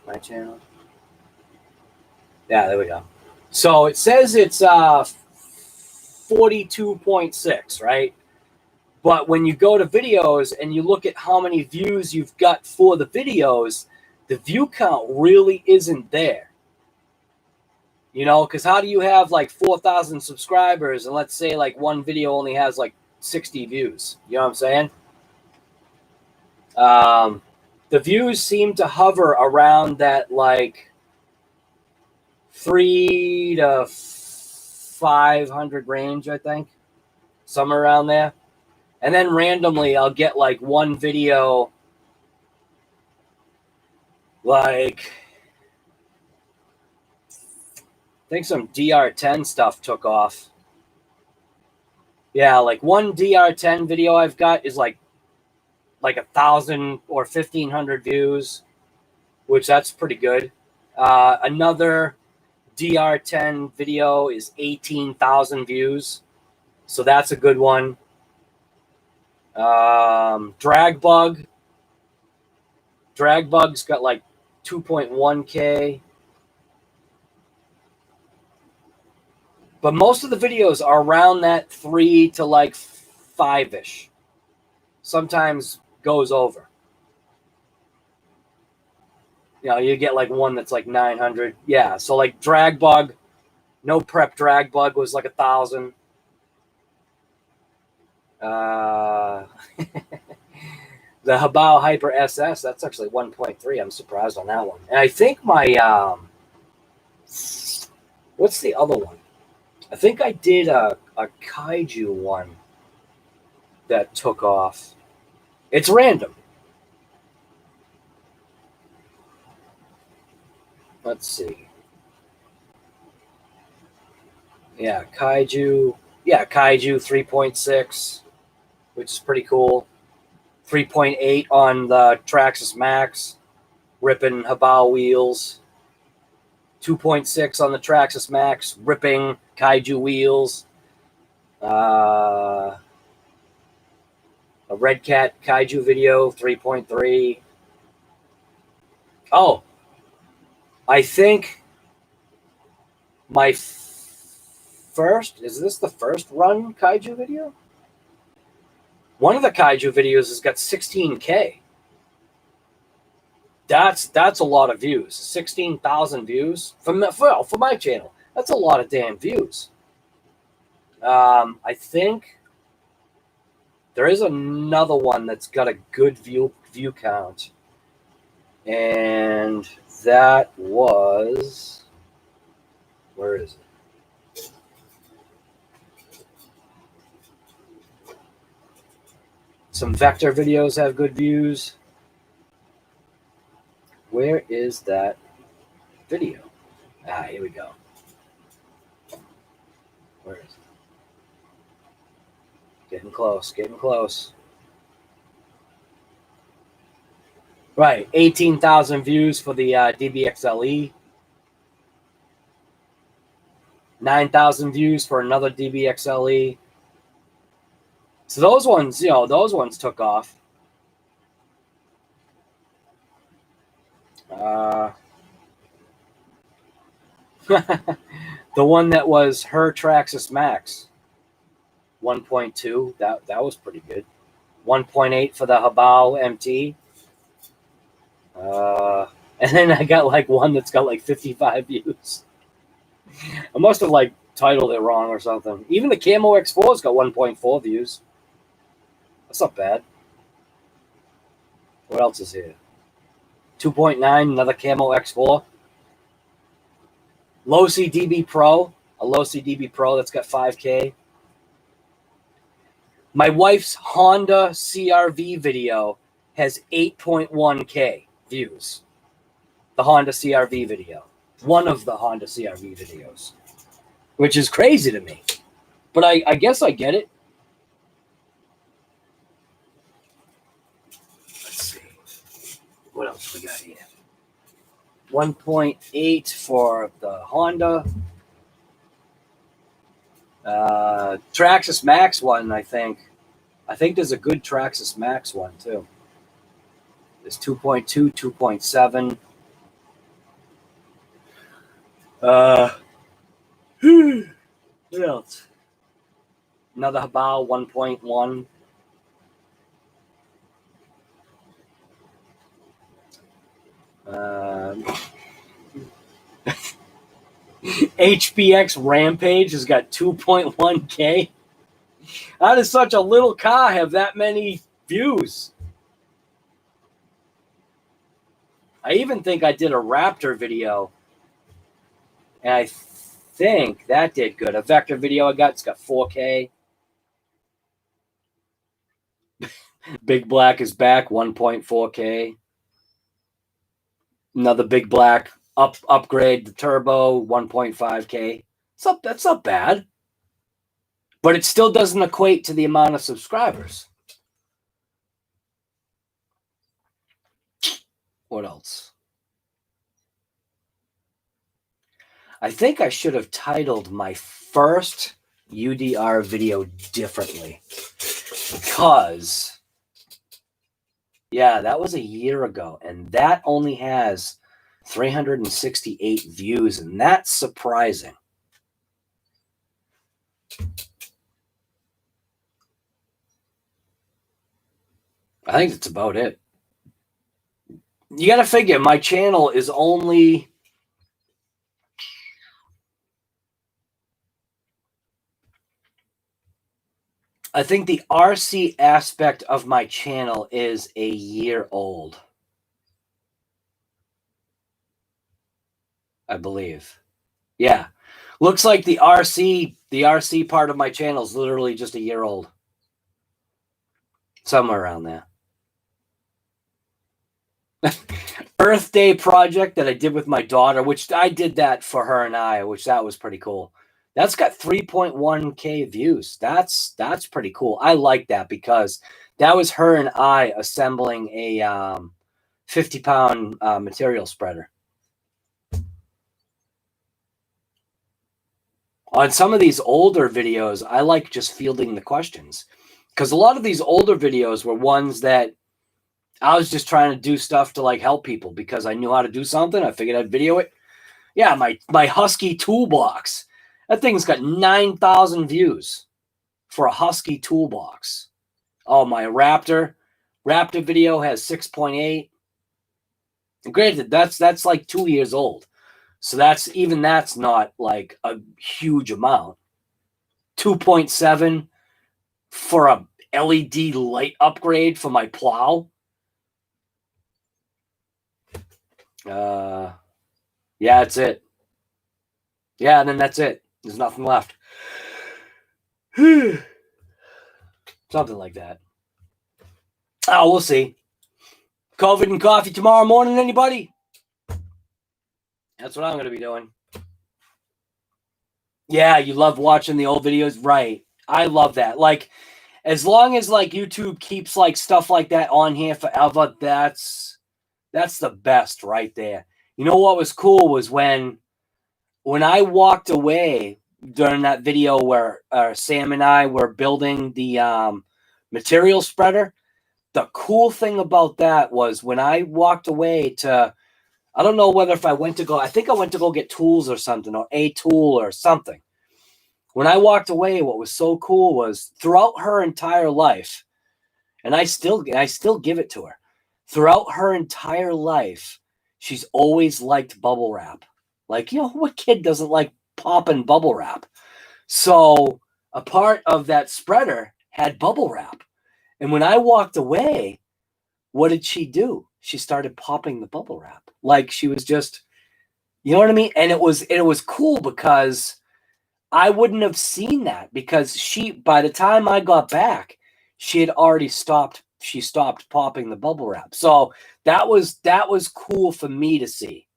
My channel. Yeah, there we go. So it says it's 42.6, right? But when you go to videos and you look at how many views you've got for the videos, the view count really isn't there. You know, because how do you have like 4,000 subscribers and let's say like one video only has like 60 views? You know what I'm saying? The views seem to hover around that like 300 to 500 range, I think. Somewhere around there. And then randomly I'll get like one video like I think some DR10 stuff took off. Yeah, like one DR10 video I've got is like 1,000 or 1,500 views, which that's pretty good. Another DR10 video is 18,000 views, so that's a good one. Dragbug's got like 2.1K. But most of the videos are around that 3 to like 5-ish. Sometimes goes over. You know, you get like one that's like 900. Yeah, so like Dragbug, no prep Dragbug was like 1,000. The HoBao Hyper SS, that's actually 1.3. I'm surprised on that one. And I think my what's the other one? I think I did a kaiju one that took off. It's random. Let's see. Yeah, kaiju. Yeah, kaiju 3.6, which is pretty cool. 3.8 on the Traxxas Max, ripping HoBao wheels. 2.6 on the Traxxas Max, ripping kaiju wheels. A Red Cat kaiju video, 3.3. Oh, I think my first, is this the first run kaiju video? One of the kaiju videos has got 16K. That's a lot of views. 16,000 views for my channel. That's a lot of damn views. I think there is another one that's got a good view count, and that was, where is it? Some vector videos have good views. Where is that video? Here we go. Where is it? Getting close, getting close. Right, 18,000 views for the DBXLE. 9,000 views for another DBXLE. So those ones, those ones took off. The one that was her Traxxas Max, 1.2. That was pretty good. 1.8 for the HoBao MT. And then I got like one that's got like 55 views. I must have like titled it wrong or something. Even the Camo X4's got 1.4 views. That's not bad. What else is here? 2.9, another Camo X4. Losi DB Pro, a Losi DB Pro that's got 5K. My wife's Honda CRV video has 8.1K views. The Honda CRV video. One of the Honda CRV videos. Which is crazy to me. But I guess I get it. Let's see. What else we got here? 1.8 for the Honda. Traxxas Max one, I think. I think there's a good Traxxas Max one, too. There's 2.2, 2.7. What else? Another HoBao 1.1. HBX Rampage has got 2.1K. How does such a little car have that many views? I even think I did a Raptor video, and I think that did good. A Vector video it's got 4K. Big Black is back, 1.4K. Another Big Black upgrade, the turbo, 1.5K. That's not bad. But it still doesn't equate to the amount of subscribers. What else? I think I should have titled my first UDR video differently. Because, yeah, that was a year ago. And that only has 368 views. And that's surprising. I think that's about it. You got to figure my channel is only... I think the RC aspect of my channel is a year old. I believe. Yeah. Looks like the RC part of my channel is literally just a year old. Somewhere around there. Earth Day project that I did with my daughter, which I did that for her and I, which that was pretty cool. That's got 3.1K views. That's pretty cool. I like that because that was her and I assembling a 50-pound material spreader. On some of these older videos, I like just fielding the questions. Because a lot of these older videos were ones that I was just trying to do stuff to like help people because I knew how to do something. I figured I'd video it. Yeah, my Husky toolbox. That thing's got 9,000 views for a Husky toolbox. Oh, my Raptor video has 6.8. Granted, that's like 2 years old. So that's not like a huge amount. 2.7 for a LED light upgrade for my plow. Yeah, that's it. Yeah, and then that's it. There's nothing left. Something like that. Oh, we'll see. COVID and coffee tomorrow morning, anybody? That's what I'm going to be doing. Yeah, you love watching the old videos? Right. I love that. Like, as long as, like, YouTube keeps, like, stuff like that on here forever, that's the best right there. You know what was cool was when I walked away during that video where Sam and I were building the material spreader, the cool thing about that was when I walked away to, I don't know whether if I went to go, I think I went to go get tools or something, or a tool or something. When I walked away, what was so cool was throughout her entire life, and I still give it to her, throughout her entire life, she's always liked bubble wrap. Like, you know, what kid doesn't like popping bubble wrap? So a part of that spreader had bubble wrap. And when I walked away, what did she do? she started popping the bubble wrap. Like she was just, you know what I mean? And it was cool because I wouldn't have seen that because by the time I got back, she had already stopped. She stopped popping the bubble wrap. So that was cool for me to see.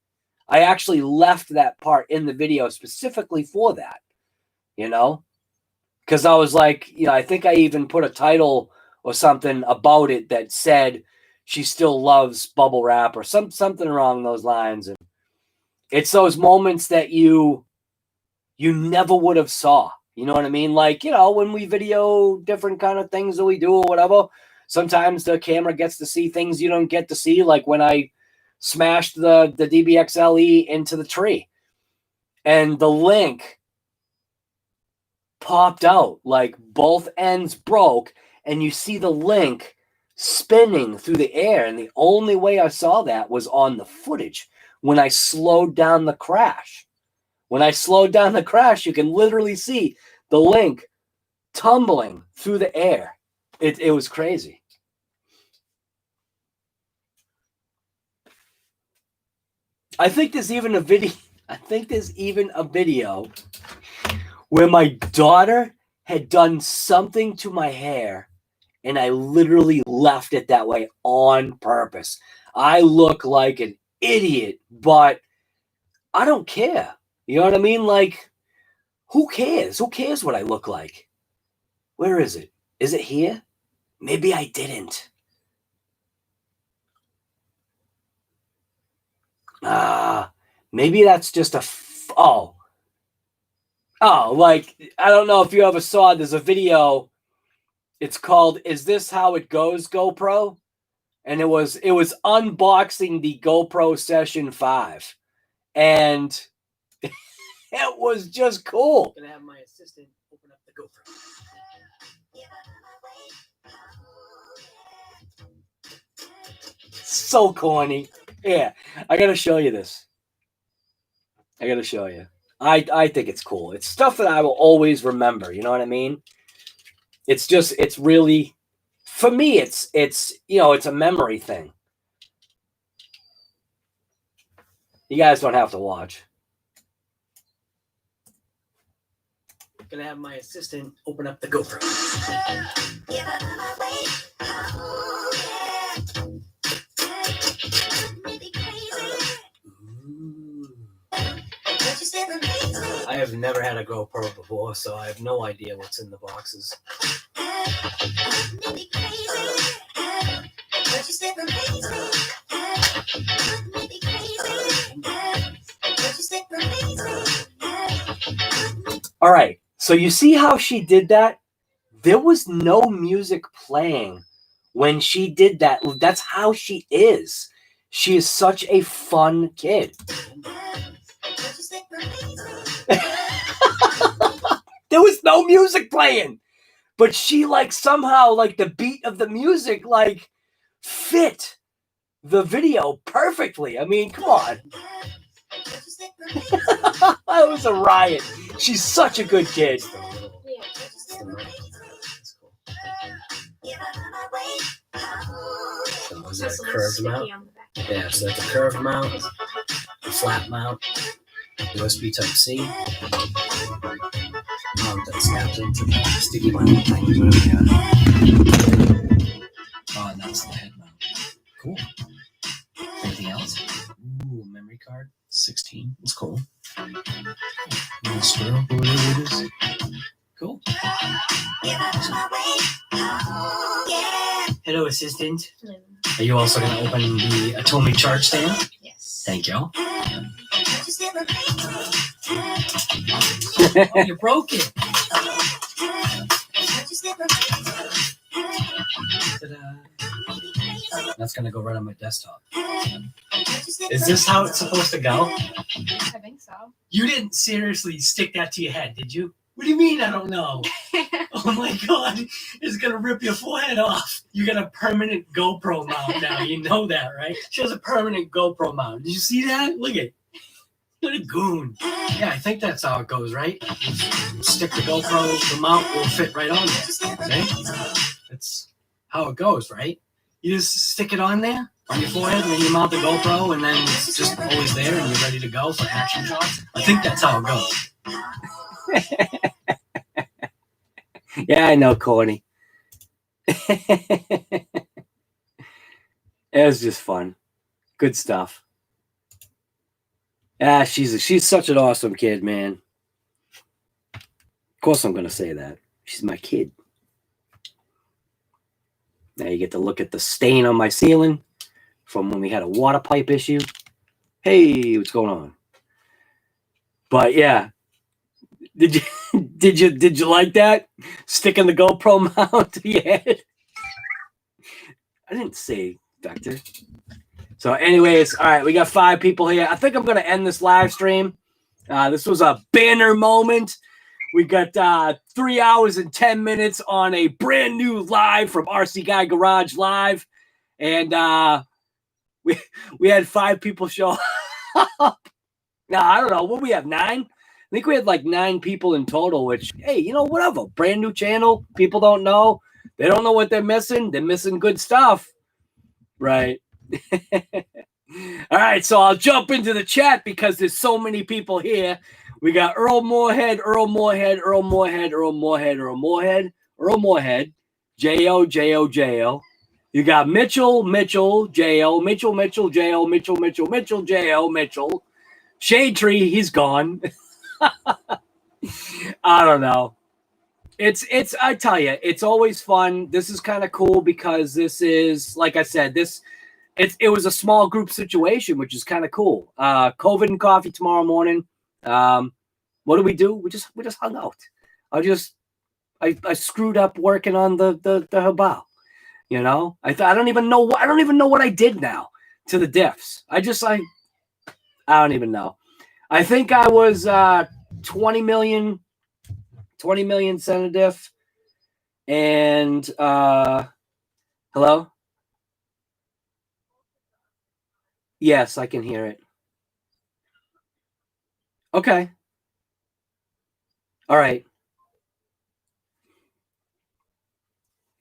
I actually left that part in the video specifically for that, you know, because I was like, you know, I think I even put a title or something about it that said she still loves bubble wrap or something along those lines. And it's those moments that you never would have saw. You know what I mean? Like, you know, when we video different kind of things that we do or whatever, sometimes the camera gets to see things you don't get to see, like when I smashed the DBXLE into the tree and the link popped out, like both ends broke, and you see the link spinning through the air. And the only way I saw that was on the footage when I slowed down the crash. When I slowed down the crash, you can literally see the link tumbling through the air. It was crazy. I think there's even a video. I think there's even a video where my daughter had done something to my hair, and I literally left it that way on purpose. I look like an idiot, but I don't care. You know what I mean? Like, who cares? Who cares what I look like? Where is it? Is it here? Maybe I didn't. Maybe that's just oh, like, I don't know if you ever saw, there's a video. It's called "Is This How It Goes, GoPro?" And it was unboxing the GoPro Session 5. And it was just cool. I'm gonna have my assistant open up the GoPro. So corny. Yeah, I gotta show you this. I gotta show you. I think it's cool. It's stuff that I will always remember. You know what I mean? It's just, it's really, for me, it's you know, it's a memory thing. You guys don't have to watch. I'm gonna have my assistant open up the GoPro. I have never had a GoPro before, so I have no idea what's in the boxes. All right, so you see how she did that? There was no music playing when she did that. That's how she is. She is such a fun kid. There was no music playing, but she, like, somehow, like, the beat of the music, like, fit the video perfectly. I mean, come on. That was a riot. She's such a good kid. So was that a curved mount? Yeah, so that's a curved mount, a flat mount, USB Type-C. That snaps into the sticky mount. Oh, and that's the head mount. Cool. Anything else? Ooh, memory card. 16. That's cool. Little squirrel, whatever it is. Cool. Hello, assistant. Hello. Are you also going to open the Atomic charge stand? Yes. Thank you. Oh, you broke it. Ta-da. That's going to go right on my desktop. Is this how it's supposed to go? I think so. You didn't seriously stick that to your head, did you? What do you mean I don't know? Oh my God, it's going to rip your forehead off. You got a permanent GoPro mount now. You know that, right? She has a permanent GoPro mount. Did you see that? Look at it. What a goon. Yeah, I think that's how it goes, right? Stick the GoPro, the mount will fit right on there. See? That's how it goes, right? You just stick it on there, on your forehead when you mount the GoPro, and then it's just always there and you're ready to go for action shots? I think that's how it goes. Yeah, I know, Corny. It was just fun. Good stuff. Ah, she's such an awesome kid, man. Of course I'm going to say that. She's my kid. Now you get to look at the stain on my ceiling from when we had a water pipe issue. Hey, what's going on? But yeah, did you like that? Sticking the GoPro mount to your head? I didn't say, Doctor. So, anyways, all right, we got 5 people here. I think I'm going to end this live stream. This was a banner moment. We got 3 hours and 10 minutes on a brand new live from RC Guy Garage Live. And we had 5 people show up. Now, I don't know. What we have, 9? I think we had like 9 people in total, which, hey, you know, whatever. Brand new channel. People don't know. They don't know what they're missing. They're missing good stuff. Right. All right. So I'll jump into the chat because there's so many people here. We got Earl Moorhead, Earl Moorhead, Earl Moorhead, Earl Moorhead, Earl Moorhead, Earl Moorhead, J.O., J.O., J.O. You got Mitchell, Mitchell, J.O., Mitchell, Mitchell, J.O., Mitchell, Mitchell, Mitchell, J.O., Mitchell. Shade Tree, he's gone. I don't know. It's I tell you, it's always fun. This is kind of cool because this is, like I said, it was a small group situation, which is kind of cool. COVID and coffee tomorrow morning. What do? We just hung out. I screwed up working on the HoBao. You know, I don't even know what I did now to the diffs. I don't even know. I think I was 20 million center diff. And hello? Yes, I can hear it. Okay. All right.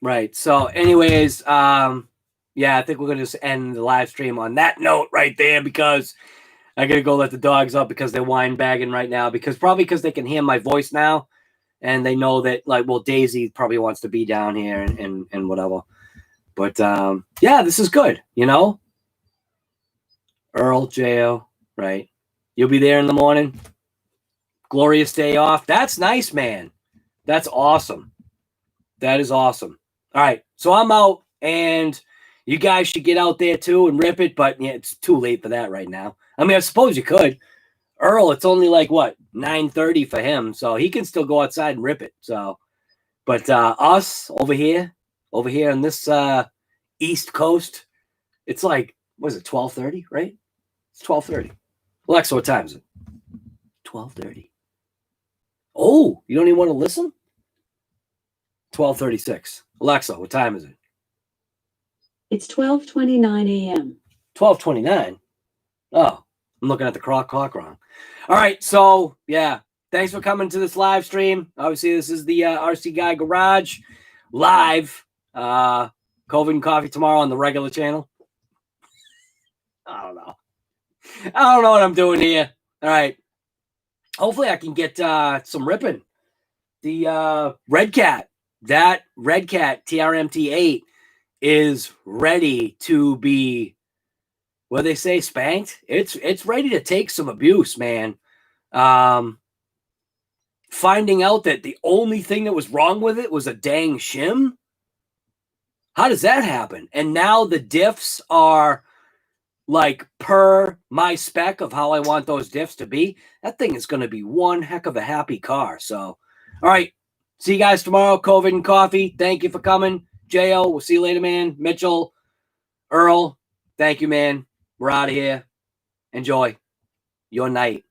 Right. So anyways, yeah, I think we're going to just end the live stream on that note right there because I got to go let the dogs up because they're wine bagging right now because they can hear my voice now and they know that like, well, Daisy probably wants to be down here and whatever. But yeah, this is good. You know, Earl, J.O., right. You'll be there in the morning. Glorious day off. That's nice, man. That's awesome. That is awesome. All right. So I'm out and you guys should get out there too and rip it. But yeah, it's too late for that right now. I mean, I suppose you could. Earl, it's only like what, 9:30 for him. So he can still go outside and rip it. So, but us over here on this East Coast, it's like, what is it, 12:30, right? It's 12:30. Alexa, what time is it? 12:30. Oh, you don't even want to listen? 12:36. Alexa, what time is it? It's 12:29 a.m. 12:29. Oh, I'm looking at the clock wrong. All right, so yeah, thanks for coming to this live stream. Obviously, this is the RC Guy Garage live. COVID and coffee tomorrow on the regular channel. I don't know what I'm doing here. All right. Hopefully I can get some ripping. The Red Cat, that Red Cat TRMT8 is ready to be, what they say, spanked. It's ready to take some abuse, man. Finding out that the only thing that was wrong with it was a dang shim. How does that happen? And now the diffs are like per my spec of how I want those diffs to be. That thing is going to be one heck of a happy car. So, all right. See you guys tomorrow. COVID and coffee. Thank you for coming. J.O., we'll see you later, man. Mitchell, Earl, thank you, man. We're out of here. Enjoy your night.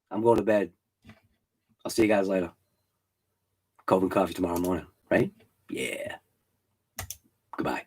I'm going to bed. I'll see you guys later. COVID and coffee tomorrow morning, right? Yeah. Goodbye.